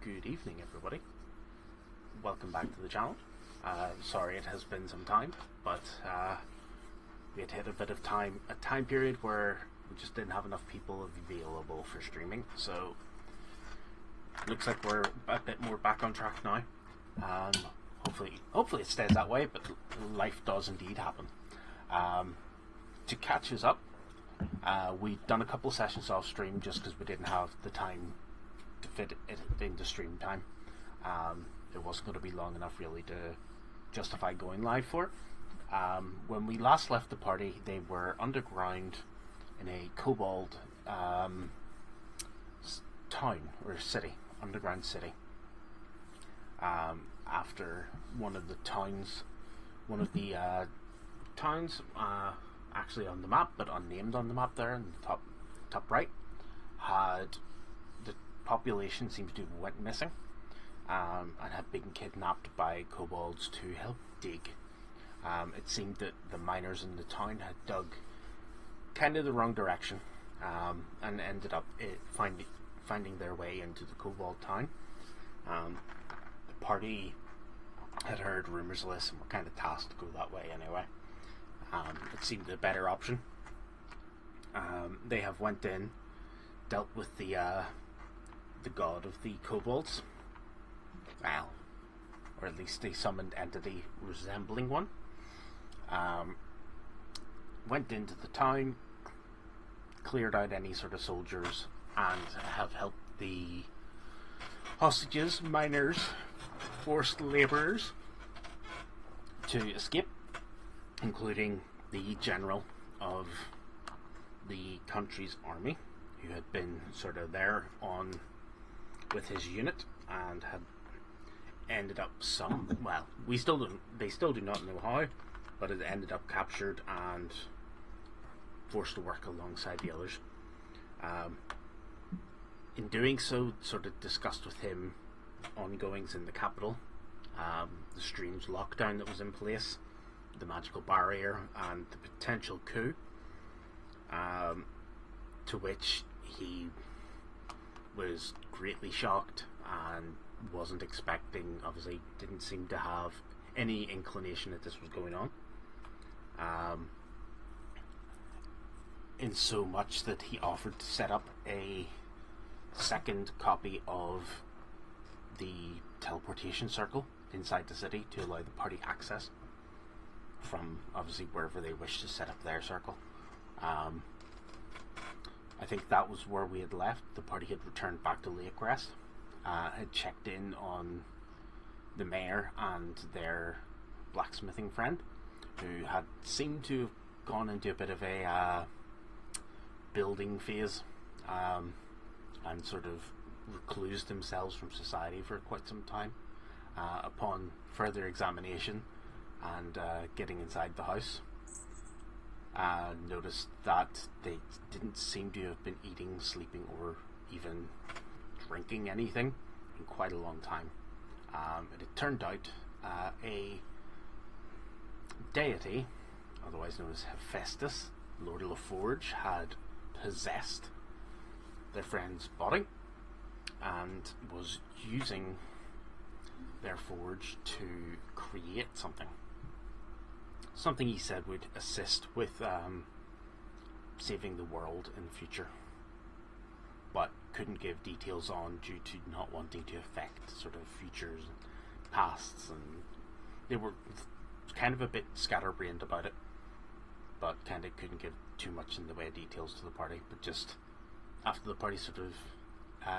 Good evening, everybody. Welcome back to the channel. Sorry it has been some time, but we had hit a bit of a time period where we just didn't have enough people available for streaming, so looks like we're a bit more back on track now. Hopefully it stays that way, but life does indeed happen. To catch us up, we've done a couple sessions off stream just because we didn't have the time to fit it into stream time. It wasn't going to be long enough really to justify going live for. When we last left the party, they were underground in a kobold town or city, underground city. After one of the towns actually on the map, but unnamed on the map there in the top right, had the population seems to have went missing and had been kidnapped by kobolds to help dig. It seemed that the miners in the town had dug kind of the wrong direction and ended up finding their way into the kobold town. The party had heard rumours of this and were kind of tasked to go that way anyway. It seemed a better option. They have went in, dealt with the god of the kobolds, well, or at least a summoned entity resembling one. Went into the town, cleared out any sort of soldiers, and have helped the hostages, miners, forced labourers to escape, including the general of the country's army, who had been sort of there on with his unit and had ended up they still do not know how, but it ended up captured and forced to work alongside the others. In doing so, sort of discussed with him ongoings in the capital, the stream's lockdown that was in place, the magical barrier, and the potential coup, to which he was greatly shocked and wasn't expecting, obviously didn't seem to have any inclination that this was going on, in so much that he offered to set up a second copy of the teleportation circle inside the city to allow the party access from obviously wherever they wish to set up their circle. I think that was where we had left. The party had returned back to Lake Rest, had checked in on the mayor and their blacksmithing friend, who had seemed to have gone into a bit of a building phase, and sort of reclused themselves from society for quite some time. Upon further examination and getting inside the house, noticed that they didn't seem to have been eating, sleeping, or even drinking anything in quite a long time. It had turned out a deity, otherwise known as Hephaestus, Lord of LaForge, had possessed their friend's body and was using their forge to create something he said would assist with saving the world in the future, but couldn't give details on due to not wanting to affect sort of futures and pasts, and they were kind of a bit scatterbrained about it, but kind of couldn't give too much in the way of details to the party. But just after the party sort of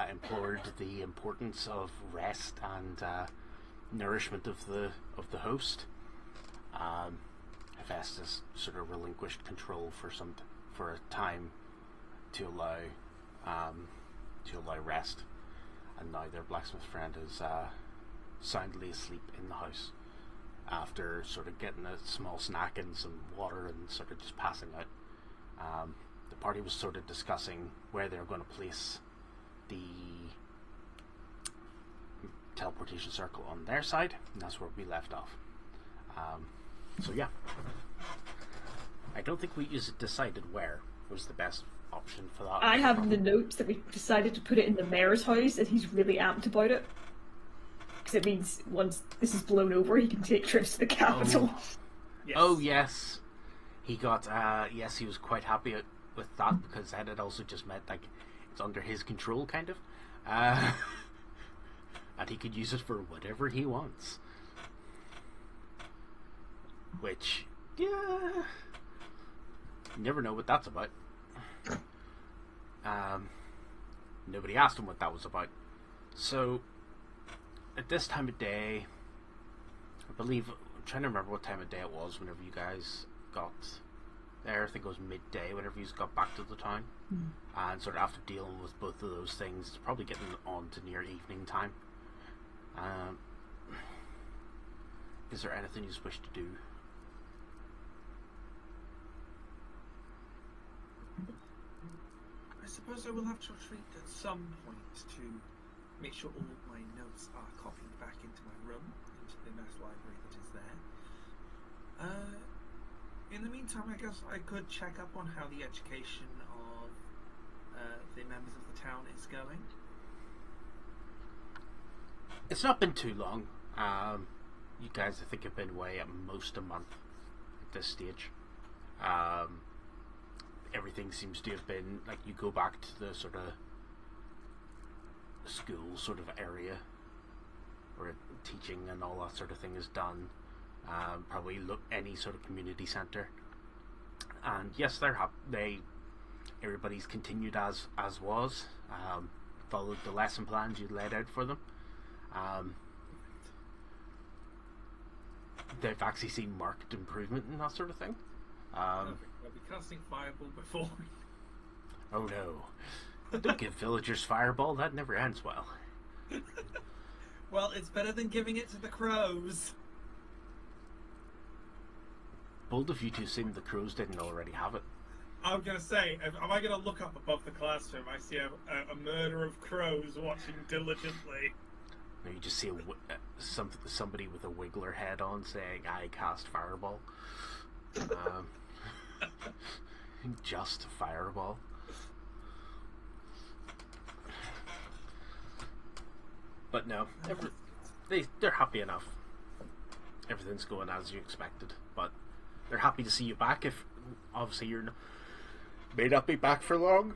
implored the importance of rest and nourishment of the host, Hephaestus sort of relinquished control for a time to allow rest, and now their blacksmith friend is soundly asleep in the house after sort of getting a small snack and some water and sort of just passing out. The party was sort of discussing where they were going to place the teleportation circle on their side, and that's where we left off. So yeah, I don't think we decided where was the best option for that. I have in the notes that we decided to put it in the mayor's house, and he's really amped about it. Because it means once this is blown over, he can take trips to the capital. Yes. Oh yes, he got. Yes, he was quite happy with that because that had also just meant like it's under his control, kind of, and he could use it for whatever he wants. Which, yeah, you never know what that's about. Nobody asked him what that was about. So, at this time of day, I believe, I'm trying to remember what time of day it was whenever you guys got there. I think it was midday whenever you got back to the town. And sort of after dealing with both of those things, it's probably getting on to near evening time. Is there anything you wish to do? I suppose I will have to retreat at some point to make sure all of my notes are copied back into my room, into the mass library that is there. In the meantime, I guess I could check up on how the education of the members of the town is going. It's not been too long. You guys, I think, have been away at most a month at this stage. Everything seems to have been like you go back to the sort of school sort of area where teaching and all that sort of thing is done. Probably look any sort of community centre, and yes, everybody's continued as was. Followed the lesson plans you laid out for them. They've actually seen marked improvement in that sort of thing. I'll be casting Fireball before. Oh no. Don't give villagers Fireball, that never ends well. Well, it's better than giving it to the crows. Bold of you to assume the crows didn't already have it. I'm going to say, am I going to look up above the classroom? I see a murder of crows watching diligently. No, you just see somebody with a wiggler head on saying, I cast Fireball. Just Fireball. But no, they're happy enough. Everything's going as you expected, but they're happy to see you back. If obviously you're may not be back for long.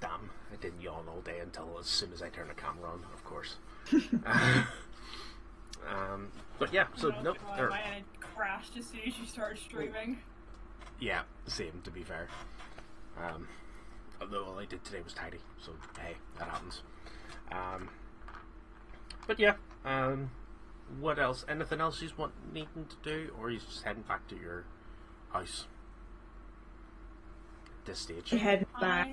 Damn, I didn't yawn all day until as soon as I turned the camera on, of course. But yeah, so no. My head crashed as soon as you started streaming. Yeah, same to be fair. Although all I did today was tidy, so hey, that happens. But yeah, what else? Anything else you needing to do, or are you just heading back to your house at this stage? Head back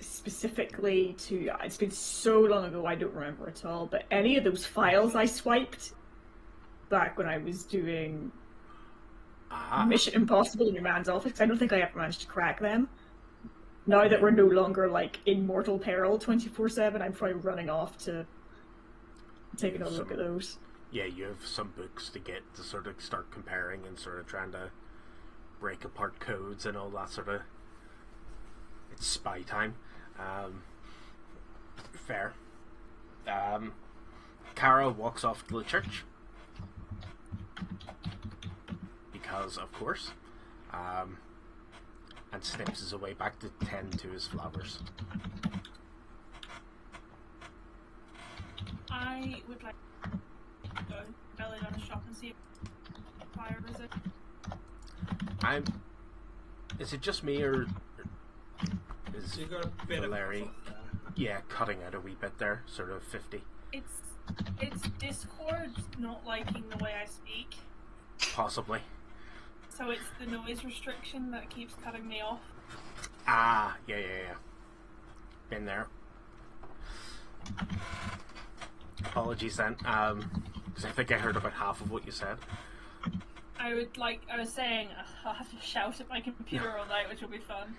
specifically to. It's been so long ago, I don't remember at all. But any of those files I swiped back when I was doing Mission Impossible in your man's office, I don't think I ever managed to crack them. Now that we're no longer like in mortal peril 24/7, I'm probably running off to take another look at those. Yeah, you have some books to get to sort of start comparing and sort of trying to break apart codes and all that sort of. It's spy time. Fair. Kara walks off to the church because, of course, and Snips his way back to tend to his flowers. I would like to go belly down a shop and see if fire is it. Is it just me, or is So you got a bit Larry? of Yeah, cutting out a wee bit there, sort of 50. It's Discord not liking the way I speak. Possibly. So it's the noise restriction that keeps cutting me off. Yeah. Been there. Apologies then, because I think I heard about half of what you said. I was saying, I'll have to shout at my computer all night, which will be fun.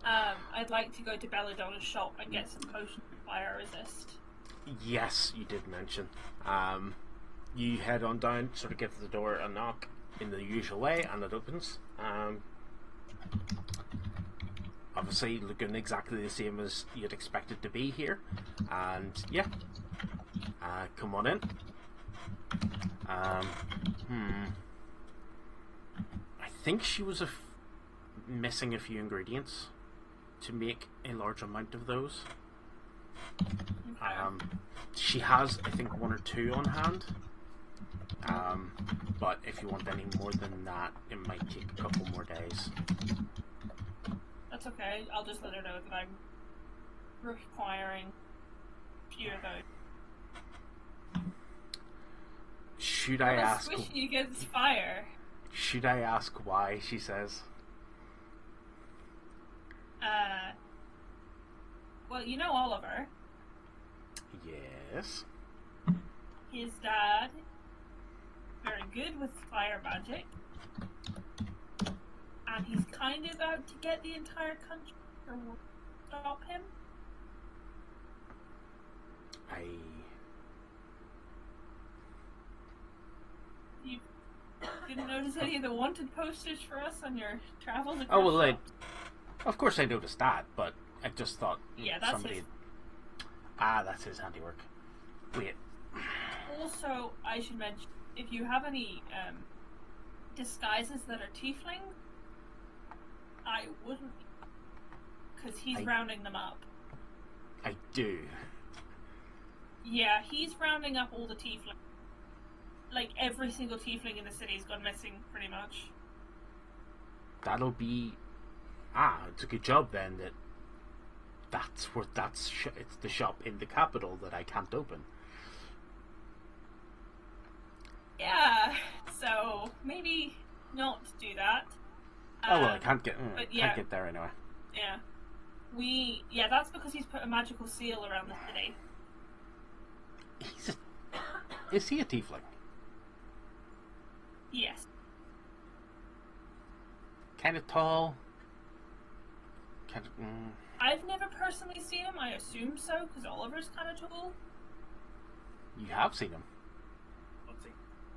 I'd like to go to Belladonna's shop and get some potions of fire resist. Yes, you did mention. You head on down, sort of get to the door and knock in the usual way, and it opens. Obviously looking exactly the same as you'd expect it to be here. And yeah, come on in. I think she was missing a few ingredients to make a large amount of those. She has, I think, 1 or 2 on hand. But if you want any more than that, it might take a couple more days. That's okay. I'll just let her know that I'm requiring a few of those. Should I ask? Squishy against fire. Should I ask why? She says. Well, you know Oliver. Yes. His dad, very good with fire magic, and he's kind of out to get the entire country or stop him. You didn't notice any of the wanted posters for us on your travels across? Oh well, of course I noticed that, but I just thought that's somebody. his... That's his handiwork. Wait. Also, I should mention, if you have any disguises that are tiefling, I wouldn't, because he's rounding them up. I do. Yeah, he's rounding up all the tiefling. Like, every single tiefling in the city's gone missing, pretty much. That'll be... it's a good job then that it's the shop in the capital that I can't open. Yeah, so maybe not do that. I can't get there anyway. Yeah. That's because he's put a magical seal around the city. Is he a tiefling? Yes. Kind of tall. I've never personally seen him. I assume so, because Oliver's kind of tall. You have seen him.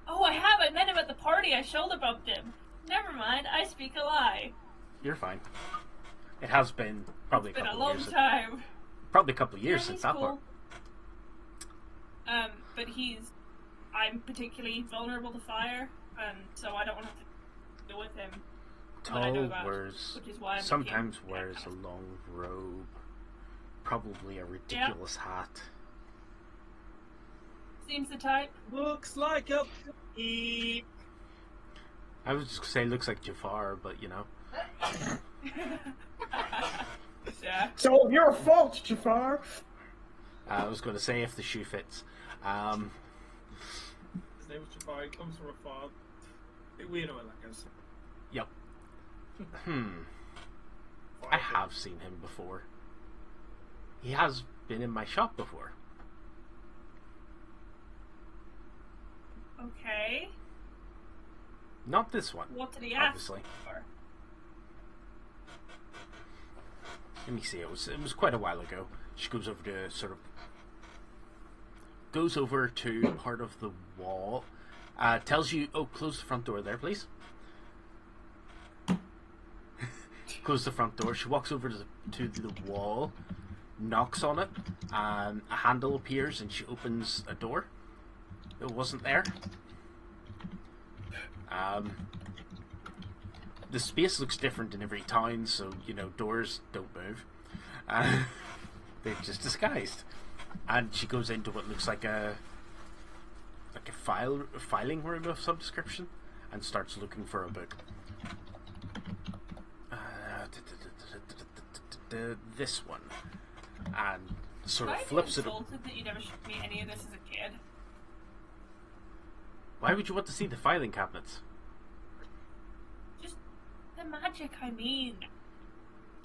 Oh, I have. I met him at the party. I shoulder bumped him. Never mind. I speak a lie. You're fine. It has been probably It's been a couple a long of years. time. Probably a couple of years since that cool. part. But I'm particularly vulnerable to fire, and so I don't want to have to deal with him. Tall wears, which is why sometimes wears a long robe, probably a ridiculous hat. Seems the type. Looks like a... I was just say looks like Jafar, but you know. Yeah. It's all your fault, Jafar. I was going to say if the shoe fits. His name was Jafar. He comes from a farm. We know it like us. Yep. I have seen him before. He has been in my shop before. Okay. Not this one. What did he ask obviously. for? Let me see. It was quite a while ago. She goes over to goes over to part of the wall. Tells you, close the front door there, please. Close the front door. She walks over to the wall, knocks on it, and a handle appears, and she opens a door. It wasn't there. The space looks different in every town, so doors don't move. They're just disguised. And she goes into what looks like a filing room of some description, and starts looking for a book. This one, and sort of flips it. I'm insulted that you never showed me any of this as a kid. Why would you want to see the filing cabinets? Just the magic, I mean.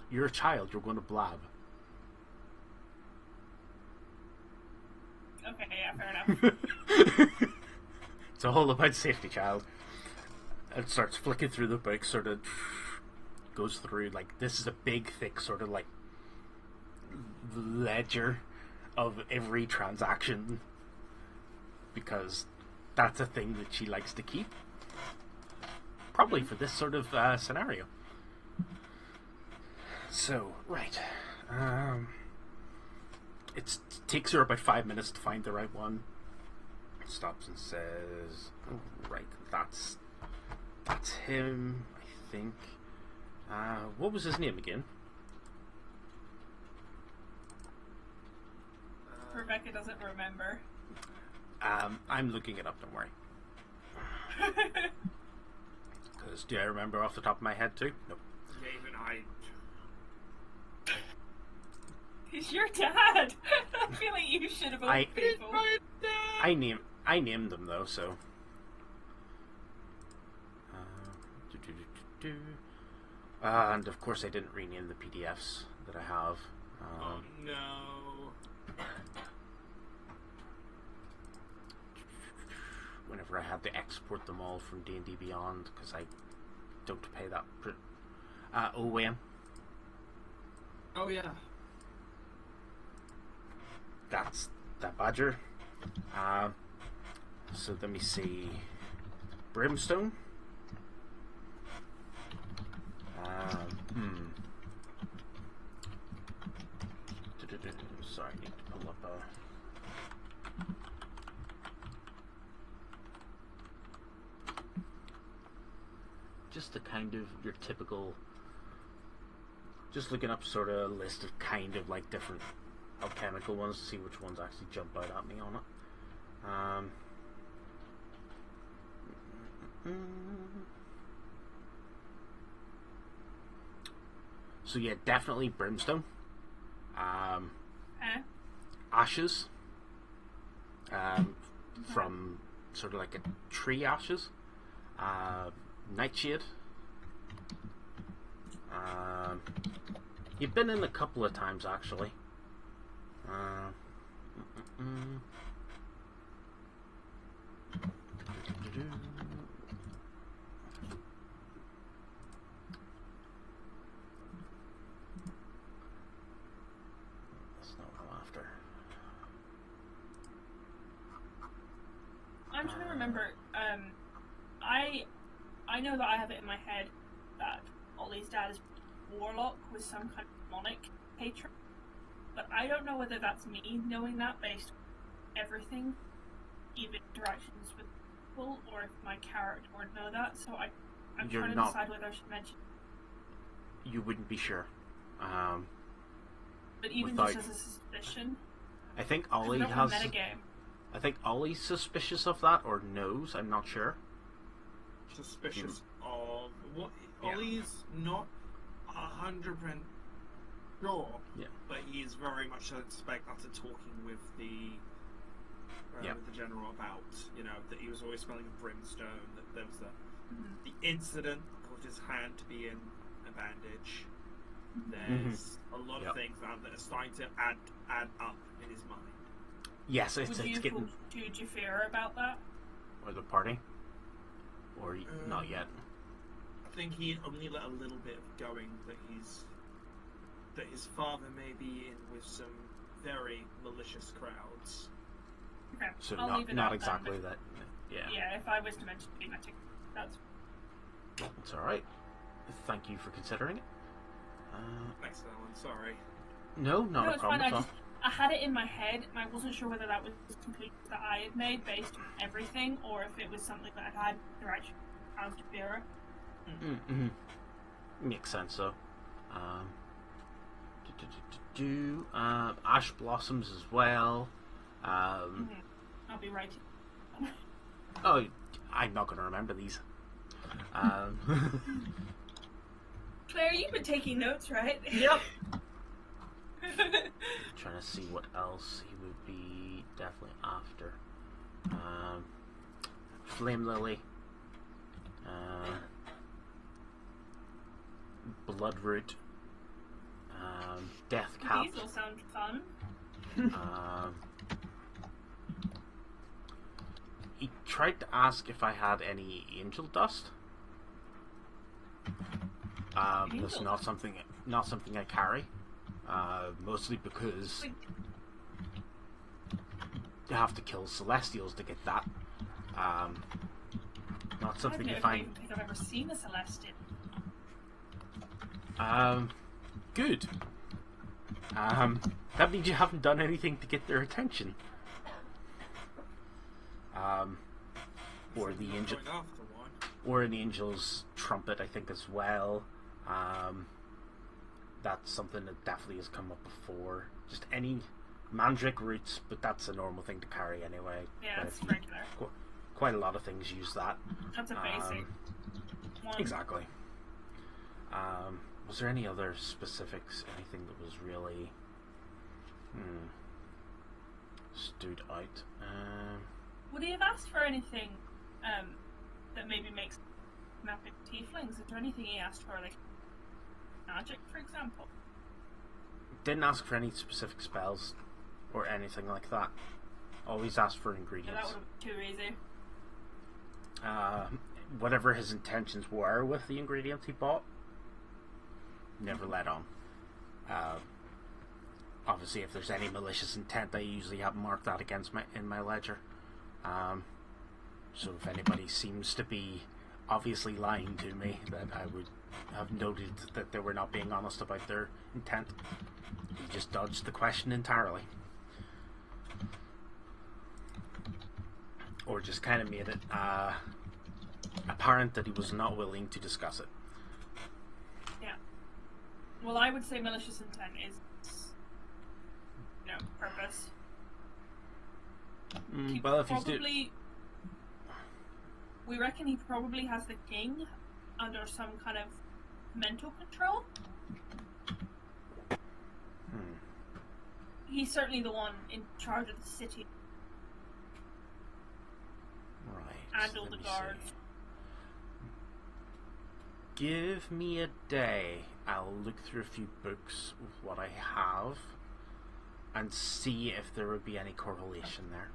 You're a child. You're going to blab. Okay, yeah, fair enough. It's all about safety, child. And starts flicking through the book, sort of goes through, like, this is a big, thick, sort of, like, ledger of every transaction, because that's a thing that she likes to keep. probably for this sort of scenario. So, right. It takes her about 5 minutes to find the right one. Stops and says, oh, right, that's him, I think. What was his name again? Rebecca doesn't remember. I'm looking it up, don't worry. Because do I remember off the top of my head too? Nope. Yeah, even I. He's your dad. I feel like you should have owned people. I named them though, so. And of course, I didn't rename the PDFs that I have. Oh no! Whenever I had to export them all from D&D Beyond, because I don't pay that. OWM. Oh yeah. That's that badger. So let me see. Brimstone. Sorry, I need to pull up just the kind of your typical. Just looking up sort of a list of kind of like different alchemical ones to see which ones actually jump out at me on it. So yeah, definitely Brimstone. Ashes. From sort of like a tree ashes. Nightshade. You've been in a couple of times actually. That's not what I'm after. I'm trying to remember. I know that I have it in my head that Ollie's dad is warlock with some kind of demonic patron, but I don't know whether that's me knowing that based on everything, even interactions with people, or if my character would know that. So I'm You're trying to decide whether I should mention. You wouldn't be sure. But even without- just as a suspicion. I think 'cause Ollie I don't want has. metagame. I think Ollie's suspicious of that or knows. I'm not sure. Suspicious of what? Yeah. Ollie's not 100% sure, Yeah. but he is very much suspect after talking with the Yeah. with the general about, that he was always smelling of brimstone. That there was Mhm. the incident caused his hand to be in a bandage. There's a lot Yep. of things that are starting to add up in his mind. Yes, it's Would you getting. talk to Jafira about that? Or the party. Or not yet. I think he only let a little bit of going that his father may be in with some very malicious crowds. Okay, So I'll leave it not out exactly then, that. Yeah. but yeah, if I was to mention thematic, that's It's all right. Thank you for considering it. Thanks, Alan. Sorry. No, not no, a it's problem fine. at all. I had it in my head, and I wasn't sure whether that was complete that I had made based on everything, or if it was something that I had interaction with Jafira. Mm-hmm. Makes sense, though. Ash blossoms as well. I'll be right. Oh, I'm not going to remember these. Claire, you've been taking notes, right? Yep. Trying to see what else he would be definitely after. Flame Lily. Bloodroot. Death Cap. These all sound fun. He tried to ask if I had any angel dust. That's Angel not something I carry. Mostly because you have to kill celestials to get that. Not something I you don't even find. think I've ever seen a Celestial. Good. That means you haven't done anything to get their attention. Or the angel, Going after one. or an angel's trumpet, I think, as well. That's something that definitely has come up before. Just any mandrake roots, but that's a normal thing to carry anyway. Yeah, But it's if you- regular. quite a lot of things use that. That's a basic one. Exactly. Was there any other specifics? Anything that was really stood out? Would he have asked for anything that maybe makes epic tieflings? Is there anything he asked for, like magic, for example? Didn't ask for any specific spells or anything like that. Always asked for Yeah, that ingredients. would have been too easy. Whatever his intentions were with the ingredients he bought, never let on. Obviously, if there's any malicious intent, I usually have marked that against in my ledger. So if anybody seems to be obviously lying to me, then I would have noted that they were not being honest about their intent. He just dodged the question entirely. Or just kind of made it apparent that he was not willing to discuss it. Yeah. Well, I would say malicious intent is, purpose. Well, if he's Probably, we reckon he probably has the king under some kind of mental control. He's certainly the one in charge of the city Right. and all let the me guards. see. Give me a day. I'll look through a few books with what I have and see if there would be any correlation there.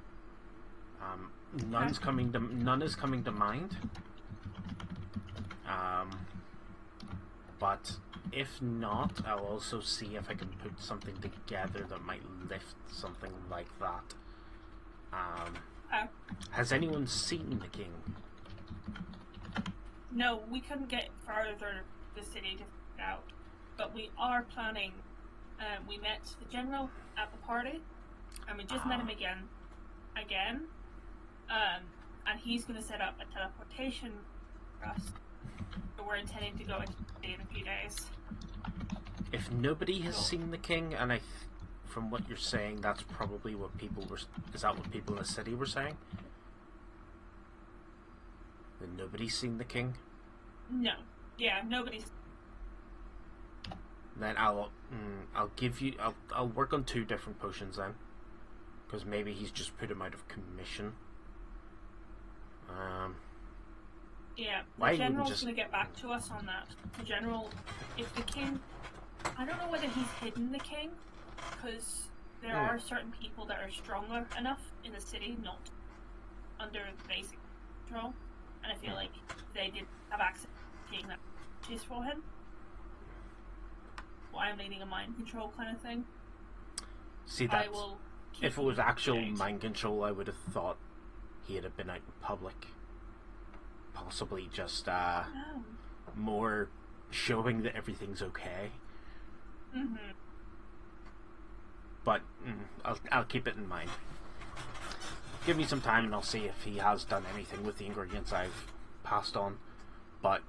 None is coming to mind. But if not, I'll also see if I can put something together that might lift something like that. Has anyone seen the king? No, we couldn't get further the city to find out, but we are planning. We met the general at the party, and we just met him again, and he's going to set up a teleportation for us. So we're intending to go into the city in a few days. If nobody has seen the king, and from what you're saying, that's probably what people were. Is that what people in the city were saying? That nobody's seen the king? No, yeah, nobody's. Then I'll give you. I'll work on 2 different potions then, because maybe he's just put him out of commission. Yeah, Why the wouldn't general's just- going to get back to us on that. The general, if the king, I don't know whether he's hidden the king, because there are certain people that are stronger enough in the city not under basic control, and I feel like they did have access to the king that is for him. Well, I'm leading a mind control kind of thing. See I that? will. Keep If it was you actual updated. mind control, I would have thought he'd have been out in public. Possibly just No. more showing that everything's okay. Mhm. But I'll keep it in mind. Give me some time and I'll see if he has done anything with the ingredients I've passed on. But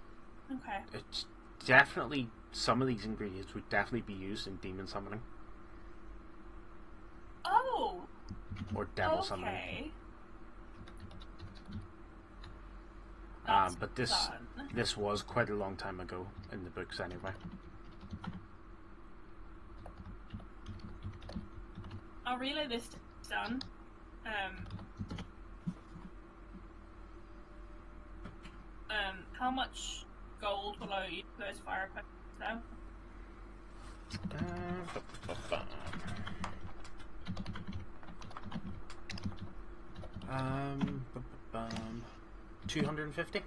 Okay. it's definitely, some of these ingredients would definitely be used in demon summoning Oh. or devil summoning. Okay. That's But fun. this was quite a long time ago in the books anyway. I'll relay this to Sun. How much gold will I use for those fire questions though? 250.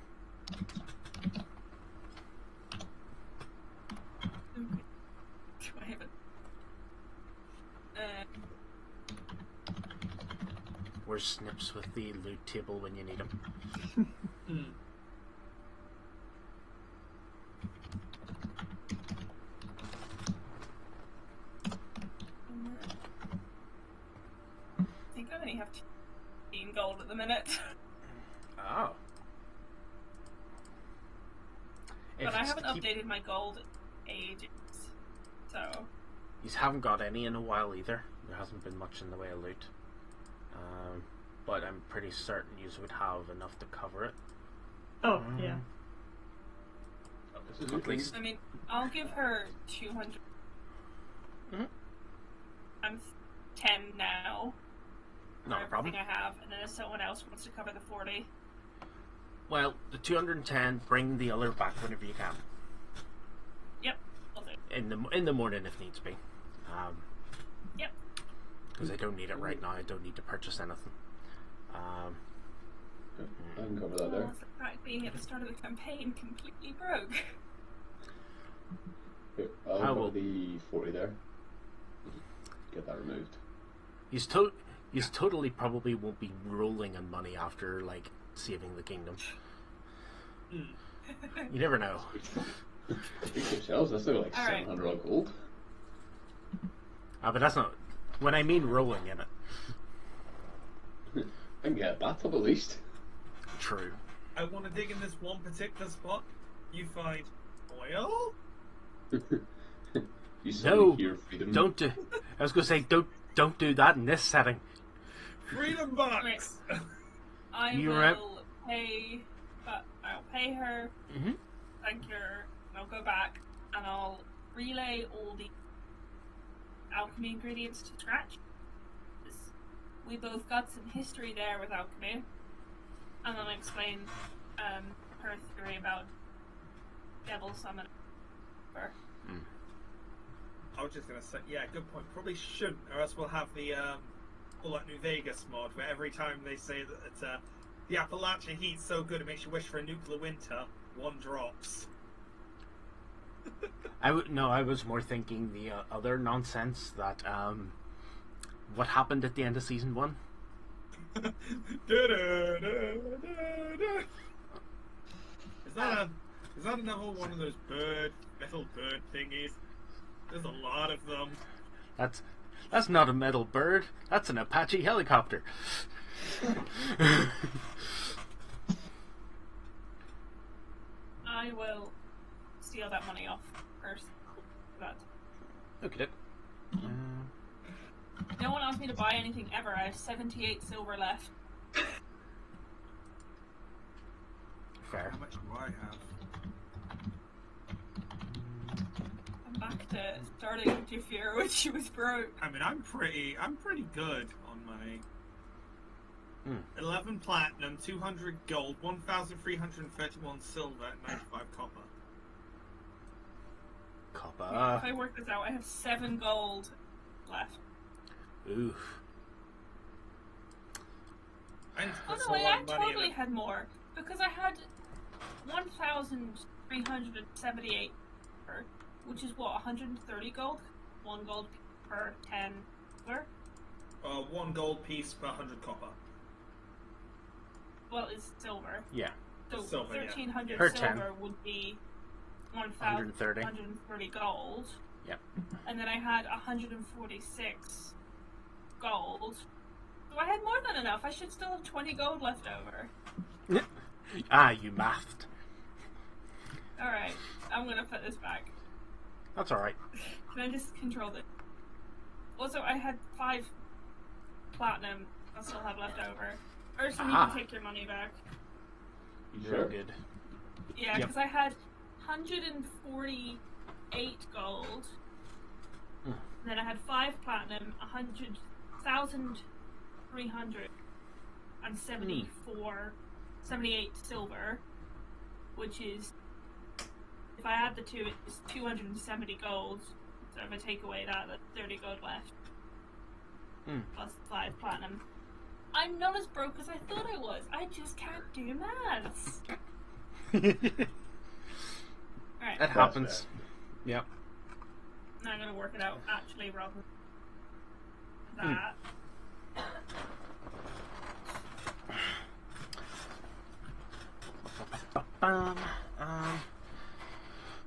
Do I have it? Where's Snips with the loot table when you need him? have 15 gold at the minute. Oh. But I haven't updated my gold in ages. So. You haven't got any in a while either. There hasn't been much in the way of loot. But I'm pretty certain you would have enough to cover it. Oh, yeah. At least. I mean, I'll give her 200. Mm-hmm. I'm 10 now. Not a problem. I have, and then if someone else wants to cover the 40. Well, the 210. Bring the other back whenever you can. Yep, I'll do. In the morning if needs be. Yep. Because I don't need it right now. I don't need to purchase anything. I can cover that there. The fact being at the start of the campaign completely broke. Here, I'll cover the 40 there. Get that removed. He's totally probably won't be rolling in money after like saving the kingdom. You never know. Speak for yourselves, that's still like All right. 700 odd gold. But that's not when I mean rolling in it. I can get that up at least. True. I want to dig in this one particular spot. You find oil? You No, hear freedom. don't do. I was going to say don't do that in this setting. Freedom bucks! I You will pay, but I'll pay her. Mm-hmm. Thank her. And I'll go back and I'll relay all the alchemy ingredients to Scratch. 'Cause we both got some history there with alchemy, and then explain her theory about devil summon. I was just gonna say, yeah, good point. Probably shouldn't, or else we'll have the Fallout New Vegas mod, where every time they say that it's, the Appalachia heat's so good it makes you wish for a nuclear winter, one drops. I was more thinking the other nonsense that what happened at the end of season 1. Is that another one of those metal bird thingies? There's a lot of them. That's not a metal bird. That's an Apache helicopter. I will steal that money off first. That. Okay. No one asked me to buy anything ever. I have 78 silver left. Fair. How much do I have? I'm back to starting Jafira when she was broke. I mean, I'm pretty good on my 11 platinum, 200 gold, 1,331 silver, and 95 copper. If I work this out, I have 7 gold left. Oof. I need to Oh put no, some I money in totally it. had more because I had 1,378, which is what 130 gold, 1 gold per 10 silver. 1 gold piece per 100 copper. Well, it's silver. Yeah. So Silver, yeah. 1,300 Per silver would be 130. 130 gold. Yep. And then I had 146 gold. So I had more than enough. I should still have 20 gold left over. You mathed. Alright, I'm gonna put this back. That's alright. Can I just control it? Also, I had 5 platinum I still have left over. Urson, you can take your money back. You Real sure? good. Yeah, Yep. because I had 148 gold. Hmm. Then I had 5 platinum, 100,374, 78 silver, which is, if I add the two, it's 270 gold. So if I take away that, that's 30 gold left. Plus 5 platinum. I'm not as broke as I thought I was. I just can't do maths. Alright, That happens. Yep. now I'm gonna work it out actually rather than that.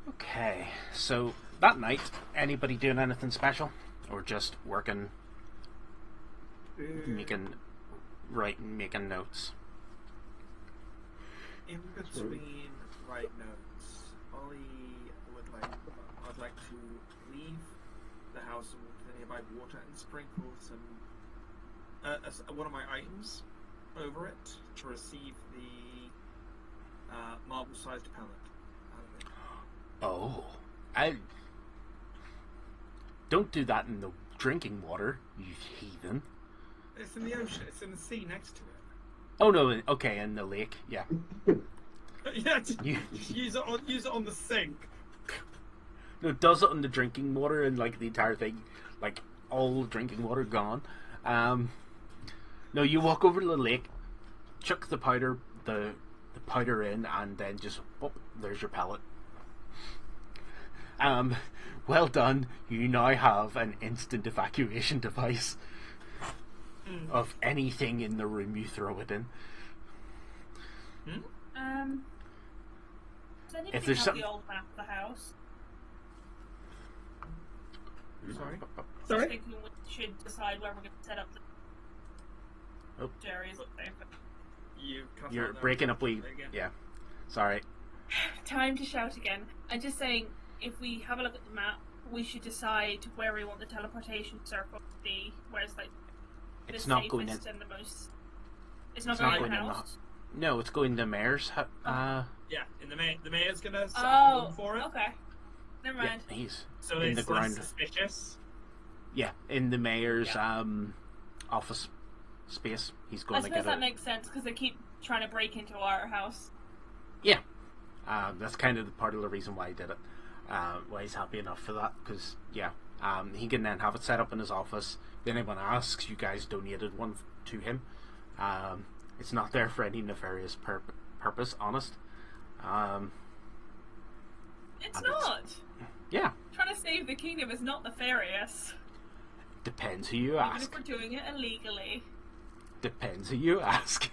Okay, so that night, anybody doing anything special, or just working, making writing, making notes. In between right notes, I'd like to leave the house with the nearby water and sprinkle some one of my items over it to receive the marble-sized pellet out of it. Oh, I don't do that in the drinking water, you heathen. It's in the ocean. It's in the sea next to it. Oh no, okay, in the lake, yeah. Yeah, just use it on the sink. No, it does it on the drinking water and like the entire thing, like all the drinking water gone. No, you walk over to the lake, chuck the powder in, and then just there's your pellet. Well done. You now have an instant evacuation device of anything in the room you throw it in. Does anybody If there's have some- the old map of the house? Sorry. I Sorry? think we should decide where we're going to set up the Oh. Jerry's up there. You cut You're out there. breaking up. Again. Yeah. Sorry. Time to shout again. I'm just saying, if we have a look at the map, we should decide where we want the teleportation circle to be. Where's like the It's not safest going in. and the most. It's not It's going not in the going in the house. No, it's going to Mayor's. Yeah, in the mayor's gonna set up Oh, room for it. okay. Never Yeah, mind. he's So in it's the ground. less suspicious. Yeah, in the Mayor's office space. He's I going to suppose get that it. makes sense because they keep trying to break into our house. Yeah, that's kind of the part of the reason why he did it. Why he's happy enough for that, because he can then have it set up in his office. If anyone asks, you guys donated one to him. It's not there for any nefarious purpose, honest. It's And not. Yeah, Trying to save the kingdom is not nefarious. depends who you Even ask. if we're doing it illegally. Depends who you ask.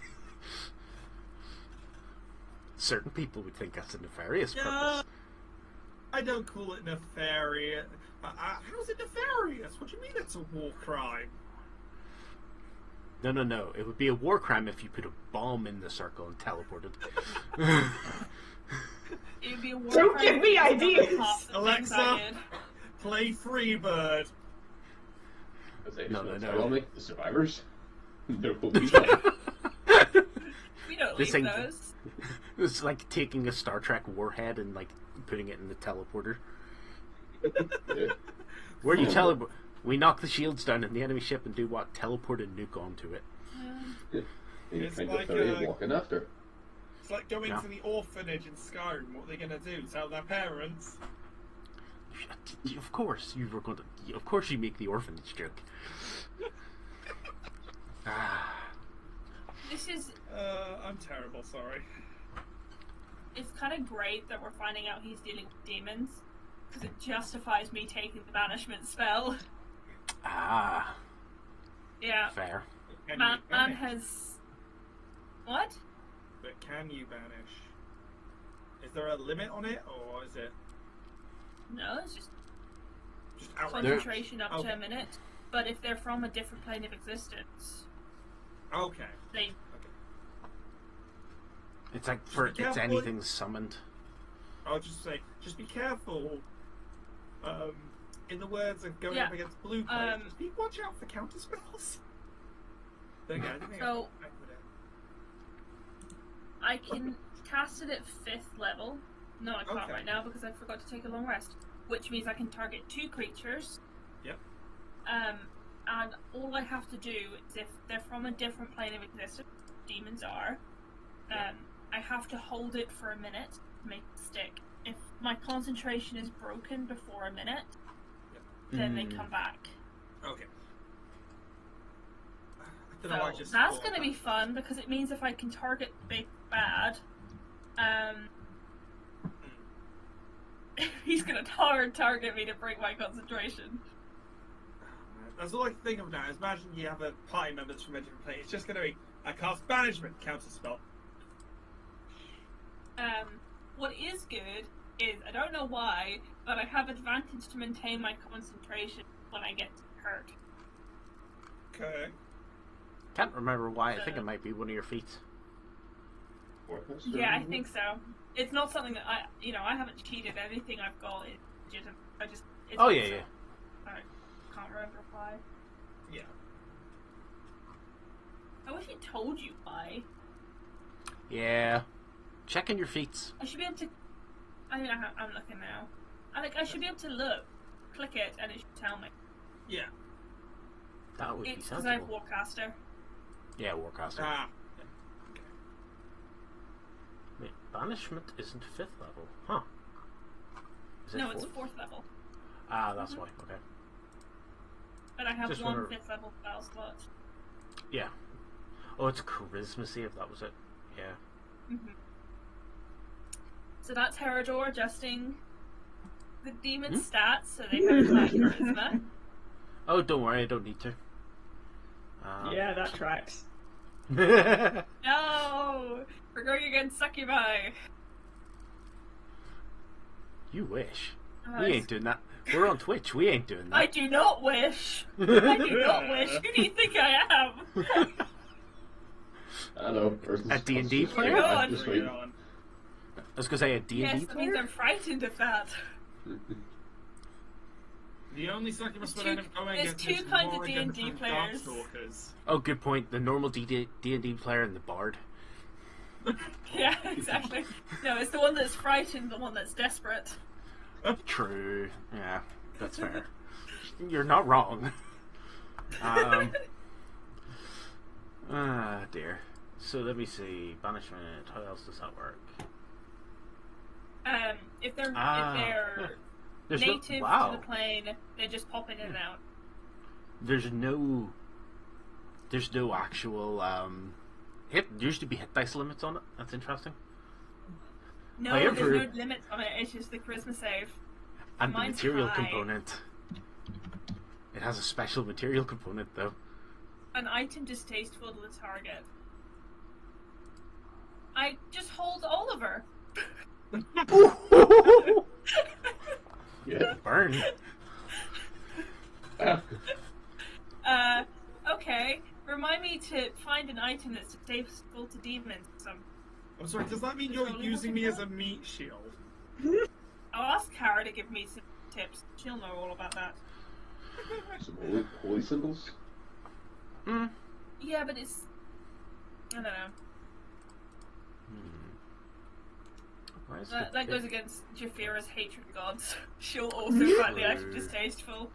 Certain people would think that's a nefarious Yeah. purpose. I don't call it nefarious. How's it nefarious? What do you mean it's a war crime? No. It would be a war crime if you put a bomb in the circle and teleported. It would be a war Don't crime give me if it's ideas! half the things I Alexa? did. Play Freebird. No. Tell me, the survivors. There will be none. We don't This leave ain't- those. It's like taking a Star Trek warhead and like putting it in the teleporter. Yeah. Where do you teleport? We knock the shields down in the enemy ship and do what? Teleport a nuke onto it. You It's find like, the ferry uh, walking after. It's like going Yeah. to the orphanage in Skyrim. What are they gonna do? Tell their parents? Of course you were going to. Of course you make the orphanage joke. This is. I'm terrible. Sorry. It's kind of great that we're finding out he's dealing with demons. Because it justifies me taking the banishment spell. Yeah. Fair. Can Man you banish? has. What? But can you banish? Is there a limit on it, or is it No, it's just just outright? concentration up to Okay. a minute. But if they're from a different plane of existence, Okay. they. It's like for Be it's careful. anything summoned. I'll just say, just be careful. In the words of going Yeah, up against blue players, um, just be watch out for counter spells. There you go. I didn't think So- I would, I can cast it at 5th level. No, I can't Okay. right now because I forgot to take a long rest. Which means I can target 2 creatures. Yep. And all I have to do is if they're from a different plane of existence, demons are, I have to hold it for a minute to make it stick. If my concentration is broken before a minute, then they come back. Okay. I don't know why I So just that's thought going to that. be fun because it means if I can target Big Bad, he's going to target me to break my concentration. That's all I can think of now. Is imagine you have a party members from a different place. It's just going to be I cast banishment counter spell. What is good is I don't know why, but I have advantage to maintain my concentration when I get hurt. Okay. Can't remember why. I think it might be one of your feats. Yeah, I think so. It's not something that I haven't cheated. Anything I've got is legitimate. It's Oh, yeah. I can't remember why. Yeah. I wish he told you why. Yeah. Checking your feats. I should be able to. I mean, I'm looking now. I should be able to look, click it, and it should tell me. Yeah. That would be It's because I have sensible. Warcaster. Yeah, Warcaster. Ah. Wait, banishment isn't 5th level. Huh. Is it No, it's 4th? 4th level. Ah, that's why. Okay. But I have Just one wonder- 5th level spell slot. Yeah. Oh, it's a charisma save. That was it. Yeah. Mm-hmm. So that's Herodor adjusting the demon stats so they have high charisma. Oh, don't worry. I don't need to. Yeah, that tracks. No! We're going against Succubi! You wish. Oh, We ain't doing that. We're on Twitch. We ain't doing I that. do not wish! I do not wish! Who do you think I am? I know. A D&D player? God. Just Bring wait. it on. I was gonna say a D&D Yes, that means player. I'm frightened of that. The only succubus There's that I end up going there's against two is kinds of Morrigan D&D from players. Darkstalkers. Oh, good point. The normal D&D player and the bard. Yeah, exactly. No, it's the one that's frightened, the one that's desperate. True. Yeah, that's fair. You're not wrong. Ah, dear. So let me see. Banishment. How else does that work? If they're Yeah. There's native no, wow. to the plane, they're just popping in and out. There's no actual hit. There used to be hit dice limits on it. That's interesting. No, However- there's no limits on it. It's just the charisma save. And Mine's the material high. component. It has a special material component though. An item distasteful to the target. I just hold Oliver. Yeah. Burn. Okay. Remind me to find an item that's distasteful to demons. I'm sorry, does that mean you're using me as a meat shield? I'll ask Kara to give me some tips. She'll know all about that. Some holy symbols. Mm. Yeah, but it's... I don't know. Why is That it- goes against Japhira's hatred gods. She'll also find the item distasteful.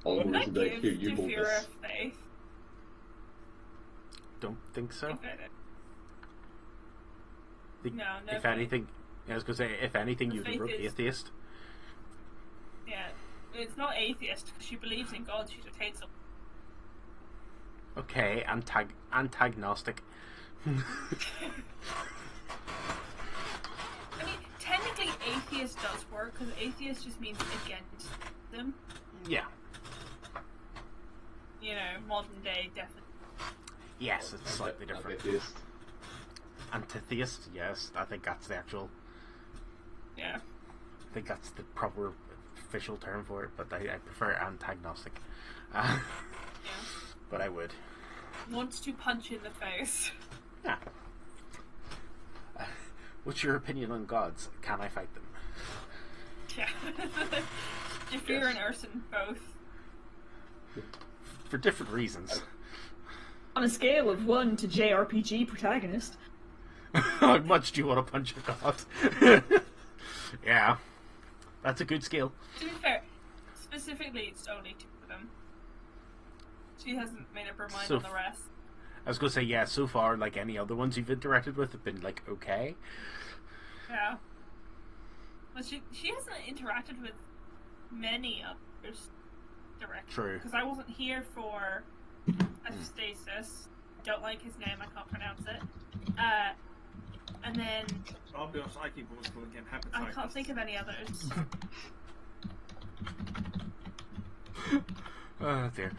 All the Would I words that give here, you hold Japhira this. faith? Don't think so. If I- Think- No, no If faith. anything, I was gonna say, if anything, The you'd faith wrote is- atheist. Yeah. It's not atheist, because she believes in God, she just hates them. Okay, antagnostic. I mean, technically atheist does work, because atheist just means against them. Yeah. You know, modern day definitely. Yes, it's slightly different. Atheist. Antitheist. Yes, I think that's the actual. Yeah. I think that's the proper official term for it, but I prefer antagnostic. Yeah. But I would. Wants to punch in the face. Yeah. What's your opinion on gods? Can I fight them? Yeah. Japhira and Urson both. For different reasons. On a scale of 1 to JRPG protagonist. How much do you want to punch a god? Yeah. That's a good skill. To be fair, specifically it's only 2 of them. She hasn't made up her mind So on the rest. I was gonna say, yeah, so far, like any other ones you've interacted with have been like okay. Yeah. But she hasn't interacted with many others directly. True. Because I wasn't here for Stasis. Don't like his name, I can't pronounce it. And then I'll be honest, I keep always calling him I hepatitis. can't think of any others. Oh dear.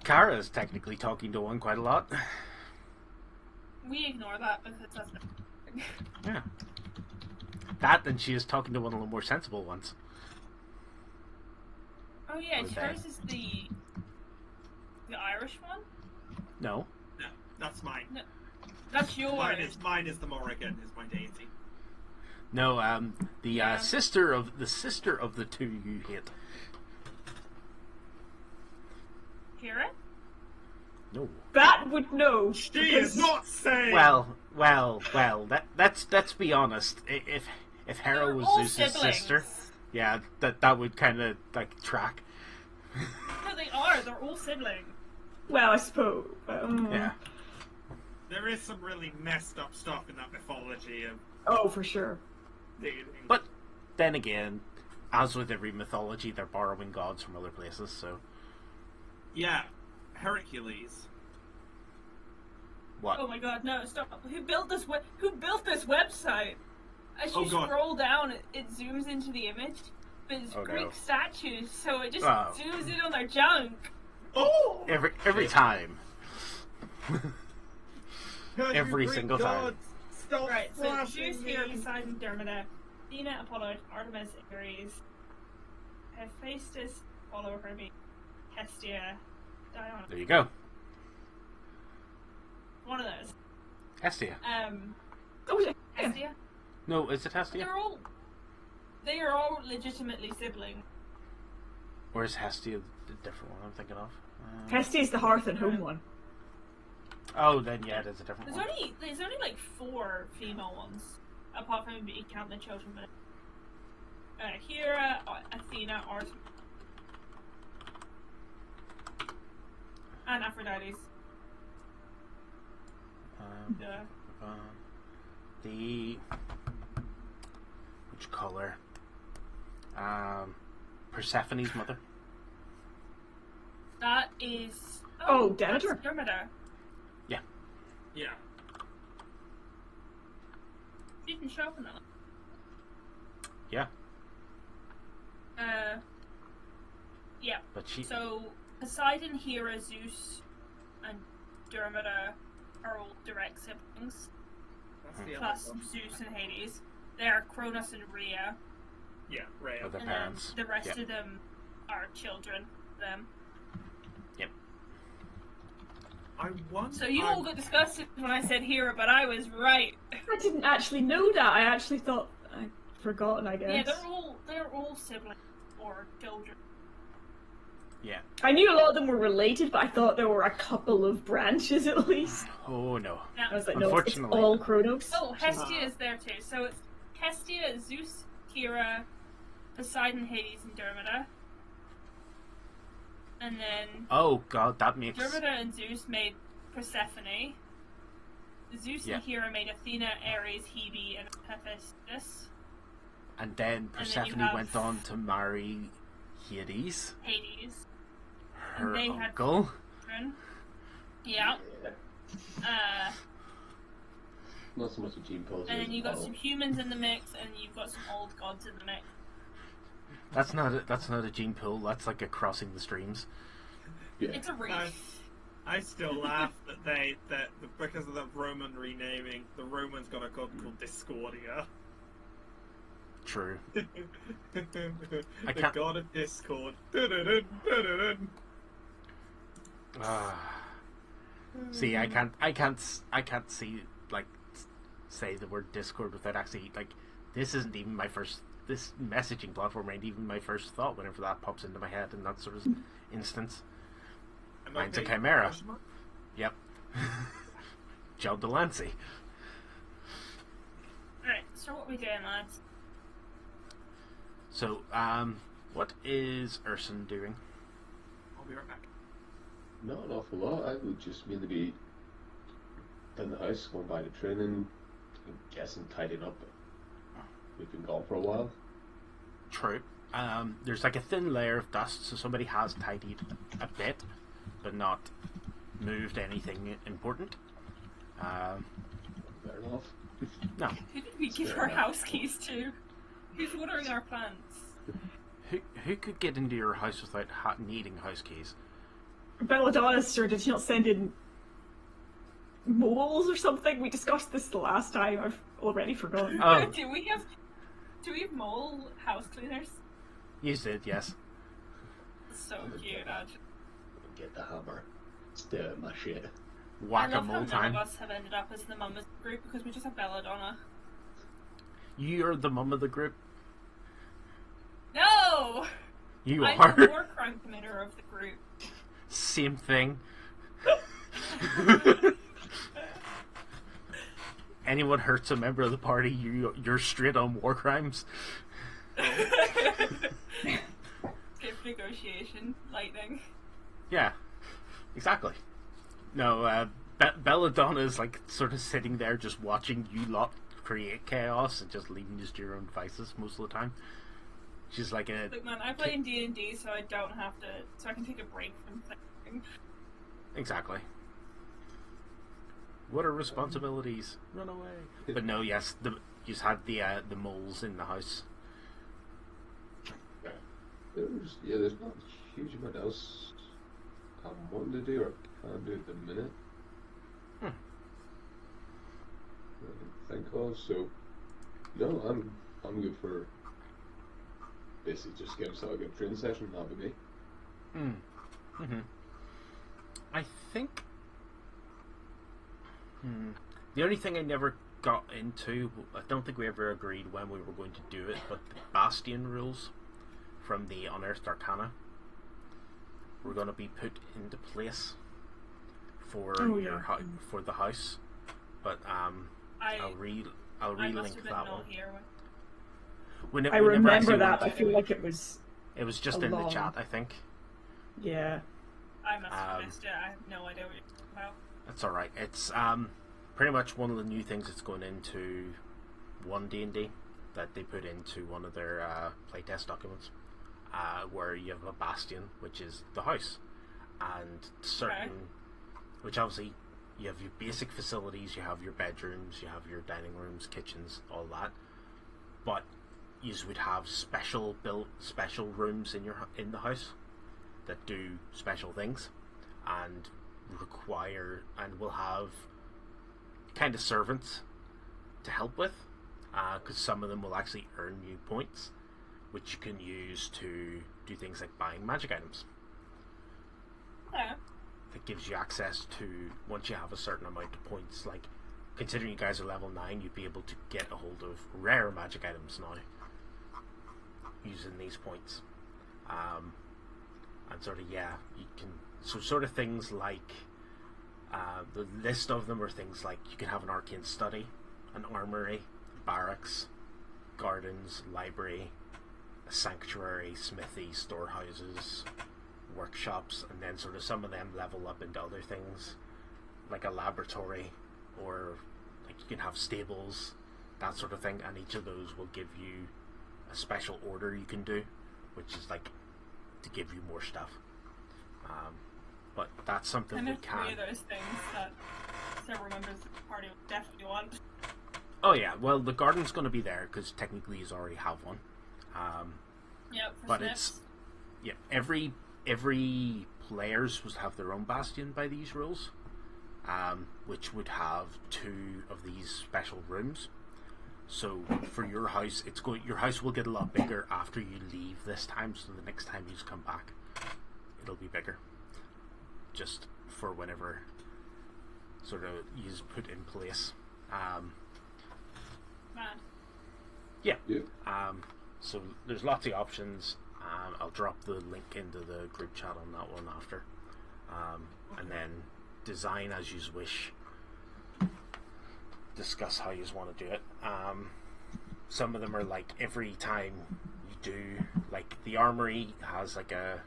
Kara's technically talking to one quite a lot. We ignore that because that's Yeah. That and she is talking to one of the more sensible ones. Oh yeah, Okay. hers is the Irish one. No. No, that's mine. No, that's yours. Mine is the Morrigan, is my deity. No, the Yeah. sister of the two you hate. Hear it? No. That would know. She because- is not saying. Well. Let's be honest. If Hera They're was all Zeus's siblings. sister, yeah, that would kind of like track. No, they are. They're all siblings. Well, I suppose. Yeah. There is some really messed up stuff in that mythology of Oh, for sure. dating. But then again, as with every mythology, they're borrowing gods from other places. So yeah, Hercules. what? Oh my god, no, stop. Who built this website? As you Oh, God. scroll down, it zooms into the image, but it's Oh, Greek no. statues, so it just Oh. zooms in on their junk. Oh, Every time. Because every you Greek single time. gods, Stop Right, so flashing Zeus, Hera, me. Poseidon, Demeter, Athena, Apollo, Artemis, Ares, Hephaestus, Apollo, Hermes, Hestia, Diana. There you go. One of those. Hestia. Oh, yeah. Hestia? No, is it Hestia? They are all legitimately siblings. Or is Hestia the different one I'm thinking of? Hestia's the hearth and home one. Oh, then yeah, it is a different one. There's only like 4 female ones, apart from you count the children. But Hera, Athena, Artemis, and Aphrodite. Yeah. The which color? Persephone's mother. That is. Oh, that's Demeter. Demeter. Yeah. She didn't show up in that. Yeah, Yeah. but she. So Poseidon, Hera, Zeus, and Demeter are all direct siblings. That's the Plus other one. Zeus and Hades. They are Cronus and Rhea. Yeah, Rhea. Other And parents. then the rest Yeah. of them are children. Them. Yep. I wonder. So you all got disgusted when I said Hera, but I was right. I didn't actually know that. I actually thought I'd forgotten, I guess. Yeah, they're all siblings or children. Yeah. I knew a lot of them were related, but I thought there were a couple of branches at least. Oh no. Now, I was like, no, it's Unfortunately. all Kronos. oh, Hestia is there too. So it's Hestia, Zeus, Hera, Poseidon, Hades, and Demeter. And then Oh god, that makes. Demeter and Zeus made Persephone. Zeus Yeah. and Hera made Athena, Ares, Hebe, and Hephaestus. And then then you Persephone have- went on to marry Hades, Hades. her they had- uncle. Children. Yeah. Not so much a gene pool. And then you got some humans in the mix, and you've got some old gods in the mix. That's not a gene pool. That's like a crossing the streams. Yeah. It's a reef. I still laugh that because of the Roman renaming, the Romans got a god called Discordia. True. The can't- god of discord. Dun-dun-dun, dun-dun-dun. See, I can't see like say the word Discord without actually like this isn't even my first. This messaging platform ain't even my first thought whenever that pops into my head in that sort of instance. Am I Mine's a being- chimera. Yep. John Delancey. Alright, so what are we doing, lads? So, what is Urson doing? I'll be right back. Not an awful lot. I would just mainly be in the house, going by the training, I'm guessing tidying up. We've been gone for a while. True. There's like a thin layer of dust, so somebody has tidied a bit, but not moved anything important. Fair enough. No. Who did we give Fair our enough. house keys to? Who's watering our plants? Who could get into your house without needing house keys? Belladonna, sir, did you not send in moles or something? We discussed this the last time. I've already forgotten. Oh, do we have mole house cleaners? you did, yes. So cute, actually. Get the hammer. Stare at my shit. I Whack a love how mole none time. of us have ended up as the Mamas group because we just have Belladonna. You're the mum of the group. No! You I'm are. the war crime committer of the group. Same thing. Anyone hurts a member of the party, you're straight on war crimes. Gift negotiation, lightning. Yeah, exactly. No, Belladonna is like sort of sitting there just watching you lot create chaos and just leaving you to your own devices most of the time. She's like a... Look, man, I play in D&D, so I don't have to... So I can take a break from thinking. Exactly. What are responsibilities? Run away. But no, yes, you just had the moles in the house. There's not a huge amount else I'm wanting to do or can do at the minute. Hmm. That I can think of. So, no, I'm good for basically just getting started, a training session. That'll be me. Mm-hmm. I think... The only thing I never got into, I don't think we ever agreed when we were going to do it, but the Bastion rules from the Unearthed Arcana were going to be put into place for for the house. But I'll I must relink have been that not one. here. I remember that. Actually I feel like it was. it was just a in the long- chat, I think. Yeah. I must have missed it. I have no idea what you're talking about. That's all right. It's pretty much one of the new things that's going into one D&D that they put into one of their playtest documents, where you have a bastion, which is the house, and which obviously you have your basic facilities, you have your bedrooms, you have your dining rooms, kitchens, all that, but you would have special rooms in the house that do special things and require and will have kind of servants to help with, because some of them will actually earn you points which you can use to do things like buying magic items. Yeah. That gives you access to, once you have a certain amount of points, like considering you guys are level 9, you'd be able to get a hold of rare magic items now using these points. And sort of, yeah, you can, so sort of things like the list of them are things like you can have an arcane study, an armory, barracks, gardens, library, a sanctuary, smithy, storehouses, workshops, and then sort of some of them level up into other things like a laboratory, or like you can have stables, that sort of thing, and each of those will give you a special order you can do, which is like to give you more stuff. But that's something And we there's can. three of those things that several members of the party would definitely want. Oh yeah, well the garden's going to be there because technically you already have one. Yep, for But snips. every players will have their own bastion by these rules, which would have 2 of these special rooms. So for your house, your house will get a lot bigger after you leave this time. So the next time you come back, it'll be bigger, just for whenever sort of you put in place. Mad. Yeah. Yeah. So there's lots of options. I'll drop the link into the group chat on that one after. And then design as you wish. Discuss how you want to do it. Some of them are like every time you do, like the armory has like a,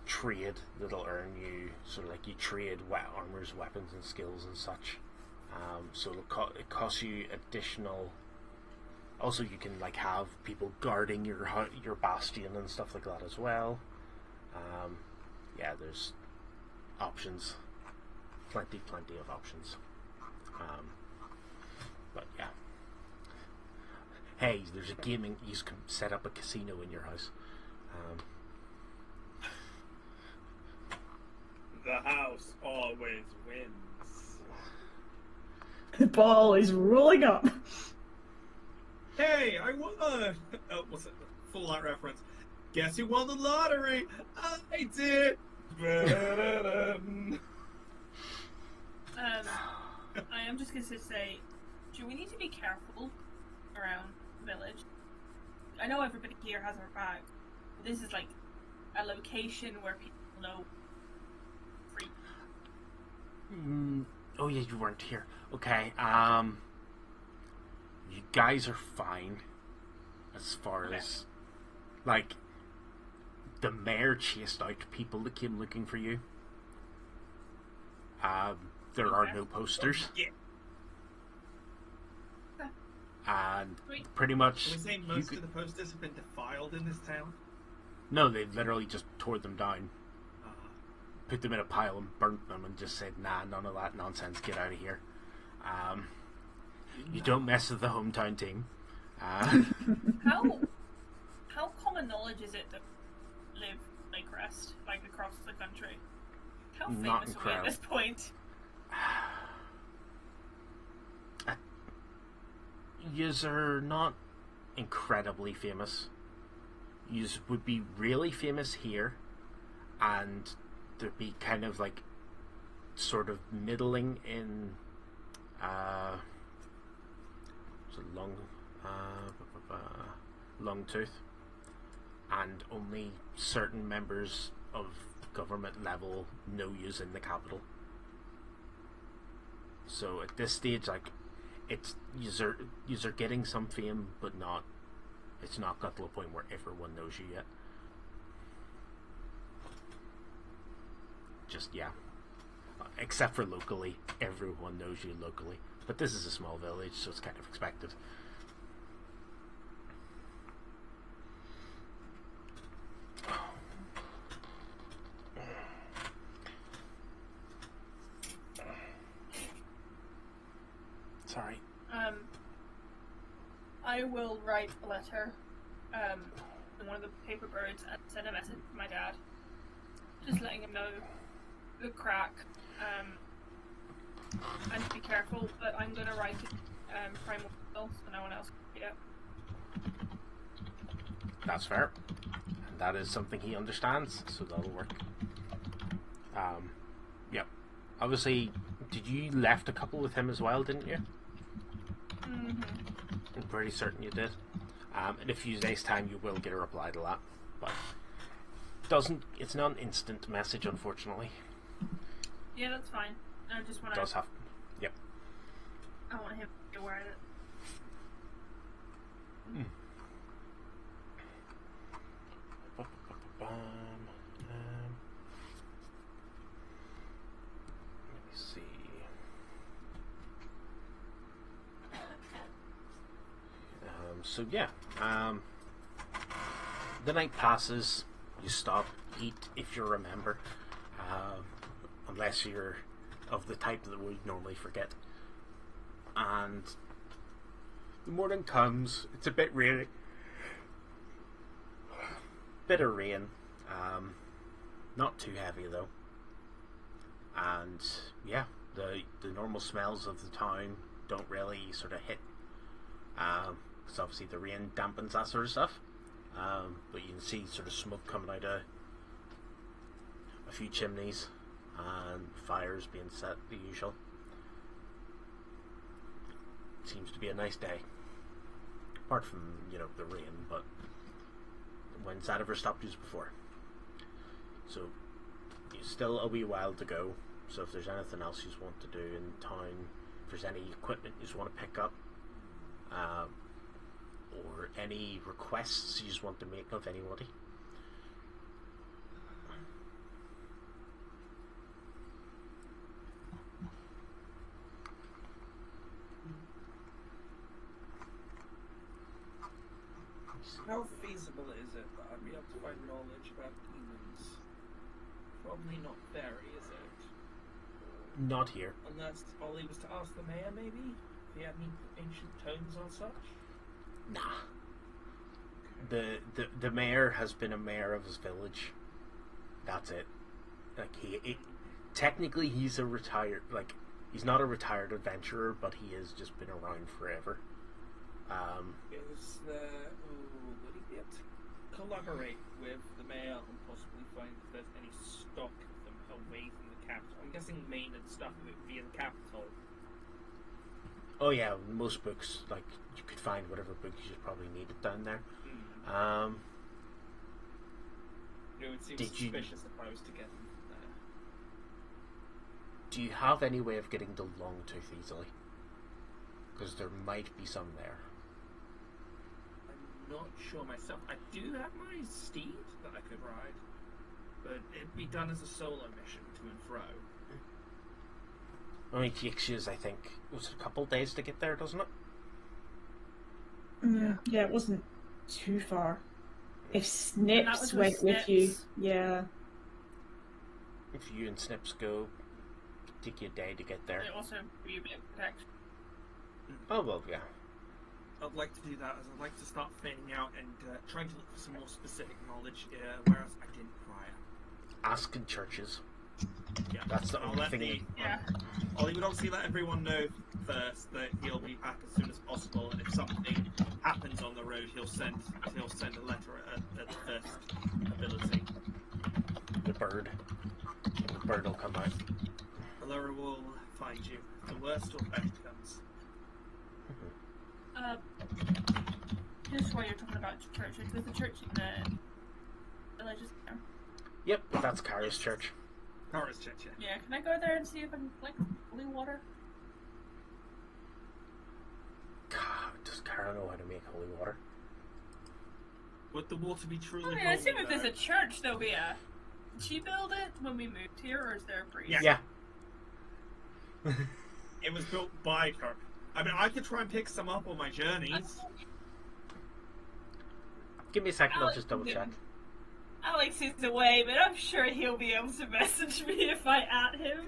trade that'll earn you, sort of like you trade armors, weapons, and skills and such. So it costs you additional. Also, you can like have people guarding your bastion and stuff like that as well. Yeah, there's options, plenty of options. But yeah, hey, there's a gaming. You can set up a casino in your house. The house always wins. The ball is rolling up. Hey, I won! Oh, what's it? Fallout reference. Guess who won the lottery? I did. I am just going to say, do we need to be careful around the village? I know everybody here has our back. But this is like a location where people know. Free. Oh yeah, you weren't here. Okay. You guys are fine. As far as, like, the mayor chased out people that came looking for you. There are no posters. Yeah. And Sweet. pretty much... Can we say most of the posters have been defiled in this town? No, they literally just tore them down, put them in a pile and burnt them and just said, nah, none of that nonsense, get out of here. You don't mess with the hometown team. How common knowledge is it that live Lakecrest, like across the country? How Not famous are we at this point? Yous are not incredibly famous. Yous would be really famous here, and there'd be kind of like sort of middling in so Longtooth, and only certain members of government level know yous in the capital. So at this stage, like, it's yous are getting some fame, but not. It's not got to a point where everyone knows you yet. Just, yeah. Except for locally, everyone knows you locally. But this is a small village, so it's kind of expected. Sorry. I will write a letter in one of the paper birds and send a message to my dad. Just letting him know the crack. And to be careful, but I'm going to write it primal so no one else can read it. That's fair. And that is something he understands, so that'll work. Yep. Obviously, did you left a couple with him as well, didn't you? Mm-hmm. I'm pretty certain you did. In a few days' time, you will get a reply to that, but it's not an instant message, unfortunately. Yeah, that's fine. I just want It does have. Yep. I want him to be aware of it. Let me see. So yeah, the night passes. You stop, eat if you remember, unless you're of the type that would normally forget. And the morning comes. It's a bit rainy. Bit of rain. Not too heavy though. And yeah, the normal smells of the town don't really sort of hit. Because obviously the rain dampens that sort of stuff. But you can see sort of smoke coming out of a few chimneys and fires being set, the usual. Seems to be a nice day. Apart from, the rain, but when's that ever stopped you before? So, still a wee while to go. So if there's anything else you want to do in town, if there's any equipment you want to pick up, or any requests you want to make of anybody. How feasible is it that I'd be able to find knowledge about demons? Probably not very, is it? Not here. Unless Ollie was to ask the mayor, maybe? If he had any ancient tomes or such? Nah. The mayor has been a mayor of his village. That's it. Like technically he's a retired, he's not a retired adventurer, but he has just been around forever. Would he be able to collaborate with the mayor and possibly find if there's any stock of them away from the capital. I'm guessing maintenance stuff would be in the capital. Oh yeah, most books, like, you could find whatever books you probably needed down there. It would seem Did you- suspicious if I was to get them there. Do you have any way of getting the Longtooth easily? Because there might be some there. I'm not sure myself. I do have my steed that I could ride, but it'd be done as a solo mission to and fro. Only takes you, I think, was it a couple days to get there, doesn't it? Yeah, it wasn't too far. If And that Snips was went with with you, Snips. yeah. If you and Snips go, take you a day to get there. It also be a bit of protection. Oh well, yeah. I'd like to do that as I'd like to start fanning out and trying to look for some more specific knowledge, whereas I didn't prior. Ask in churches. Yeah, That's the I'll only let thing. Yeah. Ollie would obviously let everyone know first that he'll be back as soon as possible, and if something happens on the road, he'll send a letter at the first ability. The bird will come out. Alora will find you. The worst or best comes. Just while you're talking about churches, there's a church in the village, isn't there? Yep, that's Kara's church. Horace Church, yeah. Yeah, can I go there and see if I can collect holy water? God, does Kara know how to make holy water? Would the water be truly I mean, I holy, assume if there's though? a church, there'll be a. Did she build it when we moved here, or is there a priest? Yeah. Yeah. It was built by her. I mean, I could try and pick some up on my journeys. Give me a second, I'll just double check. Alex is away, but I'm sure he'll be able to message me if I at him.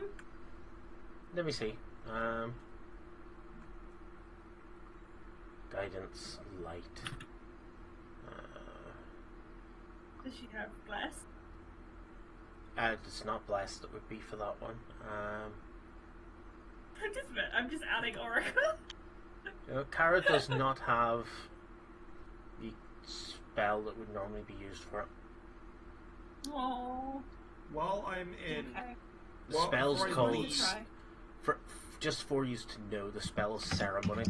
Let me see. Guidance, light. Does she have bless? It's not blessed, it would be for that one. I'm just adding Oracle. Kara does not have the spell that would normally be used for it. Oh. While I'm in... Okay. The Well, spell's before I called, leave- just for you to know, the spell is ceremony.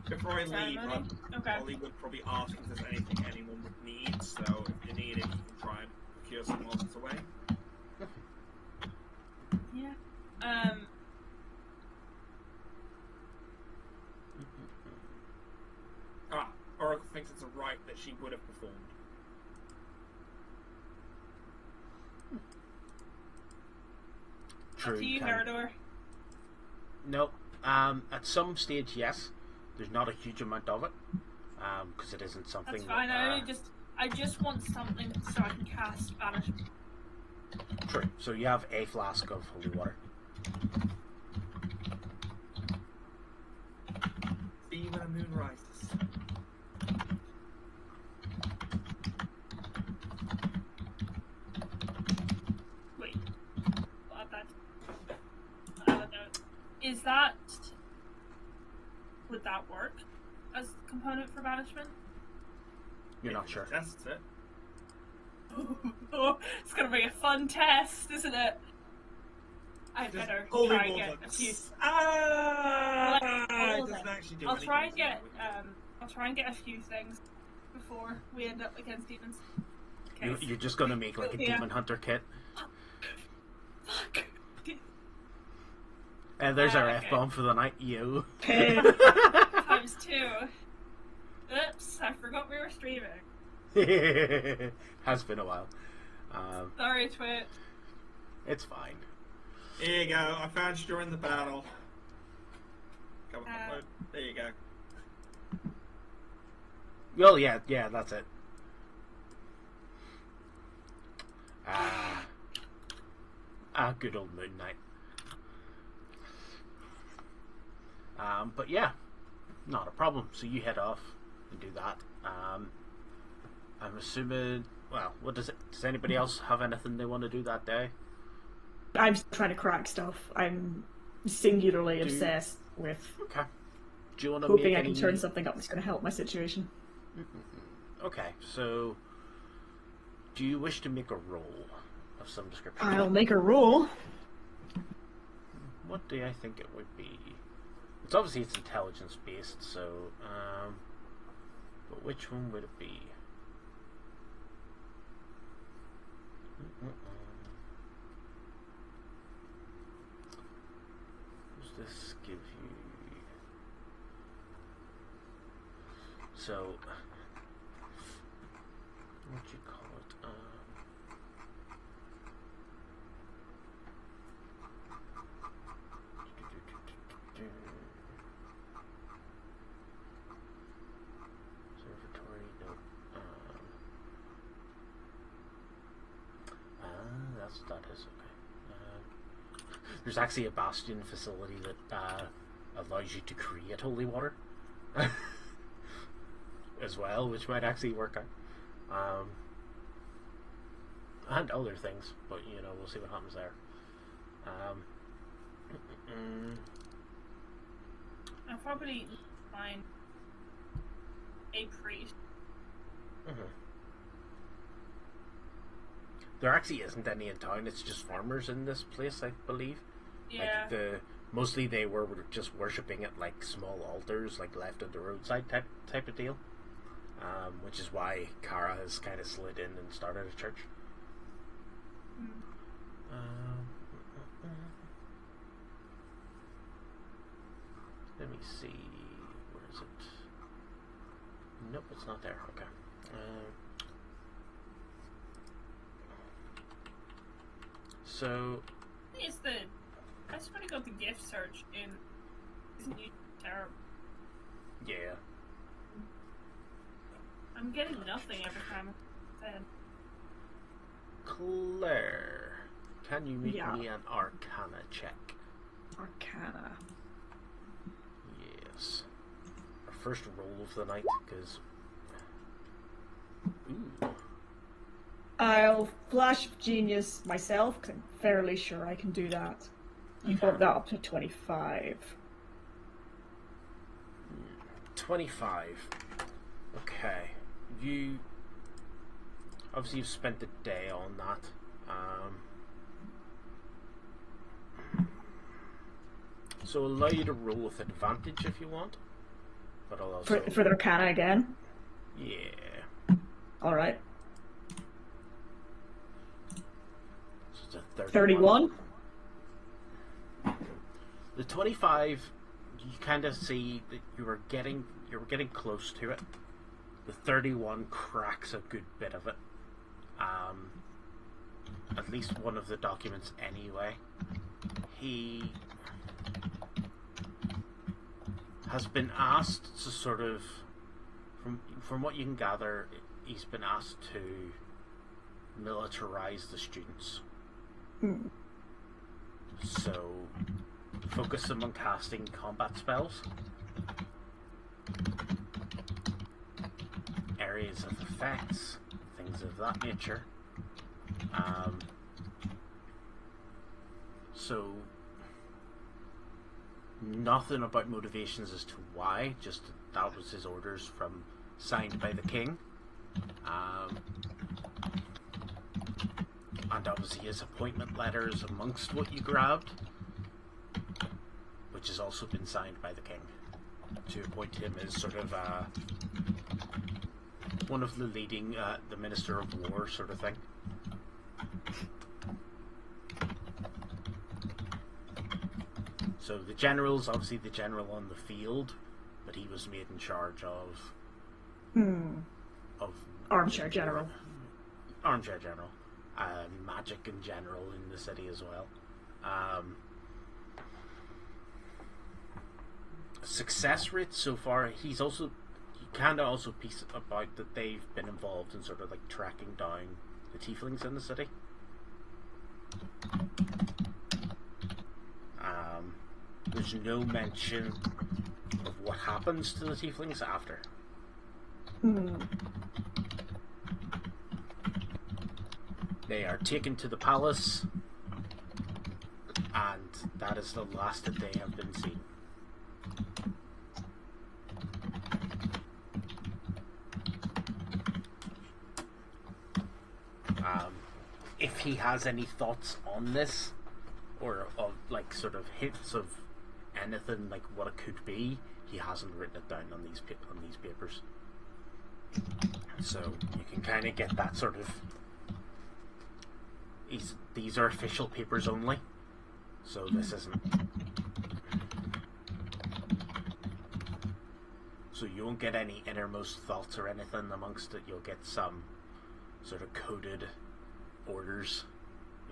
Before I leave, Ceremony? Okay. Ollie would probably ask if there's anything anyone would need, so if you need it, you can try and procure some whilst it's away. Yeah. Oracle thinks it's a rite that she would have performed. True. To you, can- Meridor. No. At some stage, yes. There's not a huge amount of it, because it isn't something. That's fine. that, I just want something so I can cast banishment. True. So you have a flask of holy water. See when the moon rises. Wait. What that? I don't know. Is that? Would that work as a component for banishment? You're not sure. Tests it. It's gonna be a fun test, isn't it? I Just better holy try and water. get a few. Ah! Well, It doesn't actually do I'll anything. try and get I'll try and get a few things before we end up against demons. Okay. You're just gonna make like a Yeah. demon hunter kit. Fuck. And there's our Okay. F-bomb for the night, yo. Times 2. Oops, I forgot we were streaming. Has been a while. Sorry, Twit. It's fine. Here you go. I found you during the battle. Come on, Uh, upload. There you go. Well, yeah, that's it. Good old Moon Knight. But yeah, not a problem. So you head off and do that. I'm assuming. Well, what does it? Does anybody else have anything they want to do that day? I'm still trying to crack stuff. I'm singularly obsessed with Okay. Do you want to hoping make I can any... turn something up that's going to help my situation. Okay, so do you wish to make a roll of some description? I'll make a roll. What do I think it would be? It's obviously it's intelligence based, so but which one would it be? Does this give you? So, what do you call it? Observatory, no. That is okay. There's actually a Bastion facility that allows you to create holy water. As well, which might actually work out. And other things, but you know, we'll see what happens there. I'll probably find a priest. There actually isn't any in town, it's just farmers in this place, I believe. Yeah. Like mostly they were just worshipping at like small altars, like left on the roadside type of deal. Which is why Kara has kind of slid in and started a church. Let me see. Where is it? Nope, it's not there. Okay. So. It's the. I just want to go to gift search in. Isn't it terrible? Yeah. I'm getting nothing every time. Then. Claire, can you make Yeah. me an Arcana check? Arcana. Yes. Our first roll of the night, because. Ooh. I'll flash of genius myself, because I'm fairly sure I can do that. You bump that up to 25. 25. Okay. You. Obviously, you've spent the day on that. So, allow you to roll with advantage if you want. But I'll also. For the Arcana again? Yeah. Alright. So it's a 31? The 25, you kind of see that you were getting close to it. The 31 cracks a good bit of it. At least one of the documents anyway. He has been asked to sort of, from what you can gather, he's been asked to militarize the students. So focus them on casting combat spells, areas of effects, things of that nature. So nothing about motivations as to why, just that was his orders from signed by the king. And obviously his appointment letters amongst what you grabbed, which has also been signed by the king to appoint him as sort of one of the leading, the Minister of War sort of thing. So the general's obviously the general on the field, but he was made in charge of Armchair General. Armchair General. Magic in general in the city as well. Success rate so far, he's also, you kind of also piece about that they've been involved in sort of like tracking down the tieflings in the city. There's no mention of what happens to the tieflings after. They are taken to the palace, and that is the last that they have been seen. he has any thoughts on this, or of like sort of hints of anything like what it could be. He hasn't written it down on these papers, so you can kind of get that sort of. These are official papers only, so this isn't. So you won't get any innermost thoughts or anything amongst it. You'll get some sort of coded orders,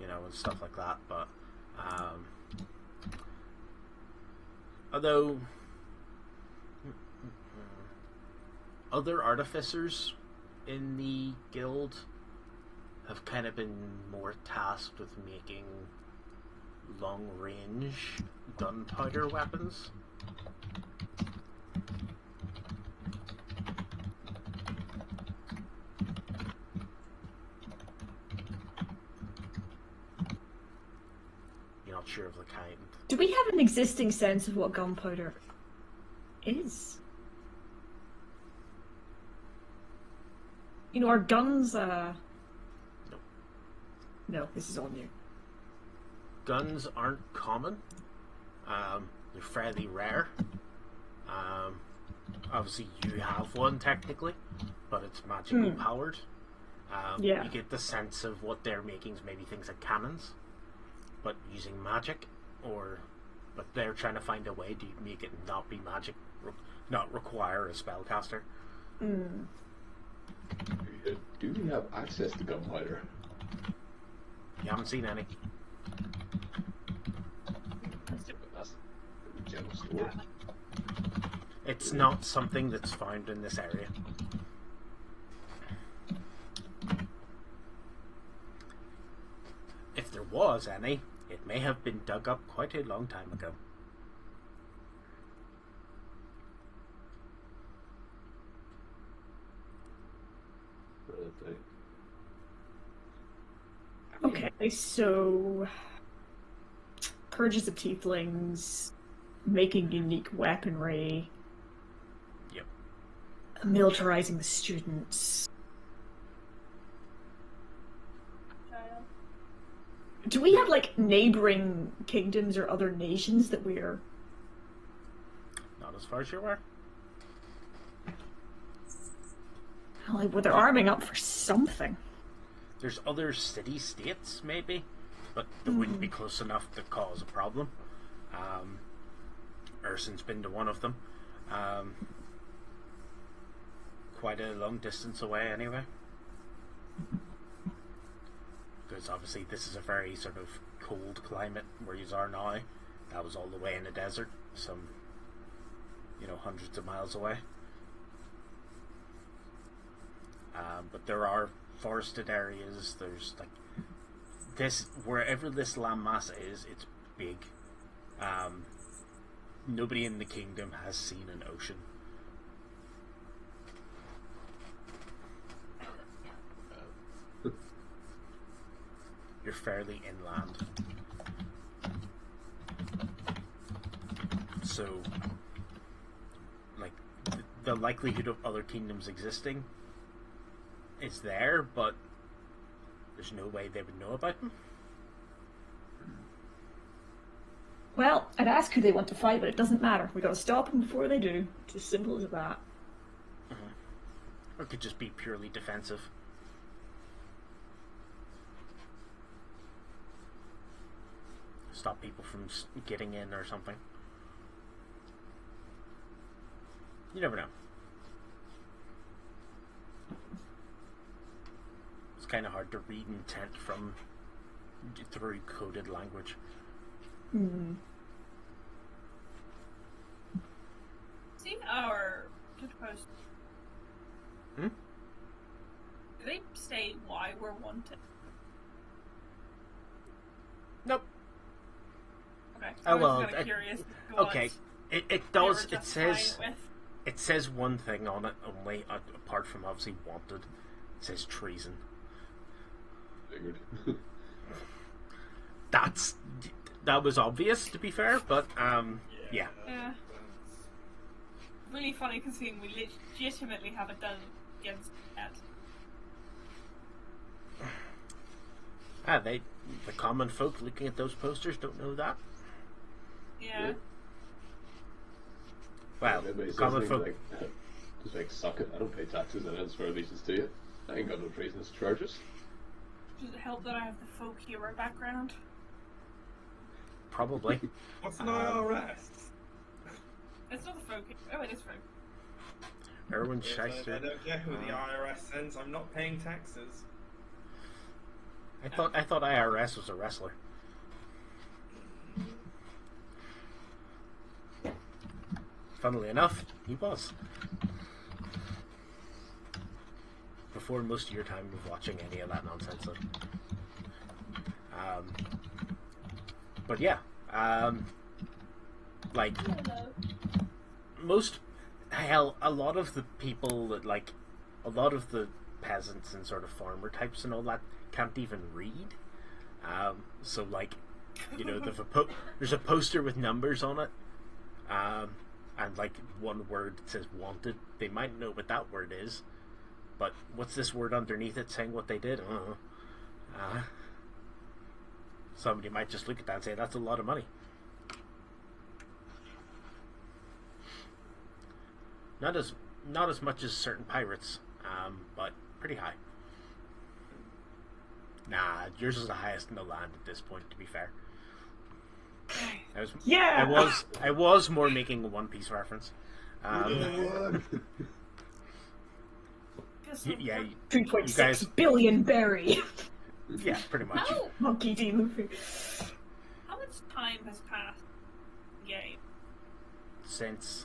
and stuff like that. But although other artificers in the guild have kind of been more tasked with making long-range gunpowder weapons. You're not sure of the kind. Do we have an existing sense of what gunpowder is? Our guns, No, this is all new. Guns aren't common. They're fairly rare. Obviously, you have one technically, but it's magically powered. Yeah. You get the sense of what they're making is maybe things like cannons, but using magic, but they're trying to find a way to make it not be magic, not require a spellcaster. Do we have access to gunpowder? You haven't seen any. That's the general store. It's not something that's found in this area. If there was any, it may have been dug up quite a long time ago. Okay, so purges of tieflings, making unique weaponry, Yep. militarizing the students. Do we have like neighboring kingdoms or other nations that we're? Not as far as you're aware. Well, they're arming up for something. There's other city-states, maybe, but they wouldn't be close enough to cause a problem. Urson's been to one of them. Quite a long distance away, anyway. Because obviously this is a very sort of cold climate where you are now. That was all the way in the desert, some, hundreds of miles away. But there are forested areas. There's like this, wherever this landmass is, it's big. Nobody in the kingdom has seen an ocean. You're fairly inland, so like the likelihood of other kingdoms existing is there, but there's no way they would know about them. Well, I'd ask who they want to fight, but it doesn't matter. We gotta stop them before they do. It's as simple as that. Or it could just be purely defensive. Stop people from getting in or something. You never know. It's kind of hard to read intent through coded language. See our post. Do they state why we're wanted? Nope. Okay. Oh, I was well, kind of curious. What Okay, it they does. were It says justifying it with. it says one thing on it only, apart from obviously wanted. It says treason. Figured. That was obvious, to be fair, but yeah. Yeah. Really funny considering we legitimately haven't done against that. The common folk looking at those posters don't know that. Yeah. Well, Everybody says common things folk. like, just like, suck it, I don't pay taxes and transfer allegiance to you. I ain't got no treasonous charges. Does it help that I have the folk hero background? Probably. What's an IRS? It's not the folk. Oh, it is folk. Erwin Yes, I Shyster. don't care who the IRS sends. I'm not paying taxes. I thought IRS was a wrestler. Funnily enough, he was. Before most of your time of watching any of that nonsense. So. But yeah, like most, hell, a lot of the people that a lot of the peasants and sort of farmer types and all that can't even read. So like, you know, there's a poster with numbers on it, and like one word that says wanted. They might know what that word is, but what's this word underneath it saying what they did? I don't know. Somebody might just look at that and say that's a lot of money. Not as much as certain pirates, but pretty high. Nah, yours is the highest in the land at this point. To be fair, I was more making a One Piece reference. Yeah, 3.6 billion berry. Yeah, pretty much. Monkey D. Luffy. How much time has passed in the game? Since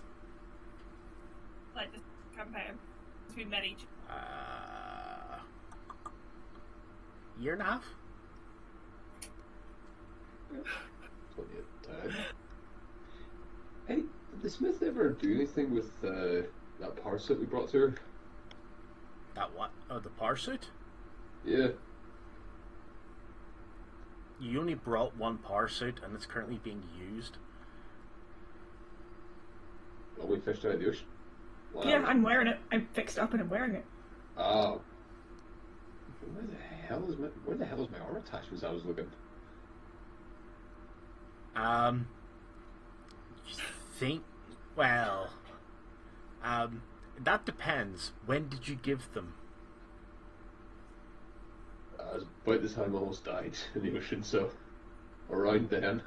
Like this campaign? Since we met each year and a half. Plenty of time. Hey, did the Smith ever do anything with that power suit we brought to her? That what? Oh, the power suit? Yeah. You only brought one power suit, and it's currently being used. Well, we fished out of the ocean. Wow. Yeah, I'm wearing it. I'm fixed up and I'm wearing it. Oh. Where the hell is my armor attachments? I was looking. Think. Well. That depends. When did you give them? I was about the time I almost died in the ocean, so around then.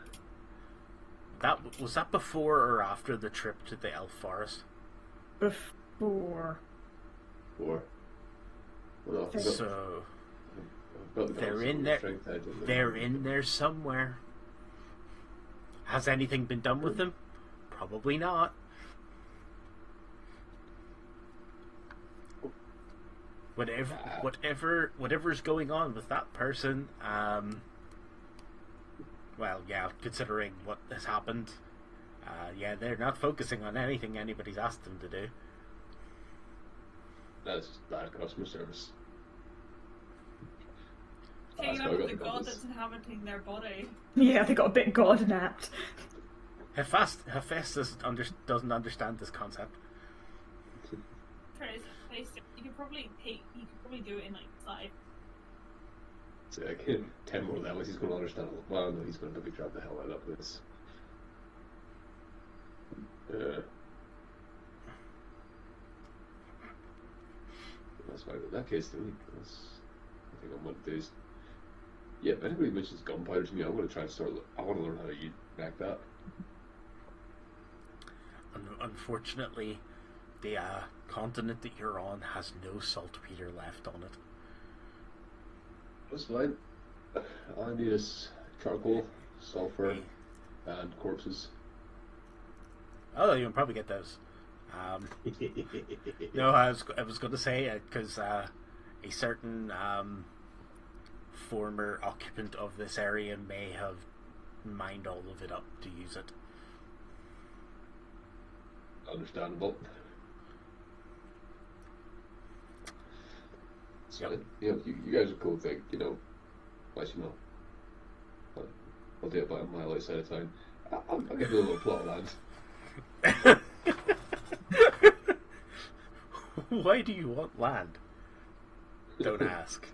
Was that before or after the trip to the Elf Forest? Before. Or well, no, So I've got the they're in there. They're in there somewhere. Has anything been done with them? Probably not. Whatever's going on with that person, well, yeah, considering what has happened, yeah, they're not focusing on anything anybody's asked them to do. That's just bad customer service. taking That's why I up got the the god compass. that's inhabiting their body. Yeah, they got a bit god napped. Hephaestus doesn't understand this concept. Trace, you could probably do it in like 5. So like 10 more levels, he's going to understand. Well, no, he's going to maybe drop the hell out of this. That's fine. In that case, then, I think I'm going to do is. Yeah, if anybody mentions gunpowder to me, I'm going to try and start. I want to learn how to make that. Unfortunately, the continent that you're on has no saltpeter left on it. That's fine. All I need is charcoal, sulfur, and corpses. Oh, you can probably get those. No, I was going to say because a certain former occupant of this area may have mined all of it up to use it. Understandable. So, Yep. you guys are cool thing, let you know. I'll do it about a mile outside of town. I'll give you a little plot of land. Why do you want land? Don't ask.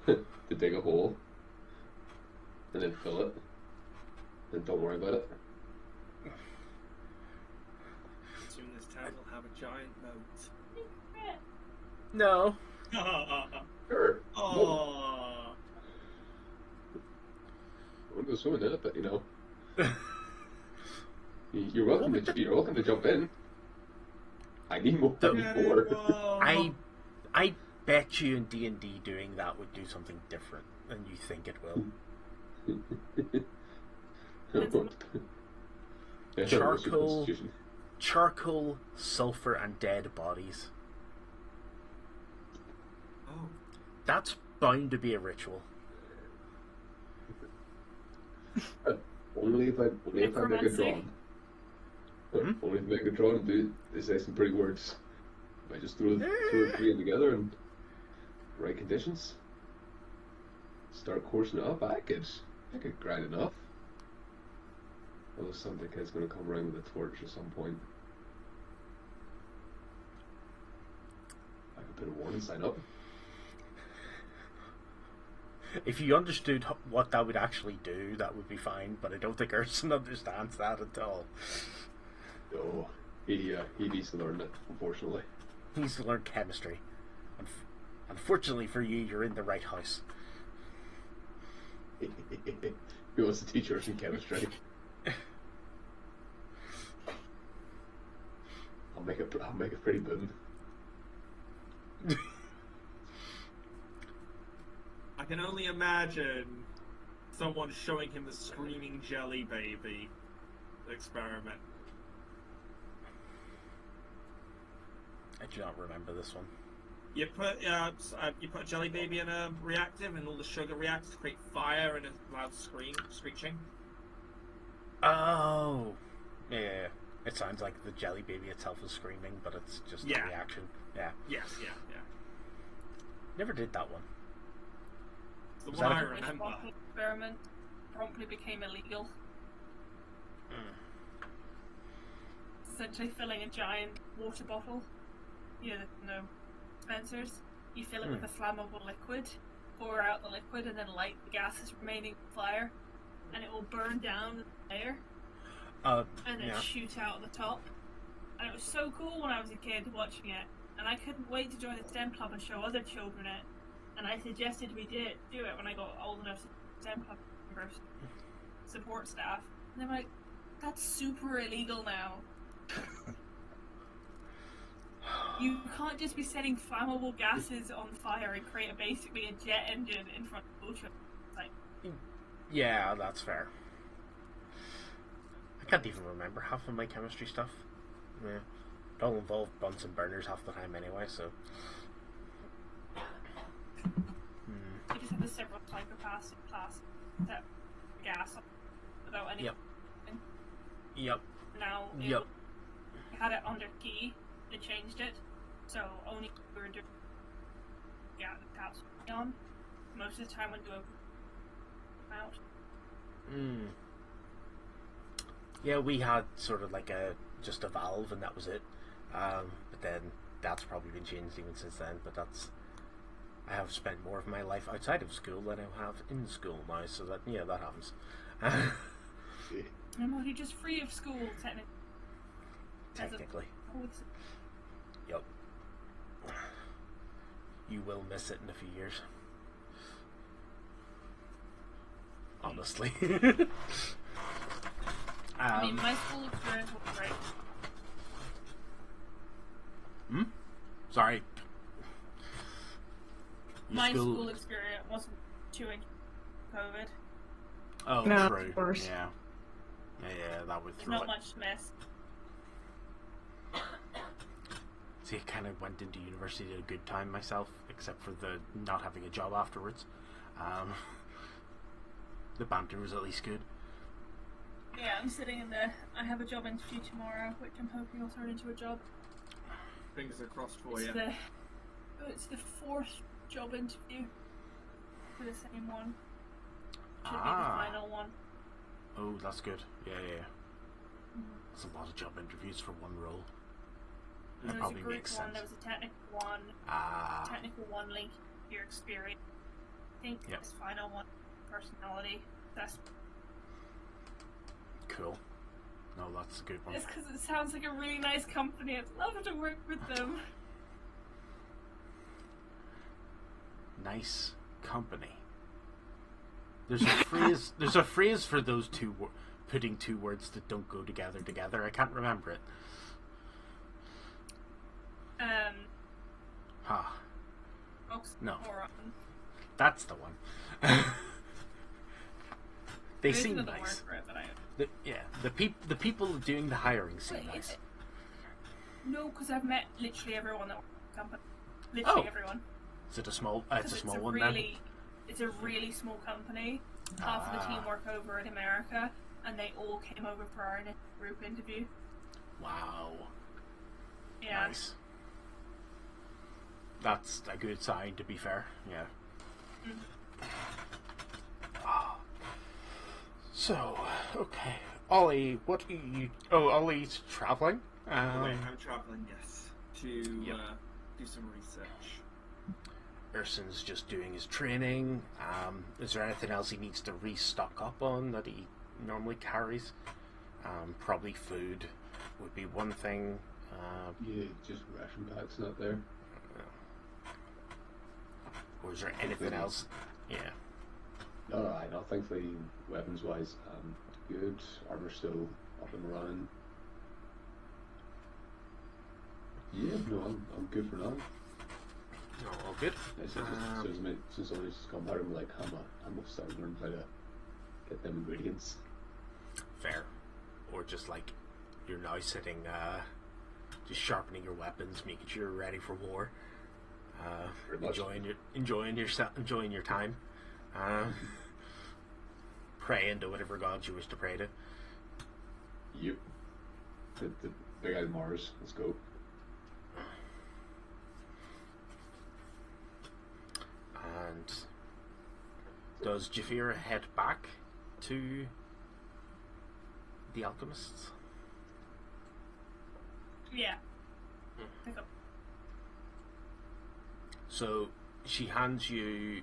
To dig a hole. and then fill it. Then don't worry about it. Soon this town will have a giant moat. No. Sure. Oh. I want to go swimming in it, but you know, you're welcome to jump in. I need more. I bet you in D&D doing that would do something different than you think it will. Charcoal, sulfur, and dead bodies. Oh. That's bound to be a ritual. Only if I make a drawing. Only if I make a drawing and do say some pretty words. If I just throw three together and right conditions, start coursing it up, I could grind enough. Although some dickhead's going to come around with a torch at some point. I could put a warning sign up. If you understood what that would actually do, that would be fine, but I don't think Urson understands that at all. No, he needs to learn it, unfortunately. He needs to learn chemistry. Unfortunately for you, you're in the right house. He wants to teach Urson chemistry. I'll make a pretty boom. I can only imagine someone showing him the screaming jelly baby experiment. I do not remember this one. You put a jelly baby in a reactive, and all the sugar reacts to create fire and a loud screeching. Oh, yeah. It sounds like the jelly baby itself is screaming, but it's just a reaction. Yeah. Yes, yeah. Never did that one. It's the Was one that I a- remember. The experiment promptly became illegal. Essentially filling a giant water bottle, dispensers. You fill it with a flammable liquid, pour out the liquid, and then light the gases remaining on fire, and it will burn down the layer, and then shoot out the top. And it was so cool when I was a kid watching it, and I couldn't wait to join the STEM club and show other children it. And I suggested we do it when I got old enough to STEM club members, support staff. And they're like, "That's super illegal now. You can't just be setting flammable gases on fire and create basically a jet engine in front of the ocean." Like, Yeah, that's fair. I can't even remember half of my chemistry stuff. Yeah. It all involved Bunsen burners half the time anyway, so... you just have the several psychopaths in class that gas without any. Yep. Now, we had it under key. They changed it, so only we were doing the caps on. Most of the time when you open out. Yeah, we had sort of like just a valve and that was it. But then that's probably been changed even since then. But I have spent more of my life outside of school than I have in school now, so that happens. And you're just free of school, Technically. Yep. You will miss it in a few years. Honestly. I mean, my school experience was great. Sorry. My school experience wasn't too into COVID. Oh, No, true. of course. Yeah, that would There's throw not it. much to miss. See, I kind of went into university at a good time myself, except for the not having a job afterwards. The banter was at least good. Yeah, I'm sitting in I have a job interview tomorrow, which I'm hoping will turn into a job. Fingers are crossed for It's you. it's the fourth job interview for the same one. Should be the final one. Oh, that's good. Yeah. That's a lot of job interviews for one role. That There was a probably group makes one, sense. there was a technical one. Technical one linked to your experience. I think this final one, personality. That's Cool. No, that's a good one. it's because it sounds like a really nice company. I'd love to work with them. Nice company. There's a phrase. There's a phrase for those putting two words that don't go together. I can't remember it. Ha. No. Oxymoron. That's the one. They There's seem another word nice. for it that I... The people doing the hiring seem Wait, nice. No, because I've met literally everyone that works at the company. Literally Oh. everyone. Is it a small? It's a 'Cause small one then. It's a really small company. Half of the team work over in America, and they all came over for our group interview. Wow. Yeah. Nice. That's a good sign, to be fair. Yeah. Ah. So, okay. Ollie, what are you... Oh, Ollie's travelling? I'm travelling, yes, to Yep. do some research. Urson's just doing his training. Is there anything else he needs to restock up on that he normally carries? Probably food would be one thing. Yeah, just ration packs not there. Or is there anything else? Yeah. No, I don't think the weapons wise, good. Armor still up and running. Yeah, no, I'm good for now. No, all good. Since I just come out, I'm like, I'm gonna start learning how to get them ingredients. Fair. Or just like you're now sitting, just sharpening your weapons, making sure you're ready for war. Pretty much. Enjoying your time. Praying to whatever gods you wish to pray to. Yep. The big guy Mars. Let's go. And does Jafira head back to the alchemists? Yeah. Pick up. So she hands you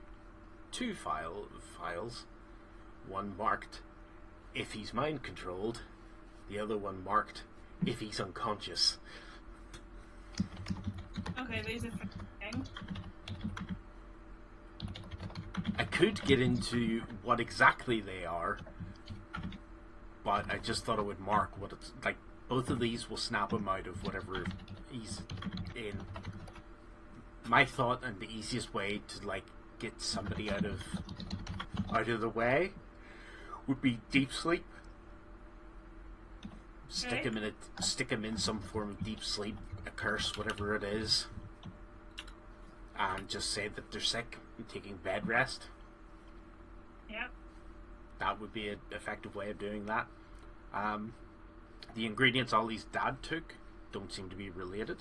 two files, one marked if he's mind controlled, the other one marked if he's unconscious. Okay, these are fitting. I could get into what exactly they are, but I just thought I would mark what it's like. Both of these will snap him out of whatever he's in. My thought and the easiest way to like get somebody out of the way would be deep sleep. Stick him in some form of deep sleep, a curse, whatever it is, and just say that they're sick and taking bed rest. Yep. That would be an effective way of doing that. The ingredients Ollie's dad took don't seem to be related.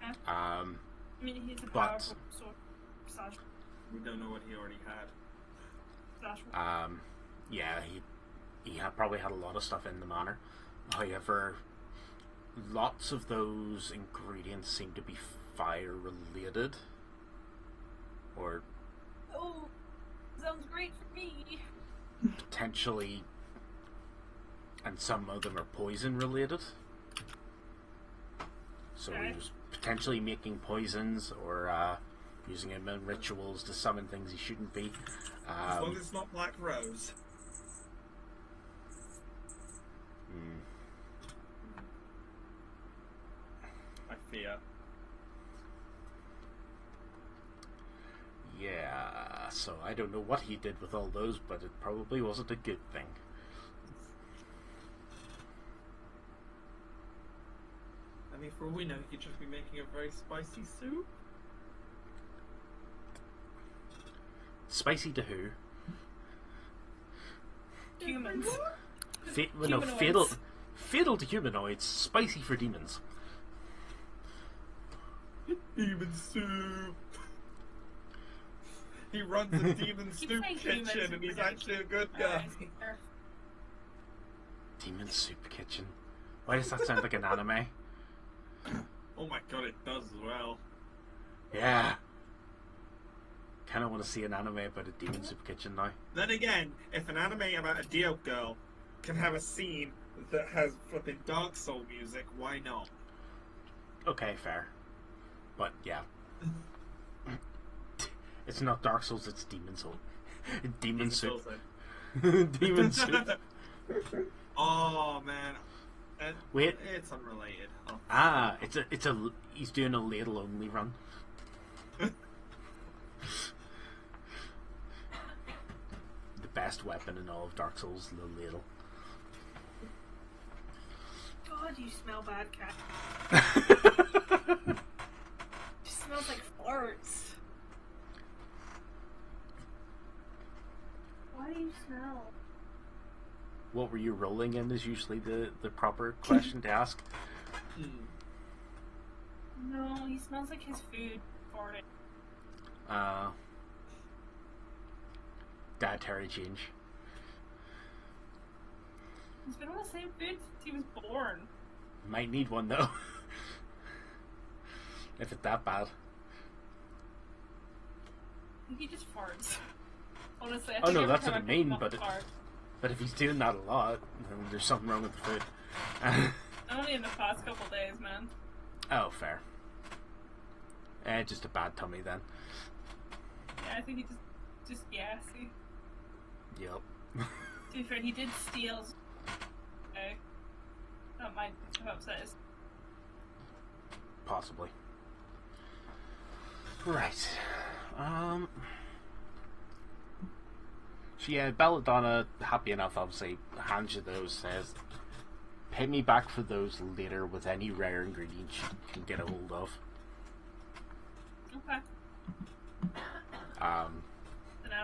Okay. Um, I mean, he's a But- powerful sword slash. We don't know what he already had. yeah, he probably had a lot of stuff in the manor. However, lots of those ingredients seem to be fire related, or Oh, sounds great for me. potentially, and some of them are poison related. So he Okay. was potentially making poisons or using them in rituals to summon things he shouldn't be. As long as it's not Black Rose. I fear. Yeah, so I don't know what he did with all those, but it probably wasn't a good thing. I mean, for all we know, he could just be making a very spicy soup. Spicy to who? Humans. Humanoids. Fatal to humanoids, spicy for demons. Demon soup. He runs a demon Keep soup saying humans kitchen, and he's forget- actually a good guy. Alright, fair. Demon soup kitchen. Why does that sound like an anime? Oh my god, it does as well. Yeah. kind of want to see an anime about a demon soup kitchen now. Then again, if an anime about a Dio girl can have a scene that has flipping Dark Soul music, why not? Okay, fair. But yeah. It's not Dark Souls, it's Demon Soul. Demon Soup. Demon Soup. Oh man. Wait. It's unrelated. Oh. Ah, he's doing a ladle only run. The best weapon in all of Dark Souls, the ladle. God, you smell bad, cat. It smells like farts. Why do you smell? What were you rolling in is usually the proper question to ask. No, he smells like his food farted. Dietary change. He's been on the same food since he was born. Might need one though. If it's that bad. I think he just farts. Honestly, I Oh think no, every that's time what I pick mean, him up, but he farts. But if he's doing that a lot, then there's something wrong with the food. Only in the past couple days, man. Oh, fair. Just a bad tummy then. Yeah, I think he just gassy. Yep. To be fair, he did steal. Okay. That might have upset his. Possibly. Right. So yeah, Belladonna, happy enough, obviously, hands you those, says, pay me back for those later with any rare ingredients you can get a hold of. Okay. And I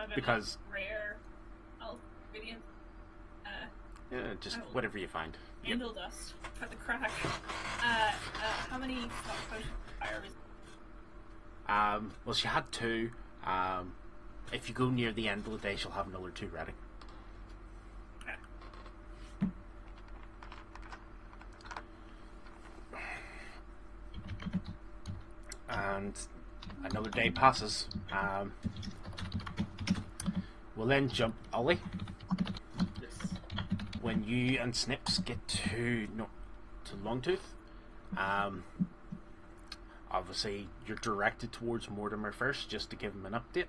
would Because... rare ingredients. Yeah, just whatever you find. Angel dust for the crack. How many stock potions fire is? Well, she had 2. If you go near the end of the day, she'll have another 2 ready. Okay. And another day passes. We'll then jump Ollie. Yes. When you and Snips get to Longtooth, obviously you're directed towards Mortimer first, just to give him an update.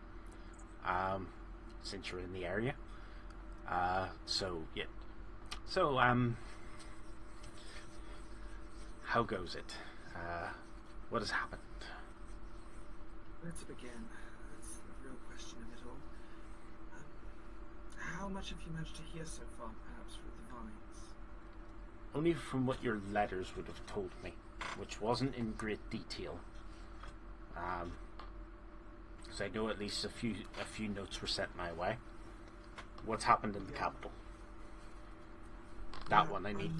Since you're in the area. So yeah. So how goes it? What has happened? Where to begin? That's the real question of it all. How much have you managed to hear so far, perhaps through the vines? Only from what your letters would have told me, which wasn't in great detail. So I know at least a few notes were sent my way. What's happened in the capital? That one I need.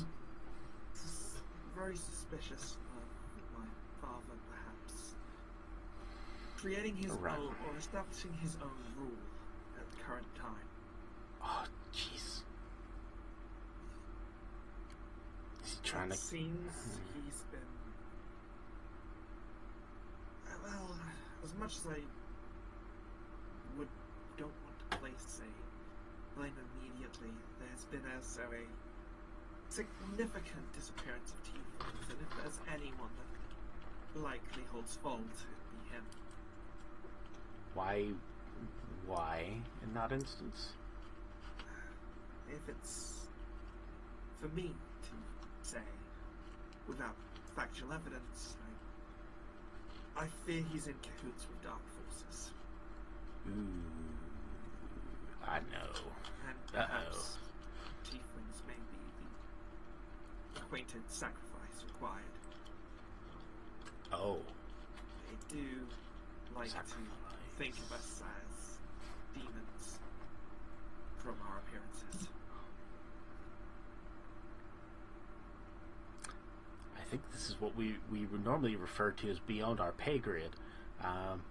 Very suspicious of my father, perhaps creating his own or establishing his own rule at the current time. Oh, jeez. Is he trying to? It seems he's been. Well, as much as I don't want to place a blame immediately, there's been a significant disappearance of tieflings, and if there's anyone that likely holds fault, it'd be him. Why in that instance? If it's for me to say, without factual evidence, I fear he's in cahoots with dark forces. Ooh, I know. And perhaps tieflings may be the acquainted sacrifice required. Oh. They do like to think of us as demons from our appearances. I think this is what we would normally refer to as beyond our pay grade.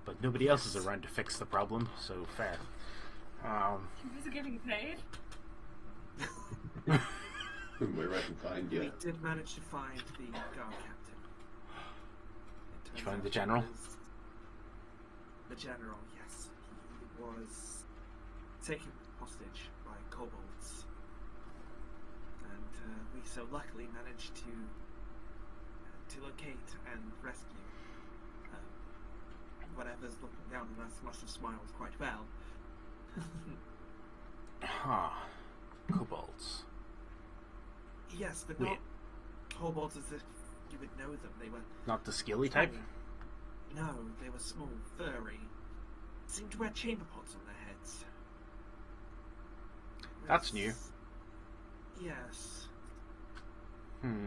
But nobody else is around to fix the problem, so fair. You guys are getting paid? We reckon find We did manage to find the guard captain. Did you find the general? The general, yes. was taken hostage by kobolds, and we so luckily managed to locate and rescue. Whatever's looking down on us must have smiled quite well. Huh. Kobolds. Yes, but Wait. not kobolds as if you would know them. They were Not the skilly type? no, they were small, furry. Seemed to wear chamber pots on their heads. That's new. Yes. Hmm.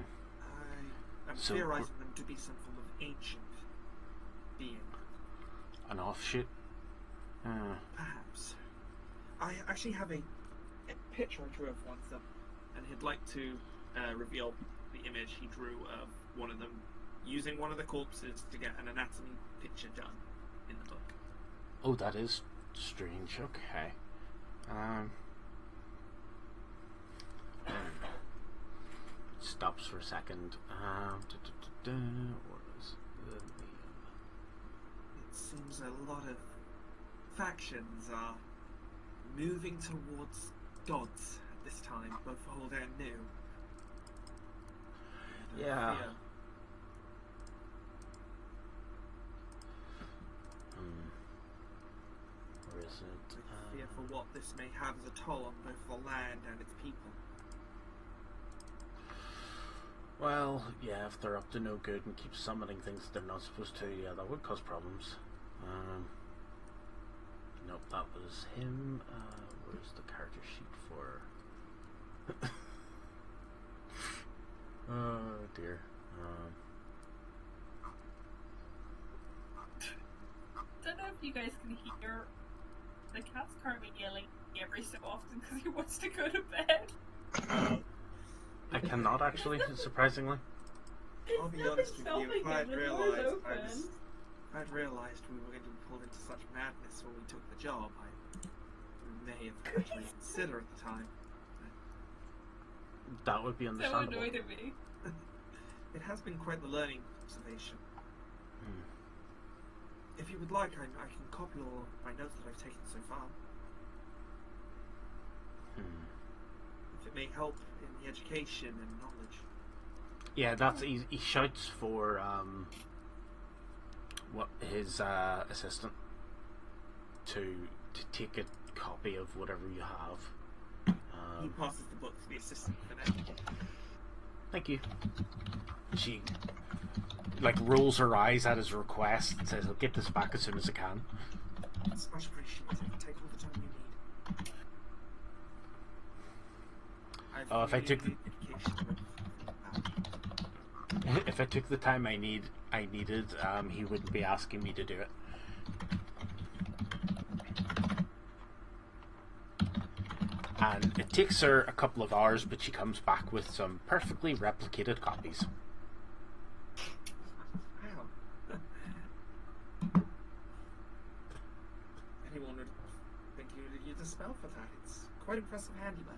I'm So, theorizing them to be some form of ancient being. An offshoot? Perhaps. I actually have a picture I drew of one of them, and he'd like to reveal the image he drew of one of them using one of the corpses to get an anatomy picture done in the book. Oh, that is strange. Okay. Stops for a second. What is the name? It seems a lot of factions are moving towards gods at this time, both old and new. And I Yeah. fear Where is it? I fear for what this may have as a toll on both the land and its people. Well, yeah, if they're up to no good and keep summoning things they're not supposed to, yeah, that would cause problems. Nope, that was him. Where's the character sheet for? Oh dear. Don't know if you guys can hear. The cat's currently yelling every so often because he wants to go to bed. I cannot actually, surprisingly. I'll be honest with you, if I'd The door's realised open. I'd realised we were going to be pulled into such madness when we took the job, I may have actually considered at the time. That would be So understandable. annoyed at me. It has been quite the learning observation. Hmm. If you would like, I can copy all my notes that I've taken so far. Hmm. If it may help in the education and knowledge. Yeah, that's he shouts for what his assistant to take a copy of whatever you have. He passes the book to the assistant for now. Thank you. She like rolls her eyes at his request and says, "I'll get this back as soon as I can." It's much appreciated. Take all the time you need. Oh, if I took the- education If I took the time I needed, he wouldn't be asking me to do it. And it takes her a couple of hours, but she comes back with some perfectly replicated copies. Wow. Anyone would think you would use a spell for that. It's quite impressive handiwork.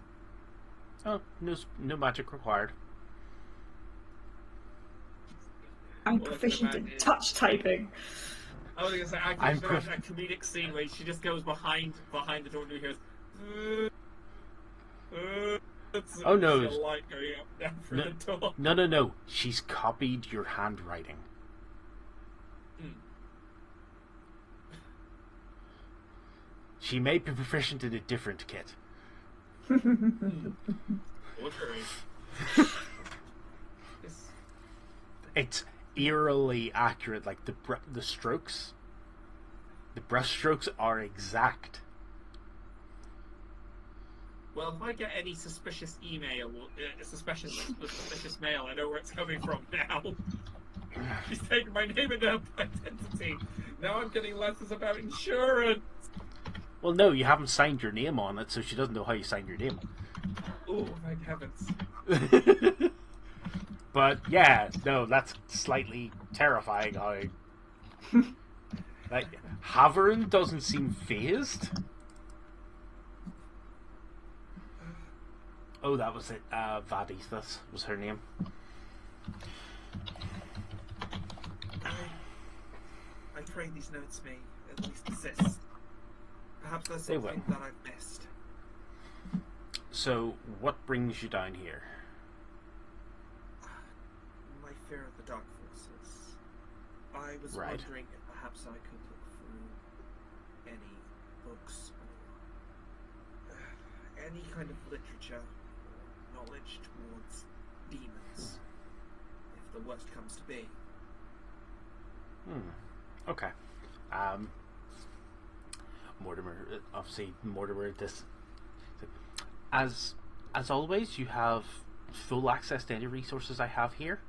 Oh, no magic required. I'm Well, I can proficient in imagine. touch typing. I was going to say, I I'm can imagine that comedic scene where she just goes behind the door and you hear Oh, no. The light going up down through No. the door. No. She's copied your handwriting. Hmm. She may be proficient in a different kit. Or true. Yes. It's eerily accurate. Like the strokes, the brush strokes are exact. Well, if I get any suspicious email, suspicious mail, I know where it's coming from now. She's taken my name and identity. Now I'm getting letters about insurance. Well, no, you haven't signed your name on it, so she doesn't know how you signed your name. Oh, thank heavens. But yeah, no, that's slightly terrifying. How like Haverin doesn't seem phased. Oh, that was it. Vadithus was her name. I pray these notes may at least assist. Perhaps there's They something will. that I've missed. So, what brings you down here? My fear of the Dark Forces. I was Right. wondering if perhaps I could look through any books or any kind of literature or knowledge towards demons, if the worst comes to be. Okay. Mortimer, obviously, Mortimer, this... As always, you have full access to any resources I have here.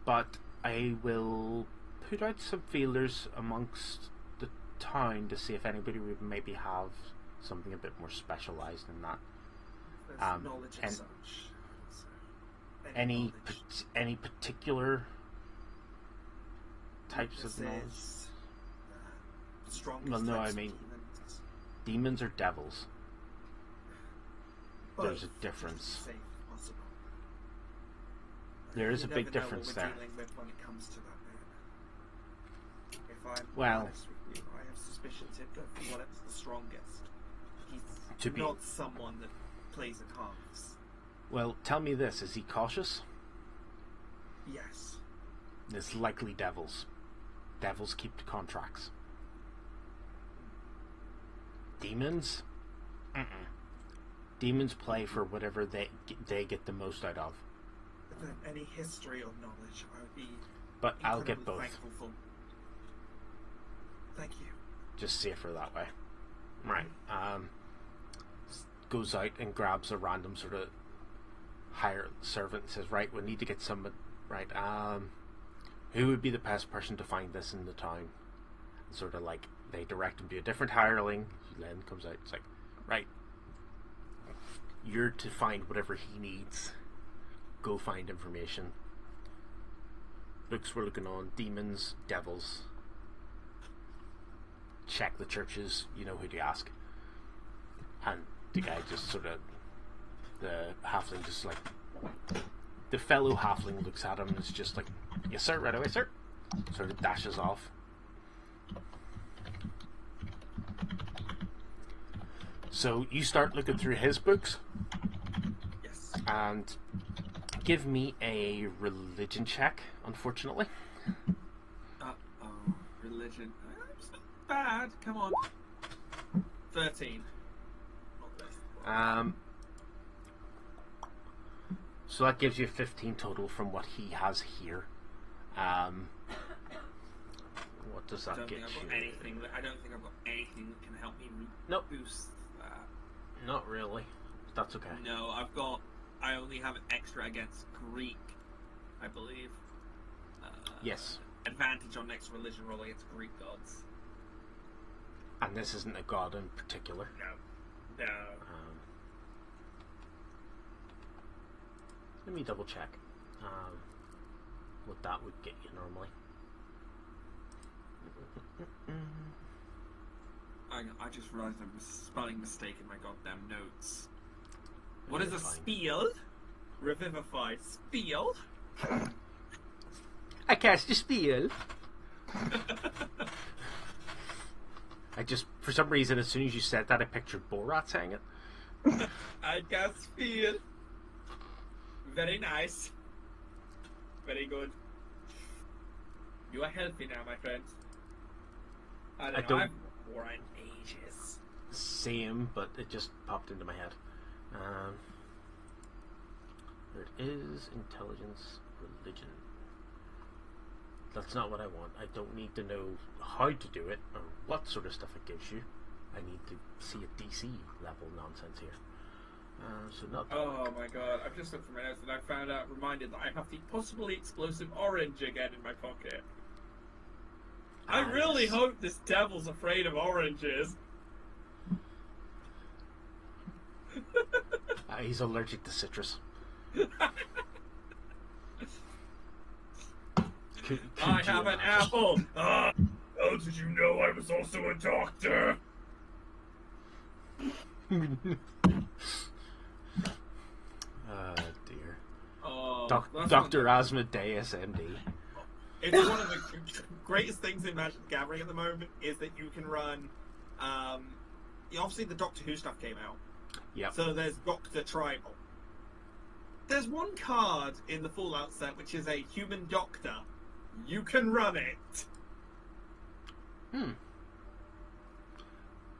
But I will put out some feelers amongst the town to see if anybody would maybe have something a bit more specialised in that. There's knowledge and as such. So, Any knowledge. particular types of knowledge? Weaknesses, strongest Well, no, types I of mean- demons. Demons or devils? There's a Both, difference. just to be safe as possible. There is You a big never know difference what there. we're dealing with when it comes to that, man. If I'm Well- honest with you, I have suspicions he'd go for whatever's the strongest. He's To be- not someone that plays in halves. Well, tell me this, is he cautious? Yes. It's likely devils. Devils keep the contracts. Demons? Mm-mm. Demons play for whatever they get the most out of. If there's any history or knowledge, I would be But I'll get incredibly both. thankful for. Thank you. Just safer that way. Right. Goes out and grabs a random sort of hired servant and says, right, we need to get someone. Right. Who would be the best person to find this in the town? And sort of like they direct him to a different hireling. Len comes out. It's like, right. You're to find whatever he needs. Go find information. Books we're looking on. Demons, devils. Check the churches. You know who to ask. And the guy just sort of... The halfling just like... The fellow halfling looks at him and is just like, yes sir, right away sir. Sort of dashes off. So you start looking through his books Yes. and give me a religion check, unfortunately. Religion. It's not bad. Come on. 13. Not this. So that gives you 15 total from what he has here. What does I that don't get think I've you? got anything. I don't think I've got anything that can help me Nope. boost that. Not really. That's okay. No, I only have an extra against Greek, I believe. Yes. Advantage on next religion roll against Greek gods. And this isn't a god in particular. No. No. Let me double check what that would get you normally. I just realized I'm spelling mistake in my goddamn notes. What is You're a fine. spiel? Revivified. Spiel? I cast a spell. I just, for some reason, as soon as you said that, I pictured Borat saying it. I cast spiel. Very nice. Very good. You are healthy now, my friend. I I don't know. don't- I've worn ages. Same, but it just popped into my head. There it is. Intelligence, religion. That's not what I want. I don't need to know how to do it or what sort of stuff it gives you. I need to see a DC level nonsense here. So not. Oh my god, I've just looked for my notes and I found out, reminded that I have the possibly explosive orange again in my pocket. I really yes. hope this devil's afraid of oranges. He's allergic to citrus. I have an apple! How did you know I was also a doctor? Dear. Oh, Dr. Asmodeus, MD. It's one of the greatest things in Magic the Gathering at the moment is that you can run. Obviously, the Doctor Who stuff came out. Yep. So there's Doctor Tribal. There's one card in the Fallout set which is a human doctor. You can run it.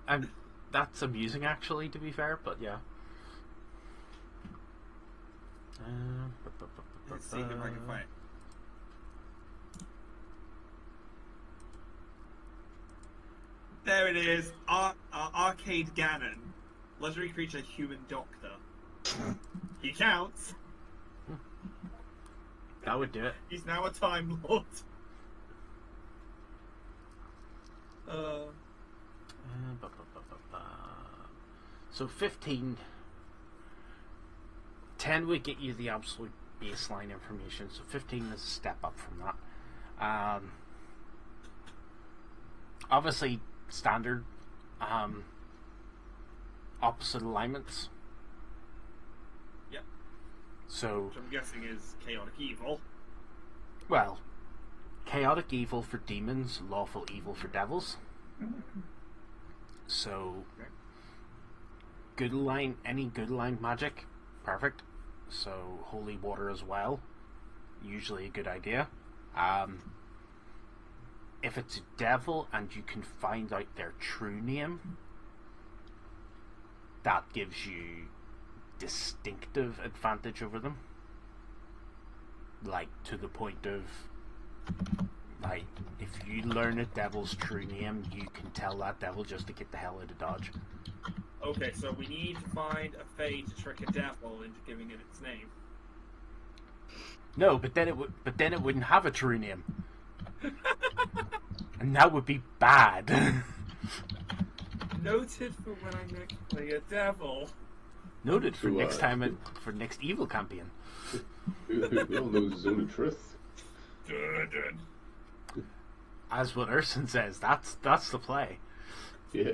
And that's amusing, actually, to be fair, but yeah. Let's see if I can find it. There it is. Arcade Ganon. Legendary creature, human doctor. He counts. That would do it. He's now a Time Lord. So 15. 10 would get you the absolute baseline information, so 15 is a step up from that. Obviously, standard opposite alignments. Yep. So, Which I'm guessing is chaotic evil. well, chaotic evil for demons, lawful evil for devils. So, Okay. good align, any good aligned magic, perfect. So, holy water as well, usually a good idea. If it's a devil and you can find out their true name, that gives you distinctive advantage over them. Like, to the point of, like, if you learn a devil's true name, you can tell that devil just to get the hell out of Dodge. Okay, so we need to find a Fae to trick a devil into giving it its name. No, but then it wouldn't have a true name. And that would be bad. Noted for when I next play a devil. Noted for To, next time for next evil champion. We all know Zone of Truth. Dun. As what Urson says, that's the play. Yeah.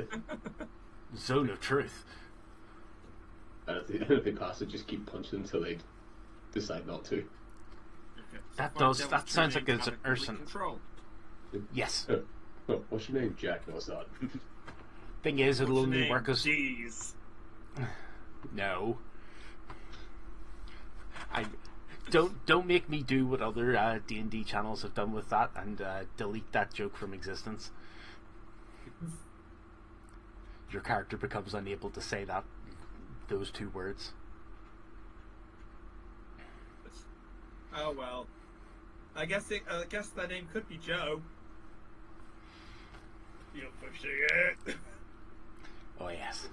Zone of Truth. And if they pass it, just keep punching until they decide not to. Okay, so That find does- devil's that true sounds name like it's to have an it complete Urson. Control. Yes. Oh, what's your name? Jack. No, it's not. Thing is, it'll What's your only name? work as Jeez. no. I don't make me do what other D&D channels have done with that and delete that joke from existence. Your character becomes unable to say those two words. Oh well. I guess that name could be Joe. You're pushing it. Oh yes.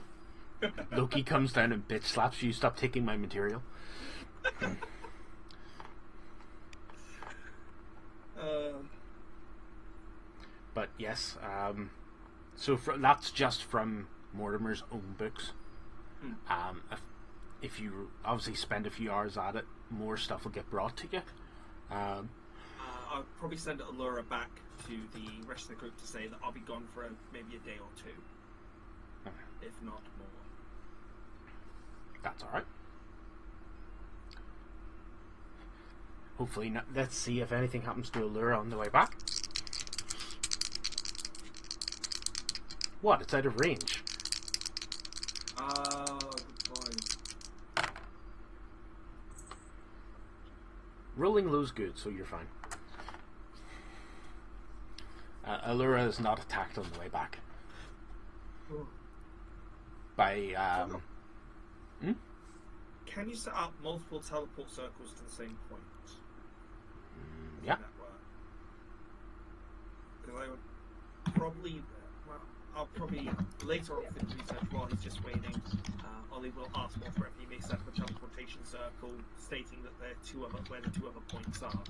Loki comes down and bitch slaps you. Stop taking my material. But yes, so that's just from Mortimer's own books. If you obviously spend a few hours at it, more stuff will get brought to you. I'll probably send Allura back to the rest of the group to say that I'll be gone for maybe a day or two, if not more. That's alright. Hopefully not. Let's see if anything happens to Allura on the way back. What? It's out of range. Oh, good point. Rolling low's good, so you're fine. Allura is not attacked on the way back. Ooh. By, Can you set up multiple teleport circles to the same point? yeah. Because I would probably, I'll probably later on in the research while he's just waiting, Ollie will ask Mothra if he may set up a teleportation circle stating that there are where the two other points are.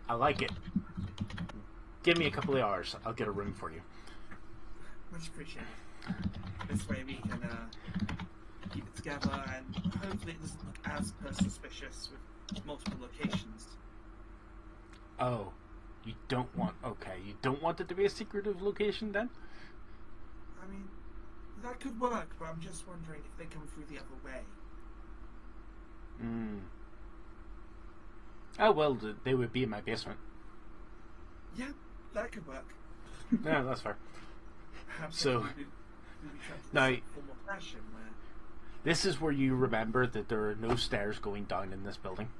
I like it. Give me a couple of hours. I'll get a room for you. Much appreciated. This way we can keep it together and hopefully it doesn't look as per suspicious with multiple locations. Oh, you don't want... Okay, you don't want it to be a secretive location then? I mean, that could work, but I'm just wondering if they come through the other way. Oh, well, they would be in my basement. Yeah, that could work. Yeah, that's fair. Perhaps So, we try to now- do some form of fashion where This is where you remember that there are no stairs going down in this building.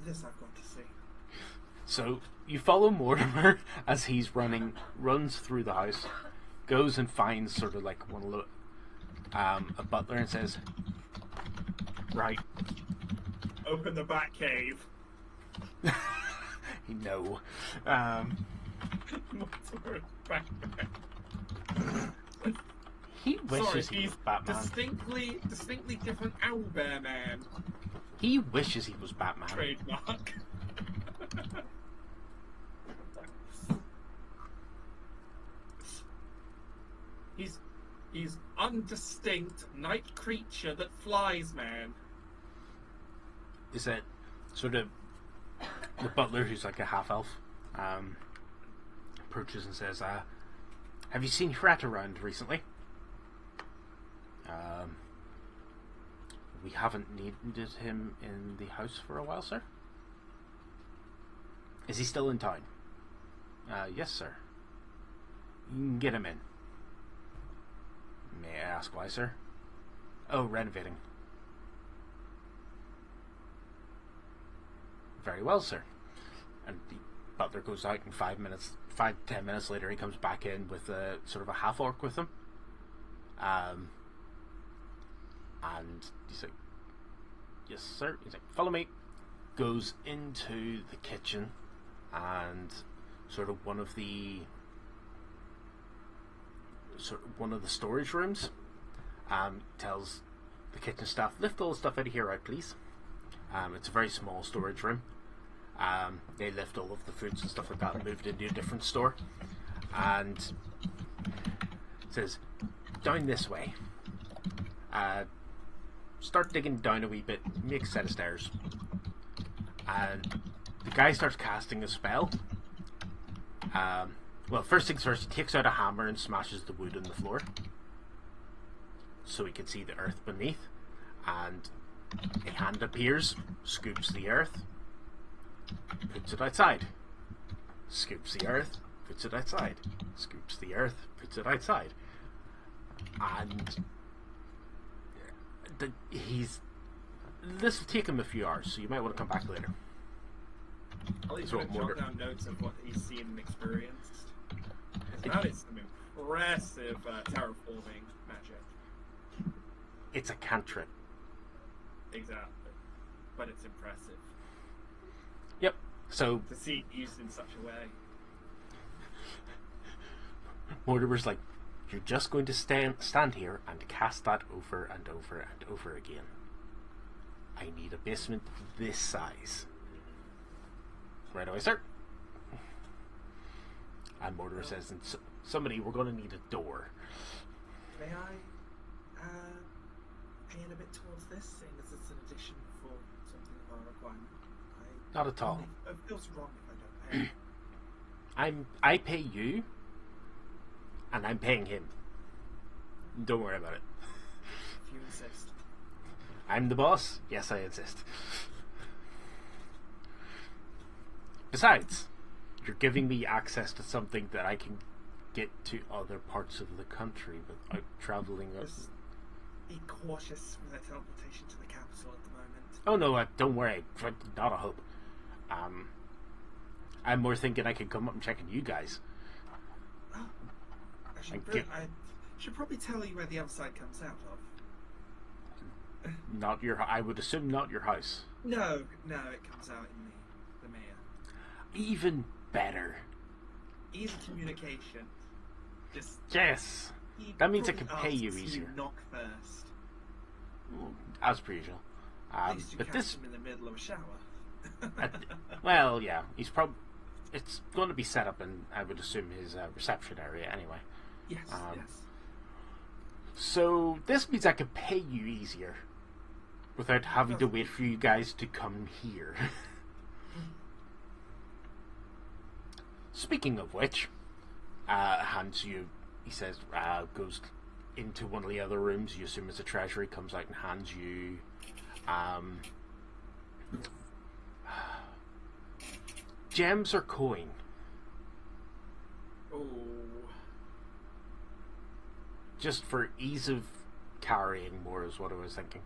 this I've got to see. So you follow Mortimer as he's runs through the house, goes and finds sort of like one of the, a butler and says, "Right, Open the back cave. no." Back. He wishes Sorry, he he's was Batman. distinctly different Owlbear Man He wishes he was Batman. trademark. He's undistinct night creature that flies, man. Is that sort of the butler, who's like a half elf, approaches and says, "Have you seen Hrat around recently?" We haven't needed him in the house for a while, sir. Is he still in town? Yes, sir. You can get him in. May I ask why, sir? Oh, renovating. Very well, sir. And the butler goes out, and 10 minutes later, he comes back in with a sort of a half orc with him. And he's like, "Yes, sir." He's like, "Follow me." Goes into the kitchen, and sort of one of the storage rooms. Tells the kitchen staff, "Lift all the stuff out of here, out, please." It's a very small storage room. They lift all of the foods and stuff like that and moved into a different store. And says, "Down this way. Start digging down a wee bit. Make a set of stairs." And the guy starts casting a spell. Well, first things first, he takes out a hammer and smashes the wood on the floor so he can see the earth beneath. And a hand appears, scoops the earth, puts it outside. Scoops the earth, puts it outside. Scoops the earth, puts it outside. And this will take him a few hours, so you might want to come back later. I'll leave So him more- jot down notes of what he's seen and experienced. Because that is some impressive terraforming magic. It's a cantrip. Exactly. But it's impressive Yep. So to see it used in such a way. Mortimer's like, "You're just going to stand here and cast that over and over and over again. I need a basement this size." Right away, sir. And Mortimer says, "And somebody, we're going to need a door." May I pay in a bit towards this, seeing as it's an addition for something of our requirement? Not at all. It feels wrong if I don't pay. I pay you, and I'm paying him. Don't worry about it. If you insist. I'm the boss. Yes, I insist. Besides, you're giving me access to something that I can get to other parts of the country without traveling. Just be cautious with the teleportation to the capital at the moment. Oh no, don't worry. Not a hope. I'm more thinking I could come up and check on you guys. Oh, I should probably tell you where the other side comes out of. Not your. I would assume not your house. No, it comes out in the mayor. Even better. Easy communication. Just Yes. he'd That means I probably can pay you ask easier. Knock first. As per usual. At least you But catch this, him in the middle of a shower. well, yeah, he's probably. It's going to be set up in, I would assume, his reception area anyway. Yes, yes. yes. So this means I can pay you easier, without having to wait for you guys to come here. Speaking of which, hands you. He says, goes into one of the other rooms. You assume it's a treasury. Comes out and hands you gems or coin. Oh. Just for ease of carrying more is what I was thinking.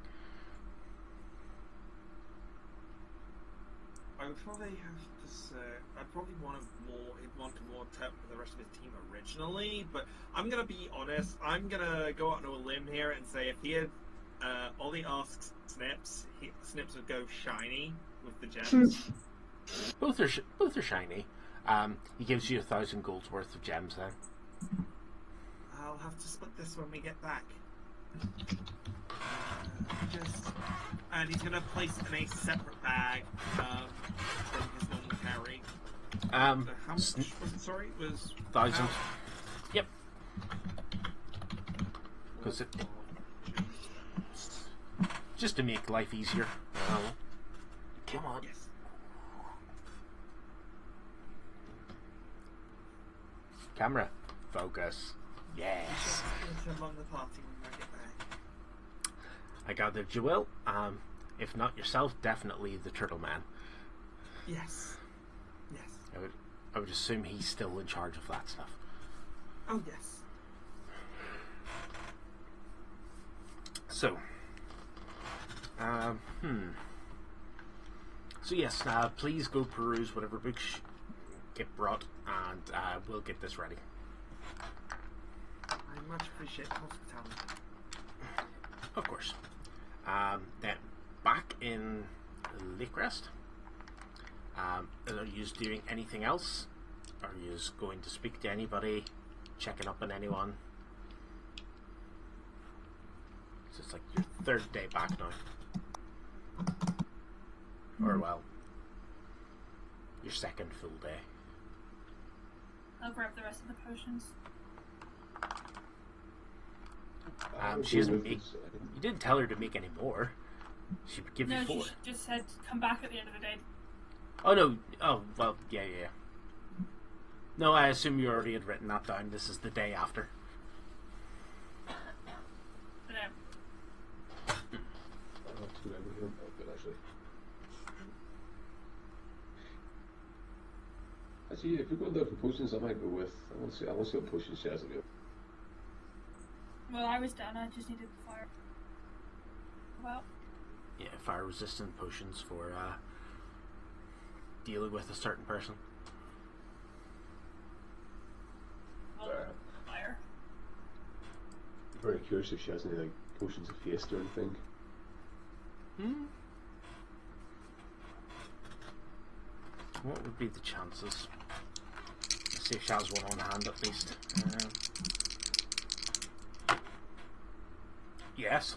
I would probably have to say I'd probably want more tap for the rest of his team originally, but I'm gonna be honest. I'm gonna go out on a limb here and say if he had Ollie asks Snips, Snips would go shiny with the gems. Both are shiny. He gives you 1,000 gold's worth of gems then. I'll have to split this when we get back. And he's gonna place it in a separate bag from his normal carry. So how much was it? Sorry, it was 1,000. about- Yep. Because just to make life easier. Come on. Yes. Camera. Focus. Yes. Split among the party when I get back. I gathered you will. If not yourself, definitely the Turtle Man. Yes. Yes. I would assume he's still in charge of that stuff. Oh yes. So, So yes, please go peruse whatever books get brought, and we'll get this ready. I much appreciate the hospitality. Of course. Then back in Lakerest, are you doing anything else? Are you going to speak to anybody? Checking up on anyone? So it's like your third day back now. Or well, your second full day. I'll grab the rest of the potions. She doesn't make. You didn't tell her to make any more. She would give No, you 4. she just said come back at the end of the day. Oh no. Oh well. Yeah. No, I assume you already had written that down. This is the day after. But Actually, if you're going down for potions, I might go with. I want to see what potions she has available. well, I was done. I just needed the fire. Well, Yeah, fire resistant potions for dealing with a certain person. fire. I'm very curious if she has any like potions of haste or anything. What would be the chances? Let's see if she has one on hand at least. Yes.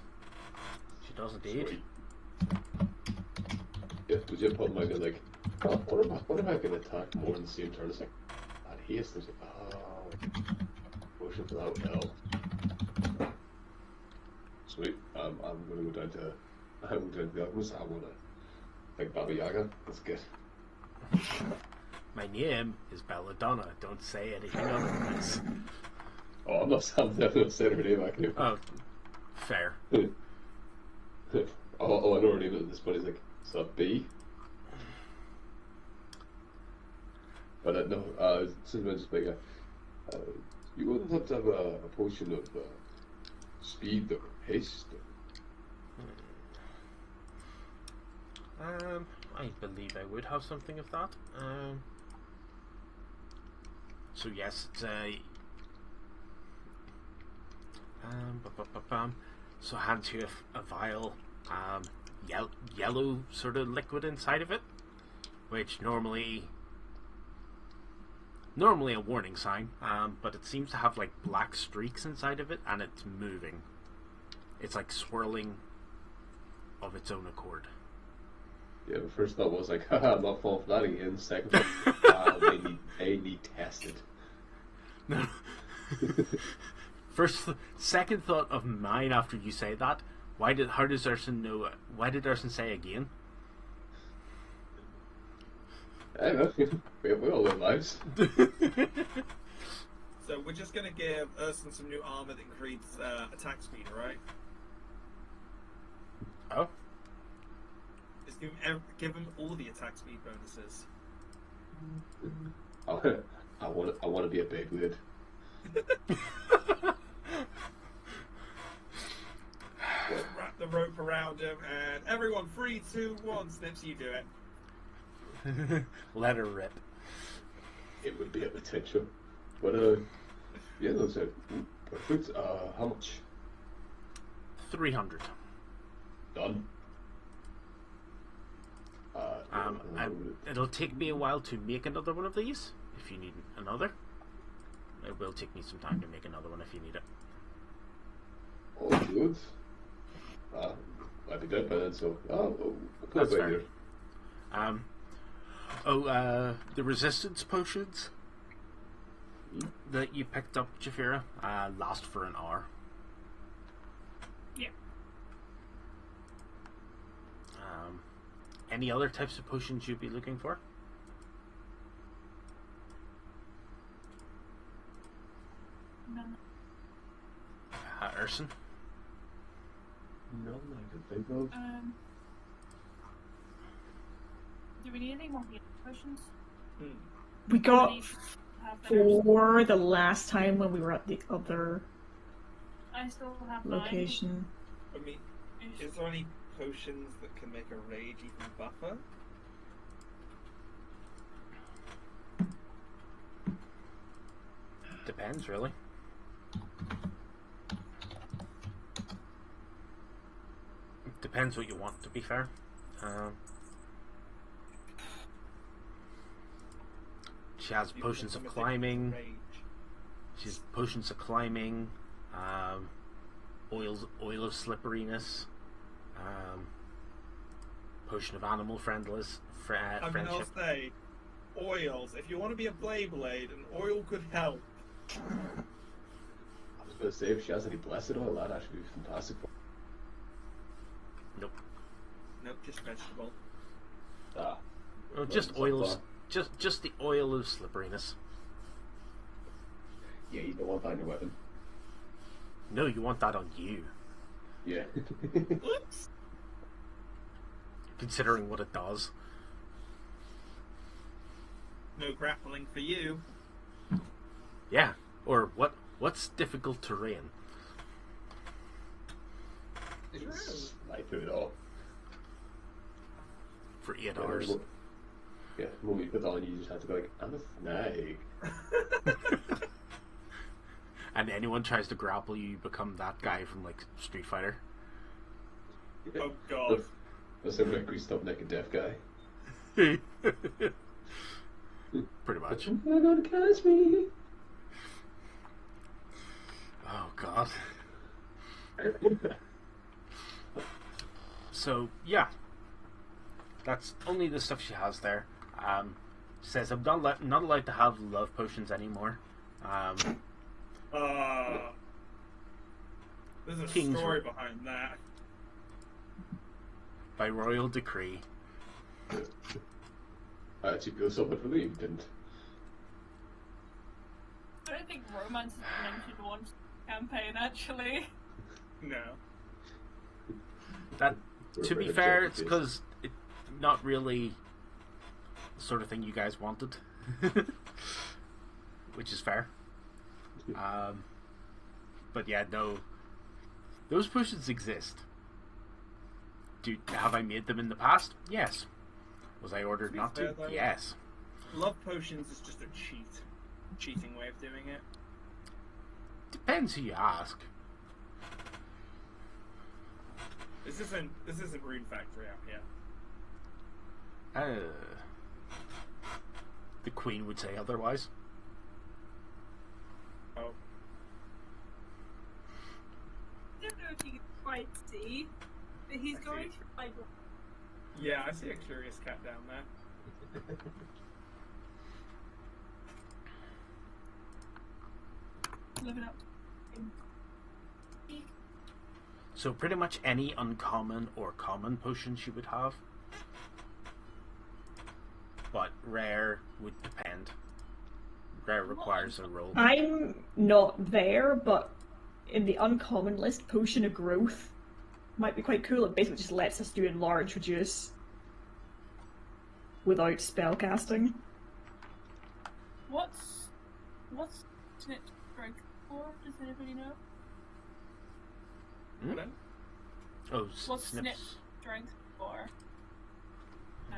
She does indeed. Sweet. Yeah, because your problem might be like, oh, what if I can attack more in the same turn? It's like, that haste. It's like, oh, potion for that would help. Sweet. I'm going to go down to the alchemist. I want to like Baba Yaga. That's good. My name is Belladonna. Don't say anything other than this. Oh, I'm definitely not saying her name. I can. Oh, fair. Oh, I know her name at this point. He's like, is that B? But no, since I just make you wouldn't have to have a potion of speed or haste. I believe I would have something of that. So yes, it's a. So hands you a vial, yellow sort of liquid inside of it, which normally a warning sign, but it seems to have like black streaks inside of it, and it's moving. It's like swirling of its own accord. Yeah, the first thought was like, haha, I'm not falling for that again. Second thought, they need tested. No. Second thought of mine after you say that. How does Urson know? Why did Urson say again? I don't know. We all live lives. So we're just going to give Urson some new armor that increases attack speed, right? Oh, Just give him all the attack speed bonuses. I want to be a Beyblade. Wrap the rope around him, and everyone, 3, 2, 1, Snips, you do it. let her rip. It would be a potential, but yeah, those are perfect. How much? 300. Done. It'll take me a while to make another one of these. If you need another, it will take me some time to make another one if you need it. All good. I'd be dead by then, so we'll play That's by fair. ear. The resistance potions that you picked up, Jafira, last for an hour. Yeah. Any other types of potions you'd be looking for? None. Urson? No, I can think of. Do we need any more healing potions? We got Do we have better- 4 the last time when we were at the other I still have 9. location. I mean, is there any potions that can make a rage even buffer? Depends, really. Depends what you want, to be fair. She has potions of climbing. Rage. She has potions of climbing. Oil of slipperiness. Potion of animal friendliness. I mean, I'll Friendship. say, oils. If you want to be a Beyblade, an oil could help. I was going to say, if she has any blessed oil, that'd actually be fantastic. Nope. Nope, just vegetable. Ah, Oh, just well, oil. so Just the oil of slipperiness. yeah, you don't want that in your weapon. No, you want that on you. Yeah. Oops! Considering what it does. No grappling for you. Yeah. Or what's difficult terrain? It's right through it all. For 8 Yeah, hours. Yeah, when we put on, you just have to be like, I'm a snake. And anyone tries to grapple you, you become that guy from like Street Fighter. Oh god. That's a very greased up naked deaf guy. Pretty much. You're not gonna catch me. Oh god. So yeah, that's only the stuff she has there. Says I'm not allowed to have love potions anymore. There's a King's story Row. behind that. By royal decree. I actually feel somewhat relieved, and I don't think romance is mentioned once in the campaign, actually. No. That, we're to be very fair, it's objective-based. because it's not really the sort of thing you guys wanted, which is fair. But yeah, no, those potions exist. Have I made them in the past? Yes. Was I ordered To be not fair, to? though- Yes. Love potions is just a cheating way of doing it. Depends who you ask. This isn't Rune Factory out here. The Queen would say otherwise. Oh. I don't know if you can quite see, but he's I going see. through like Yeah, I see a curious cat down there. living up. So pretty much any uncommon or common potions you would have. But rare would depend. requires a roll. I'm not there, but in the uncommon list, Potion of Growth might be quite cool. It basically just lets us do enlarge reduce without spell casting. What's Snip strength for? Does anybody know? Hmm? Oh, What's Snip's. Snip strength for? No.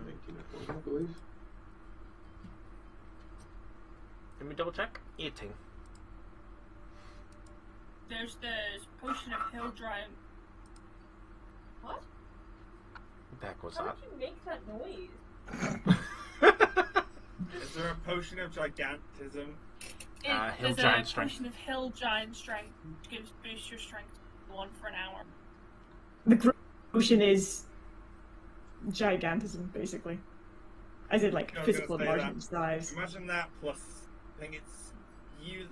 19 or 20, I believe. Let me double check. 18. There's the potion of hill giant. What? What the heck was How that? did you make that noise? Is there a potion of gigantism? Hill There's giant a strength. potion of hill giant strength, which gives boost your strength to 1 for an hour. The growth potion is gigantism, basically. As in, like, I was physical gonna say enlargement size. Imagine that plus, I think it's you,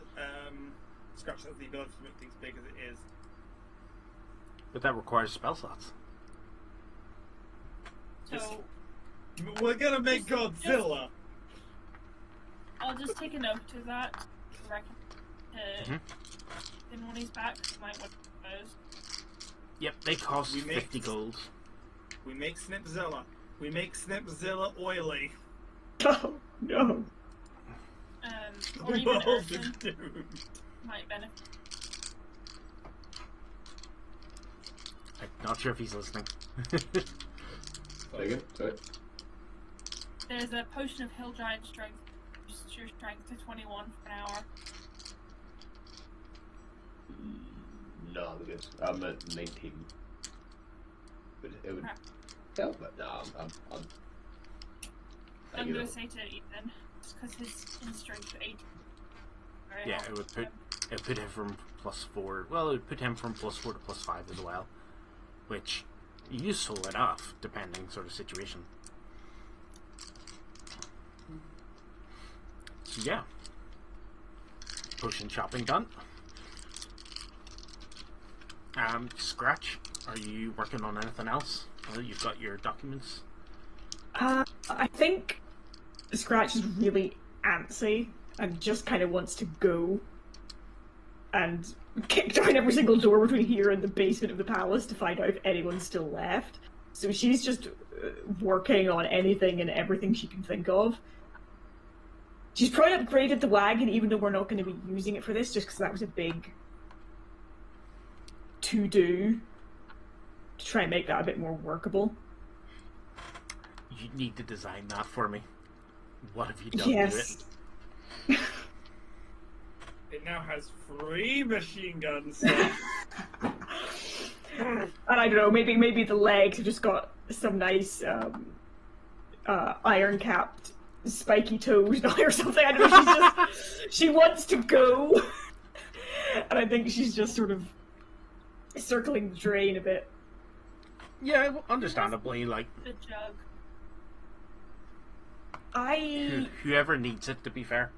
Scratch has the ability to make things big as it is. But that requires spell slots. So We're gonna make Godzilla! I'll just take a note of that. I reckon. Mhm. Then when he's back, he might want those. Yep, they cost We make- 50 gold. We make Snipzilla. We make Snipzilla oily. Oh, no. Or The even world is Earthen doomed. might benefit. I'm not sure if he's listening. Say again? Sorry. There's a potion of hill giant strength, boosts your strength to 21 for an hour. No, because I'm at 19. But it would Crap. help, but no, I'm I'm you gonna know. say to Ethan, because his in strength to 18. Very Yeah, helpful. it would put him from +4. Well, it would put him from +4 to +5 as well, which useful enough depending sort of situation. So yeah, potion shopping done. Scratch, are you working on anything else? Well, you've got your documents. I think Scratch is really antsy and just kind of wants to go and kick down every single door between here and the basement of the palace to find out if anyone's still left. So she's just working on anything and everything she can think of. She's probably upgraded the wagon, even though we're not going to be using it for this, just because that was a big to-do to try and make that a bit more workable. You need to design that for me. What have you done to Yes. it? It now has 3 machine guns. And I don't know, maybe the legs have just got some nice iron capped spiky toes now or something. I don't know, she wants to go. And I think she's just sort of circling the drain a bit. Yeah, well, understandably, like The jug. whoever needs it. To be fair,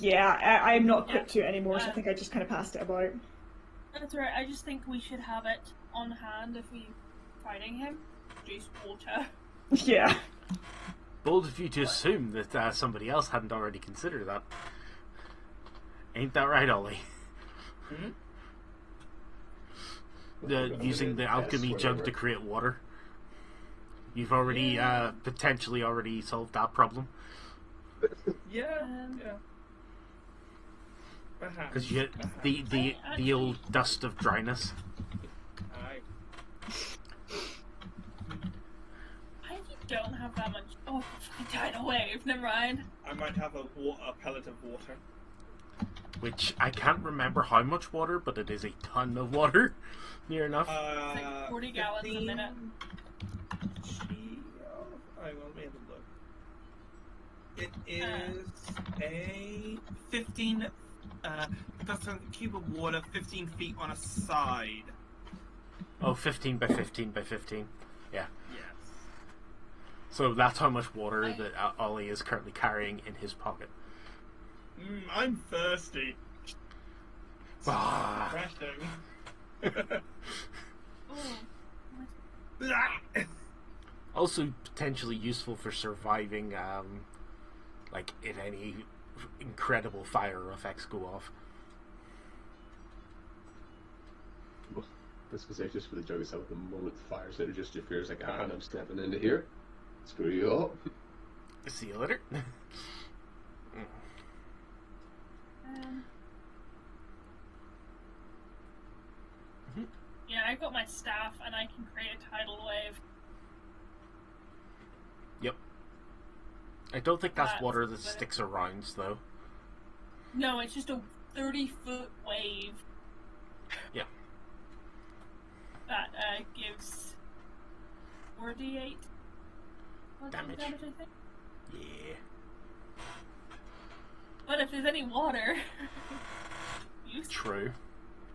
I'm not equipped to it anymore, so I think I just kind of passed it about. That's right, I just think we should have it on hand if we're fighting him. Juice water. Yeah. bold of you to assume that somebody else hadn't already considered that. Ain't that right, Ollie? Hmm? Using the alchemy jug to create water. You've already potentially already solved that problem Yeah, Um, yeah. Perhaps. because you the old dust of dryness. Aye. I don't have that much. Oh, I died a wave. Never mind. I might have a pellet of water. Which I can't remember how much water, but it is a ton of water, near enough. It's like 40 gallons a minute. I will be able to look. It is a 15. That's a cube of water, 15 feet on a side. Oh, 15 by 15 by 15. Yeah. Yes. So that's how much water that Ollie is currently carrying in his pocket. I'm thirsty. Ah. Refreshing. Oh, Also potentially useful for surviving like if any incredible fire effects go off. This was just for the jug itself. The moment the fire started, just your fears like, and I'm stepping into here. Screw you up. See you later. Yeah, I got my staff and I can create a tidal wave. Yep. I don't think that's That's water that good. sticks around, though. No, it's just a 30-foot wave. Yeah. That gives 4d8 Damage. I think. Yeah. But if there's any water, you True.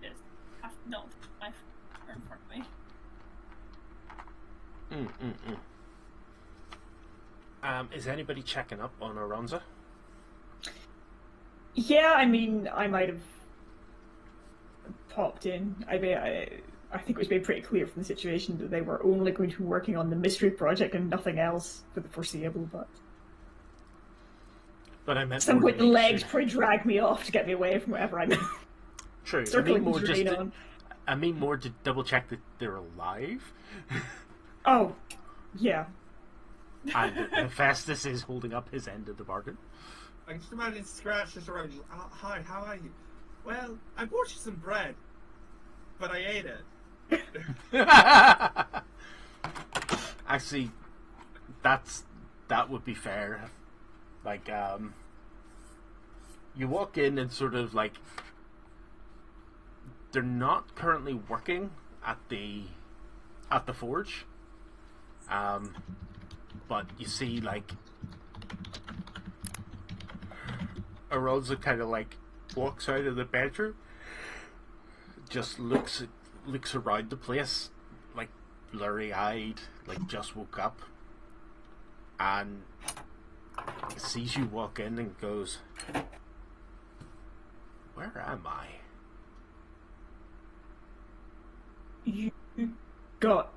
just have to not my in front of me. Is anybody checking up on Aranza? Yeah, I mean, I might have popped in. I think it was made pretty clear from the situation that they were only going to be working on the mystery project and nothing else for the foreseeable, But I meant some more point to the make legs sure- probably dragged me off to get me away from wherever I'm True. I circling mean more the just. terrain To, on. I mean more to double check that they're alive. Oh, yeah. And Hephaestus is holding up his end of the bargain. I can just imagine Scratch just around you. Oh, hi, how are you? Well, I bought you some bread, but I ate it. Actually, that would be fair. Like, you walk in and sort of like they're not currently working at the forge, but you see like Arosa kind of like walks out of the bedroom, just looks around the place, like blurry-eyed, like just woke up, and sees you walk in and goes, "Where am I?" You got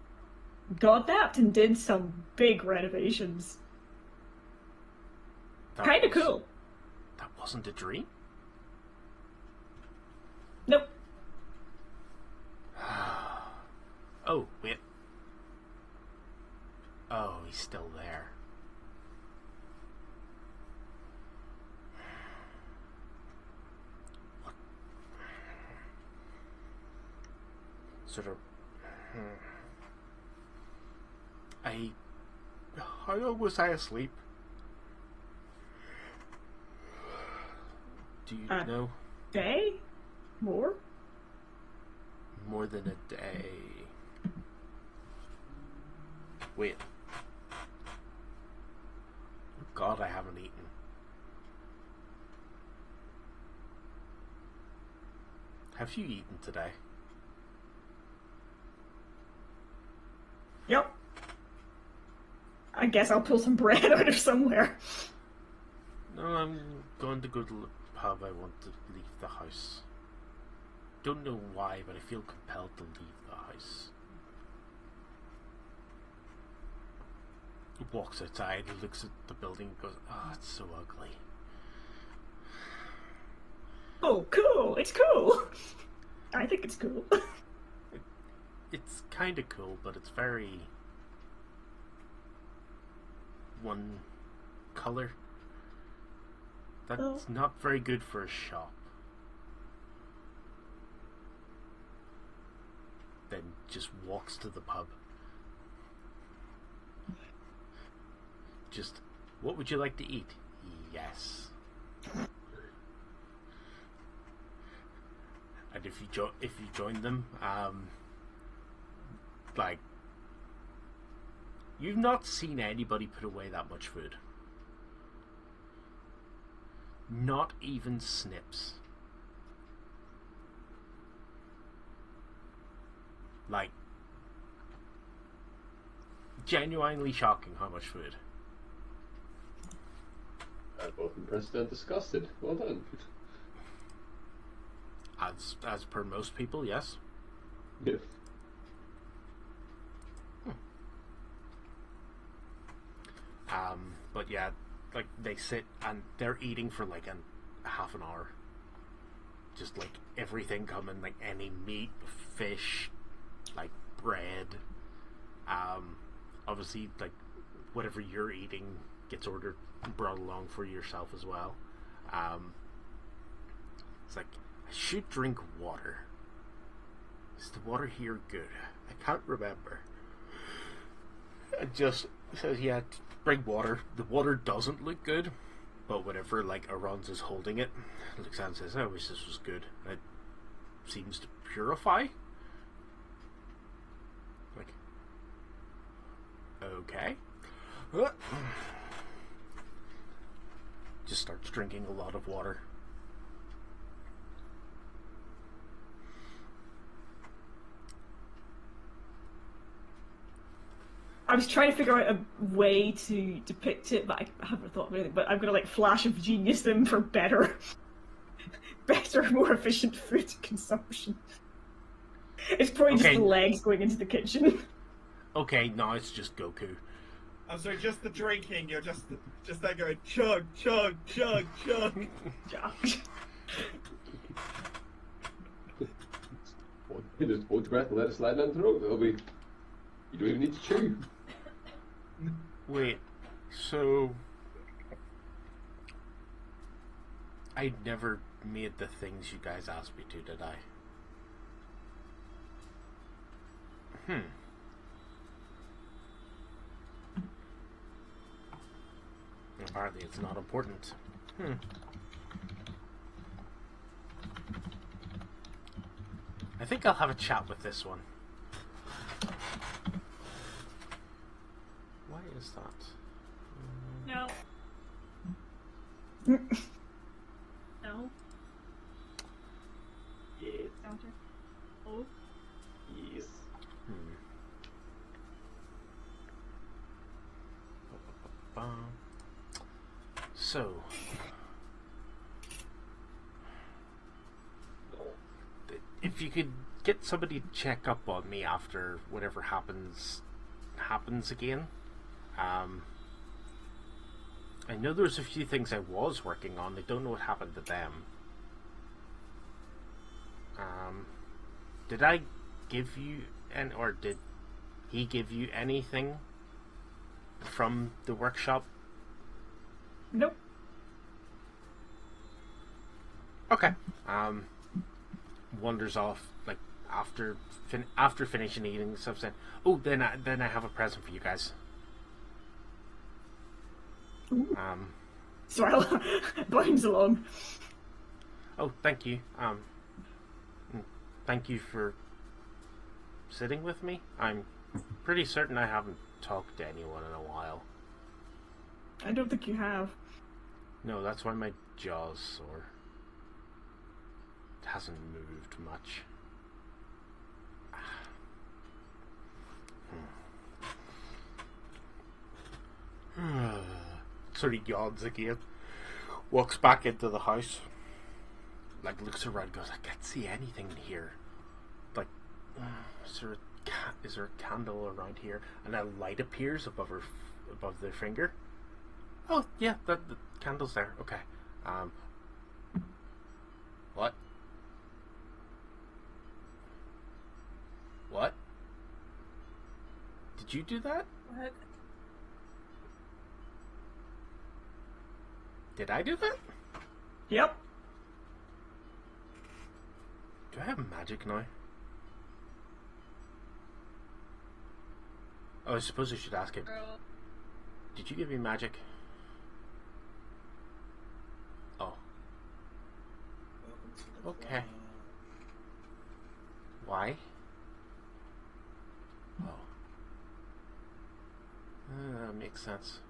that and did some big renovations. That Kind of was- cool. That wasn't a dream. Nope. Oh, wait. Oh, he's still there. What? Sort of. How long was I asleep? Do you know? Day? More? More than a day. Wait. God, I haven't eaten. Have you eaten today? Yep. I guess I'll pull some bread out of somewhere. No, I'm going to go to the pub. I want to leave the house. Don't know why, but I feel compelled to leave the house. He walks outside, looks at the building, and goes, "Oh, it's so ugly." Oh, cool. It's cool. I think it's cool. It's kind of cool, but it's very one color. That's Oh. not very good for a shop. Then just walks to the pub. Just, what would you like to eat? Yes. And if you join them, like, you've not seen anybody put away that much food. Not even Snips. Like, genuinely shocking how much food. I'm both impressed and disgusted. Well done. As per most people, yes. Yeah. But yeah, like they sit and they're eating for like a half an hour. Just like everything coming, like any meat, fish, like bread. Obviously, like whatever you're eating gets ordered and brought along for yourself as well. It's like, I should drink water. Is the water here good? I can't remember. It just says, yeah, bring water. The water doesn't look good, but whenever like Arons is holding it, looks at and says, I wish this was good. It seems to purify. Like, okay. Just starts drinking a lot of water. I was trying to figure out a way to depict it, but I haven't thought of anything. But I'm gonna like flash of genius them for better, more efficient food consumption. It's probably just the legs going into the kitchen. Okay, no, it's just Goku. I'm sorry, just the drinking. You're just that going chug, chug, chug, chug. Just hold your breath and let it slide down the throat. It'll be. You don't even need to chew. Wait, so I never made the things you guys asked me to, did I? Apparently it's not important. I think I'll have a chat with this one. Why is that? No. No. Yes. Counter. Oh. Yes. So, if you could get somebody to check up on me after whatever happens again. I know there's a few things I was working on. I don't know what happened to them. Did I give you or did he give you anything from the workshop? Nope. Okay. Wanders off like after finishing eating stuff. Saying, "Oh, then I have a present for you guys." So I'll bounce along. Oh, thank you. Thank you for sitting with me. I'm pretty certain I haven't talked to anyone in a while. I don't think you have. No, that's why my jaw's sore. It hasn't moved much. Sort of yawns again. Walks back into the house. Like, looks around, goes, I can't see anything here. Like, is there a candle around here? And a light appears above their finger. Oh, yeah, the candle's there. Okay. What? What? Did you do that? What? Did I do that? Yep. Do I have magic now? Oh, I suppose I should ask him. Girl. Did you give me magic? Oh. Okay. Why? Oh. That makes sense.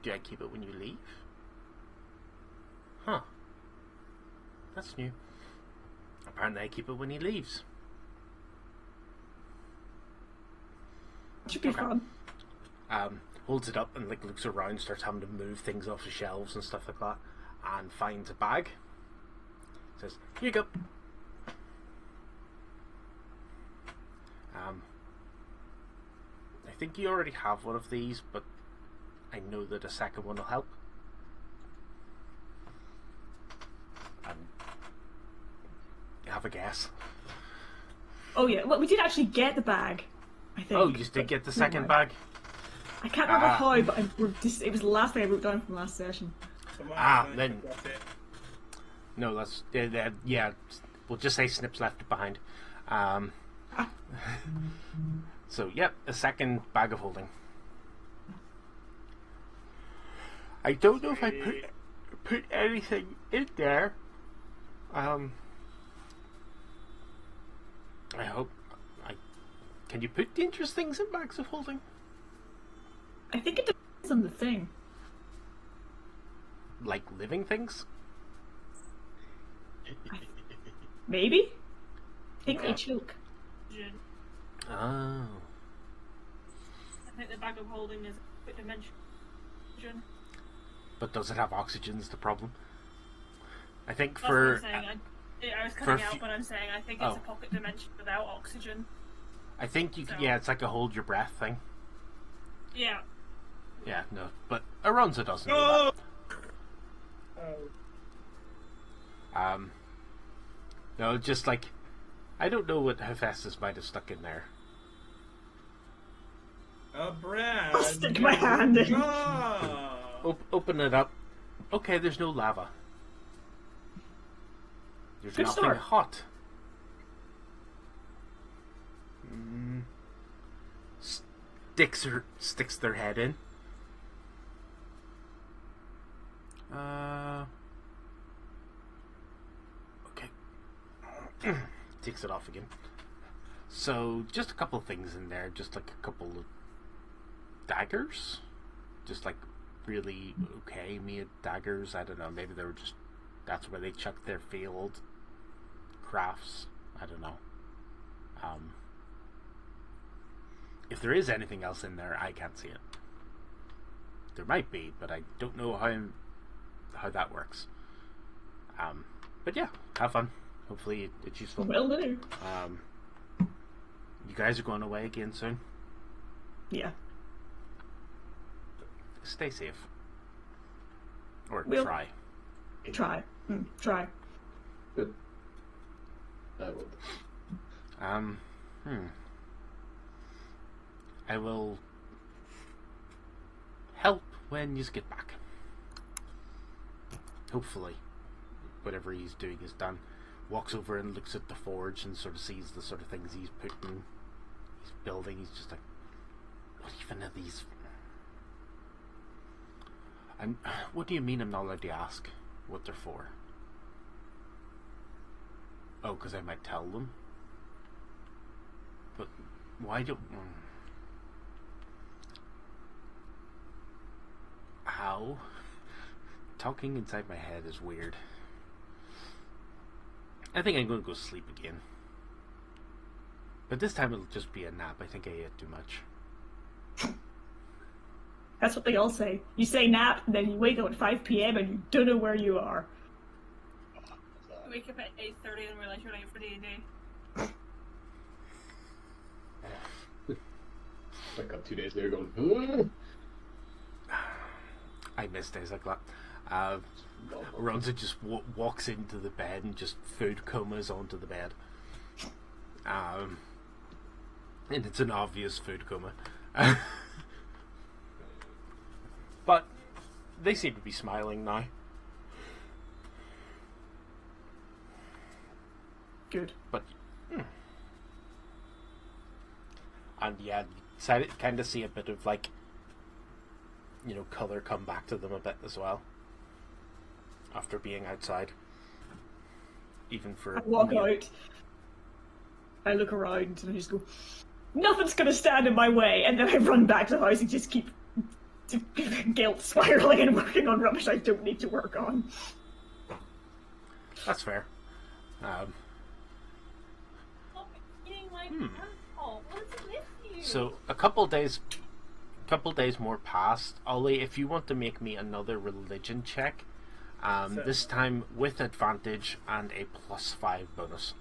Do I keep it when you leave? Huh. That's new. Apparently I keep it when he leaves. Should be fun. Holds it up and like looks around, starts having to move things off the shelves and stuff like that, and finds a bag. Says, "Here you go." I think you already have one of these, but I know that a second one will help. You have a guess? Oh yeah, well we did actually get the bag, I think. Oh, you did get the second bag? I can't remember Ah. how, but it was the last thing I wrote down from last session. Then... No, that's... yeah, we'll just say Snips left it behind. So, yep, a second bag of holding. I don't know if I put anything in there. I hope... Can you put dangerous things in bags of holding? I think it depends on the thing. Like living things? Maybe? I think they choke. Oh. I think the bag of holding is a dimension. But does it have oxygen is the problem? I think That's for... what I'm saying. I was for cutting a out, few- but I'm saying I think it's Oh. a pocket dimension without oxygen. I think you So- yeah, it's like a hold your breath thing. Yeah. Yeah, no. But Aronza doesn't know Oh! that. No, just like... I don't know what Hephaestus might have stuck in there. A brand. I'll stick my hand in. Open it up. Okay, there's no lava. There's Good nothing start. hot. Sticks their head in. Okay. Takes it off again. So, just a couple of things in there. Just like a couple of daggers. Just like really okay made daggers. I don't know. Maybe they were just... That's where they chucked their failed crafts. I don't know. If there is anything else in there, I can't see it. There might be, but I don't know how that works. But yeah, have fun. Hopefully it's useful. Will do. You guys are going away again soon. Yeah. Stay safe. Or Will- try. Try. Try. Good. I will. I will help when you get back. Hopefully. Whatever he's doing is done. Walks over and looks at the forge and sort of sees the sort of things he's building. He's just like, what even are these? And what do you mean I'm not allowed to ask what they're for? Oh, because I might tell them. But why don't... How? Talking inside my head is weird. I think I'm going to go sleep again. But this time it'll just be a nap. I think I ate too much. That's what they all say. You say nap, and then you wake up at 5 p.m. and you don't know where you are. You wake up at 8:30 and realize you're late for D&D. Wake up 2 days later going, I miss days like that. Ronza just walks into the bed and just food comas onto the bed. And it's an obvious food coma. But they seem to be smiling now. Good. But and yeah, kind of see a bit of like, you know, color come back to them a bit as well after being outside. Even for I walk out. I look around and I just go, nothing's gonna stand in my way, and then I run back to the house and just keep guilt spiraling and working on rubbish I don't need to work on. That's fair. Stop eating my apple. What is it with you? So a couple days more passed. Ollie, if you want to make me another religion check, this time with advantage and a +5 bonus.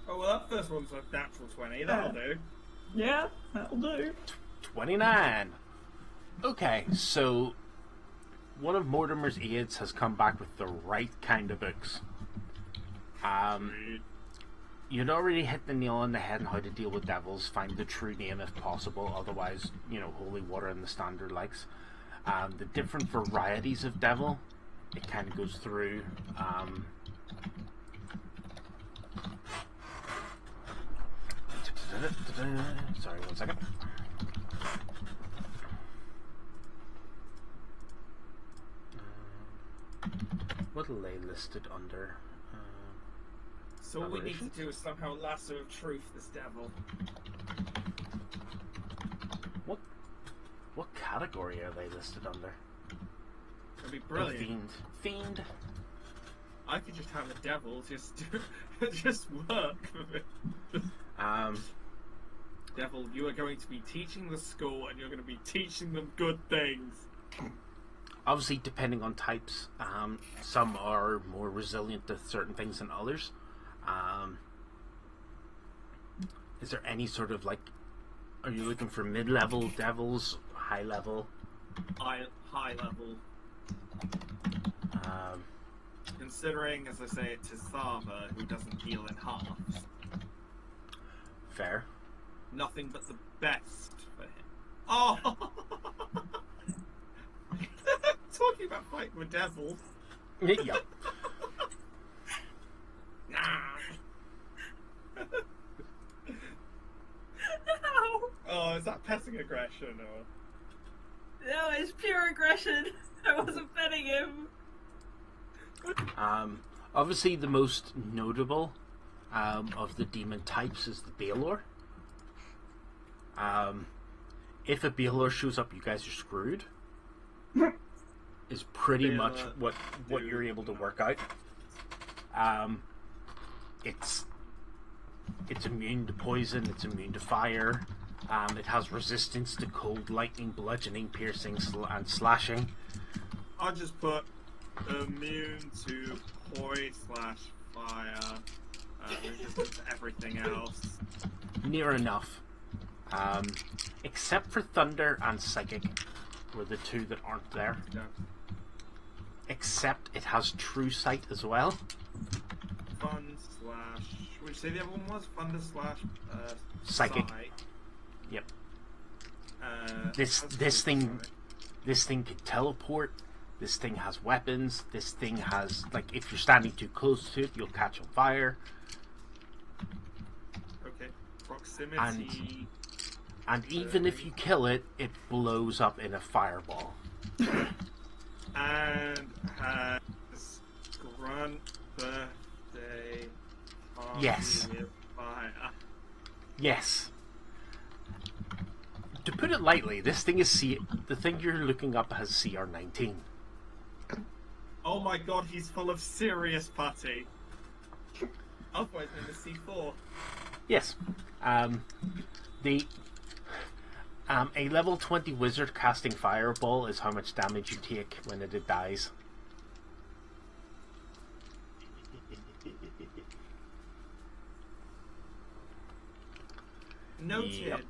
Oh, well, that first one's a natural 20. That'll do. Yeah, that'll do. 29. Okay, so one of Mortimer's aides has come back with the right kind of books. You'd already hit the nail on the head on how to deal with devils, find the true name if possible, otherwise, holy water and the standard likes. The different varieties of devil, it kind of goes through. Sorry, 1 second. What'll they listed under? So all we need to do is somehow lasso of truth this devil. What category are they listed under? It'd be brilliant. Fiend. I could just have a devil just work with it. Devil, you are going to be teaching the school, and you're going to be teaching them good things. Obviously, depending on types, some are more resilient to certain things than others. Is there any sort of are you looking for mid-level devils, high level? High level. Considering, as I say, it's Tisava who doesn't heal in halves. Fair. Nothing but the best for him. Oh! Talking about fighting with devils. Yep. Oh, is that passing aggression or? No, it's pure aggression. I wasn't petting him. Obviously, the most notable of the demon types is the Balor. If a Balor shows up, you guys are screwed. Is pretty much what you're able to work out. It's immune to poison. It's immune to fire. It has resistance to cold, lightning, bludgeoning, piercing, and slashing. I'll just put immune to poison/fire. Resistant to everything else. Near enough. Except for thunder and psychic were the two that aren't there. Yeah. Except it has true sight as well. Would you say the other one was thunder / psychic? Sight. Yep. This thing can teleport. This thing has weapons. This thing has, if you're standing too close to it, you'll catch on fire. Okay. Proximity. And even if you kill it, it blows up in a fireball. And has grunt birthday. Yes. Fire. Yes. To put it lightly, this thing is the thing you're looking up has CR19. Oh my god, he's full of serious putty. Otherwise known as C4. Yes. A level 20 wizard casting fireball is how much damage you take when it dies. Noted. Yep.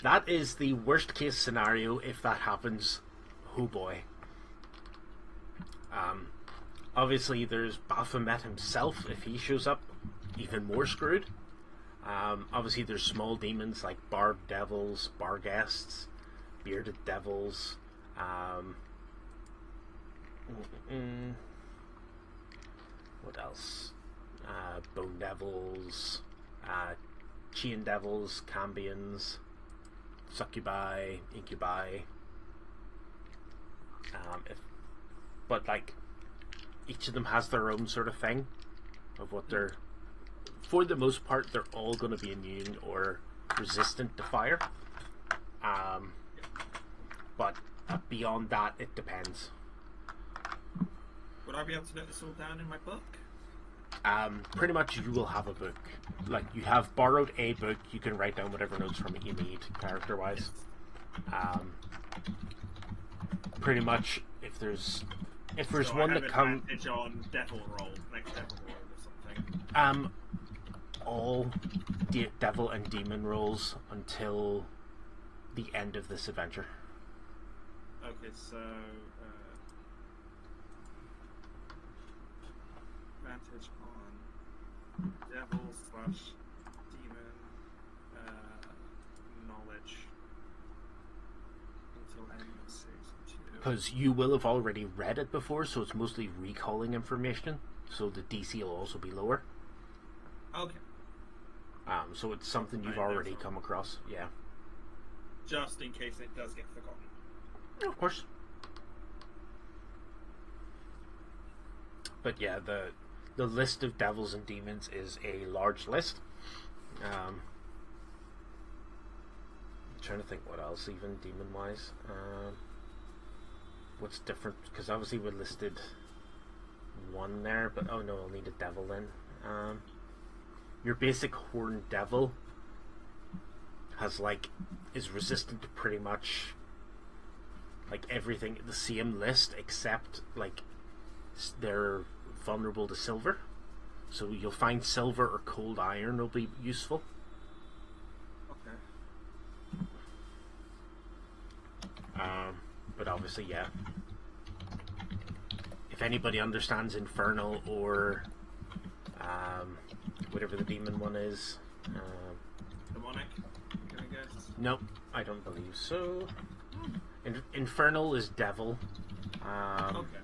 That is the worst case scenario if that happens. Oh boy. Obviously there's Baphomet himself. If he shows up, even more screwed. Obviously there's small demons like Barb Devils, Barghests, Bearded Devils, what else? Bone Devils, Chain Devils, Cambions, Succubi, Incubi. Each of them has their own sort of thing of what they're. For the most part, they're all going to be immune or resistant to fire. But beyond that, it depends. Would I be able to note this all down in my book? Pretty much you will have a book. You have borrowed a book, you can write down whatever notes from it you need, character-wise. Pretty much, if there's one that comes... on devil roll, next devil roll or something. all devil and demon rolls until the end of this adventure. Okay, so advantage on devil/demon knowledge until end of season 2. Because you will have already read it before, so it's mostly recalling information, so the DC will also be lower. Okay. So it's something you've Right, already therefore. come across, yeah. Just in case it does get forgotten. Of course. But yeah, the list of devils and demons is a large list. I'm trying to think what else, even demon-wise. What's different? Because obviously we listed one there, but oh no, I'll need a devil then. Your basic horned devil has is resistant to pretty much everything, the same list, except they're vulnerable to silver. So you'll find silver or cold iron will be useful. Okay. But obviously, yeah. If anybody understands Infernal or whatever the demon one is. Demonic, I'm gonna guess. Nope, I don't believe so. Infernal is devil. Okay.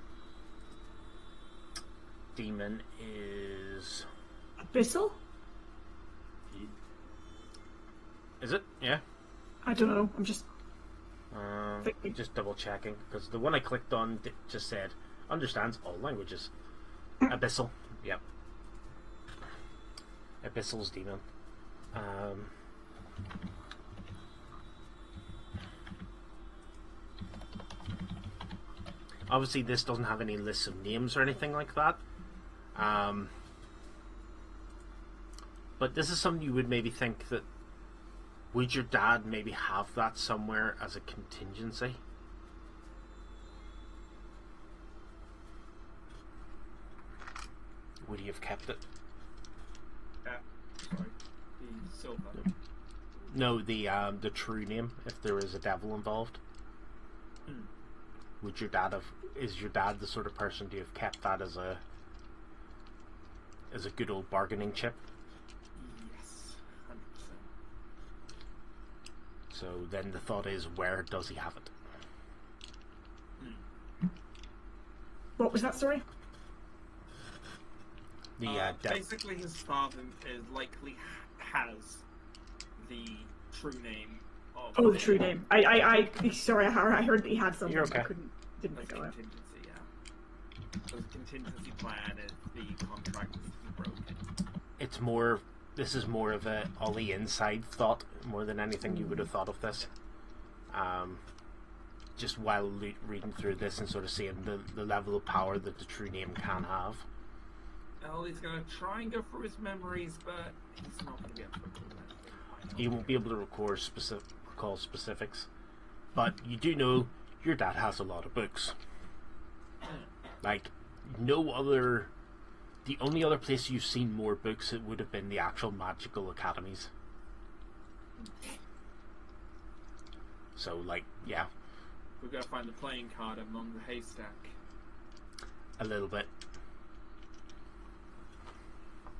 Demon is... Abyssal? Is it? Yeah. I don't know. I'm just. Just double checking, because the one I clicked on just said understands all languages. Abyssal. Yep. Abyssal's demon. Obviously this doesn't have any lists of names or anything like that. But this is something you would maybe think that, would your dad maybe have that somewhere as a contingency? Would he have kept it? Sorry. The silver. No, the true name, if there is a devil involved. Would your dad have... Is your dad the sort of person to have kept that as a good old bargaining chip? Yes, 100%. So then the thought is, where does he have it? What was that story? The basically, his father is likely has the true name of. Oh, the true name. Sorry, I heard that he had something. You're okay. I didn't As a go out. contingency, yeah. So the contingency plan is the contract is broken. It's more... This is more of a Ollie inside thought, more than anything you would have thought of this. Just while reading through this and sort of seeing the level of power that the true name can have. Well, he's going to try and go through his memories, but he's not going to be able to recall that. You won't be able to recall specifics. But you do know your dad has a lot of books. No other... The only other place you've seen more books, it would have been the actual magical academies. So, yeah. We've got to find the playing card among the haystack. A little bit.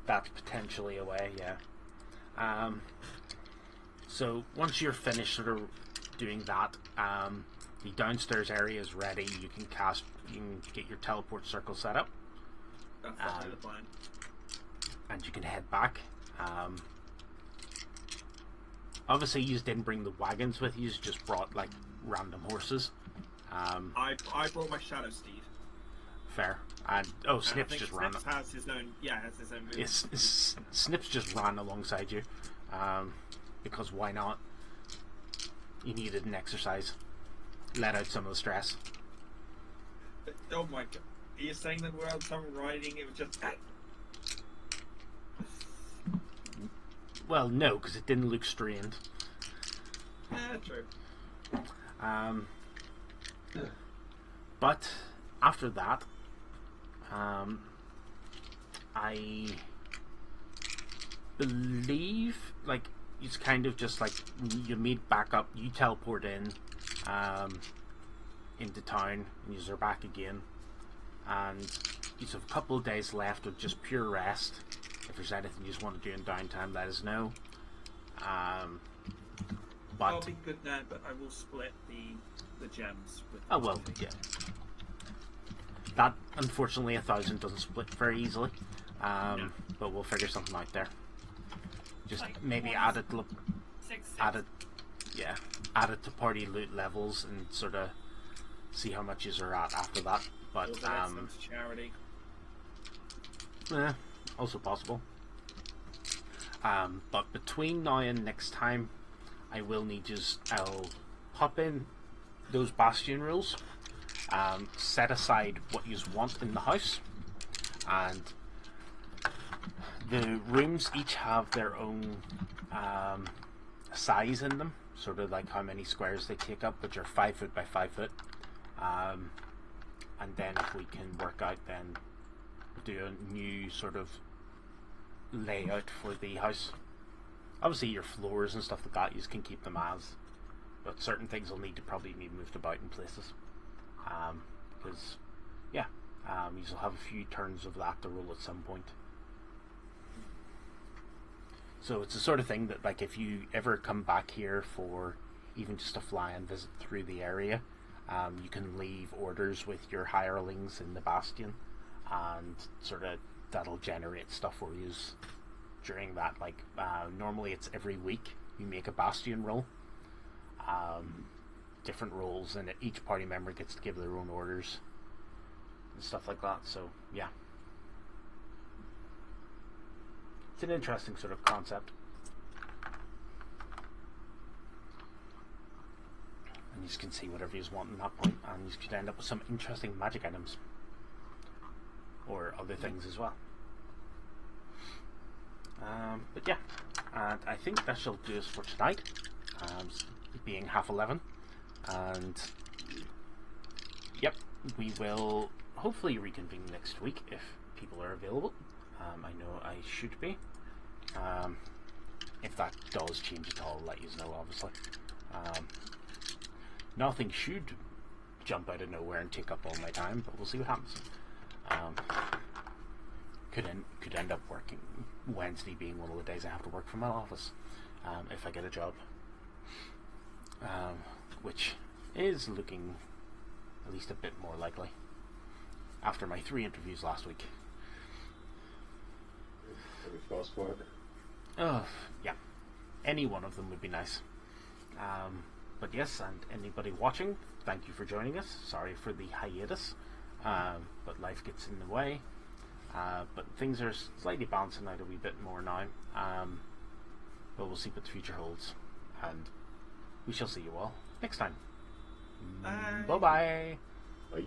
That's potentially a way, yeah. So, once you're finished sort of doing that, the downstairs area is ready. You can get your teleport circle set up. That's definitely the plan. And you can head back. Obviously, you didn't bring the wagons with you. You just brought random horses. I brought my shadow steed. Fair. And Snips just ran. Snips has his own. Yeah, has his own move. Yes, Snips just ran alongside you, because why not? You needed an exercise. Let out some of the stress. Oh my god! Are you saying that without someone riding, it was just? Well, no, because it didn't look strained. Yeah, true. But after that, believe like it's kind of just like you meet back up, you teleport into town, and you're back again, and you have a couple of days left of just pure rest. If there's anything you just want to do in downtime, let us know. But I'll be good then, but I will split the gems with oh well, yeah. That unfortunately 1,000 doesn't split very easily. No. But we'll figure something out there. Just Like maybe one add it, 6. add it, yeah, add it to party loot levels and sort of see how much you are at after that. But Also let some to charity. also possible. But between now and next time, I will need I'll pop in those bastion rules, set aside what you want in the house, and the rooms each have their own size in them, sort of like how many squares they take up, which are 5 foot by 5 foot. And then if we can work out, then do a new sort of layout for the house. Obviously your floors and stuff like that, you can keep them as, but certain things will need to probably be moved about in places. Because, yeah, you'll have a few turns of that to roll at some point. So it's the sort of thing that, like, if you ever come back here for even just a fly-in visit through the area, you can leave orders with your hirelings in the bastion, and sort of that'll generate stuff for you during that. Like, normally it's every week you make a bastion roll, different rolls, and each party member gets to give their own orders and stuff like that. So yeah, it's an interesting sort of concept. And you can see whatever you want in that point, and you could end up with some interesting magic items or other things as well. But yeah, and I think that shall do us for tonight, being 11:30, and yep, we will hopefully reconvene next week if people are available. I know I should be. If that does change at all, I'll let you know, obviously. Nothing should jump out of nowhere and take up all my time, but we'll see what happens. Could end up working Wednesday being one of the days I have to work from my office, if I get a job, which is looking at least a bit more likely after my 3 interviews last week. Fast forward. Oh yeah, any one of them would be nice. But yes, and anybody watching, thank you for joining us. Sorry for the hiatus, but life gets in the way. But things are slightly bouncing out a wee bit more now. But we'll see what the future holds, and we shall see you all next time. Bye. Bye-bye. Bye.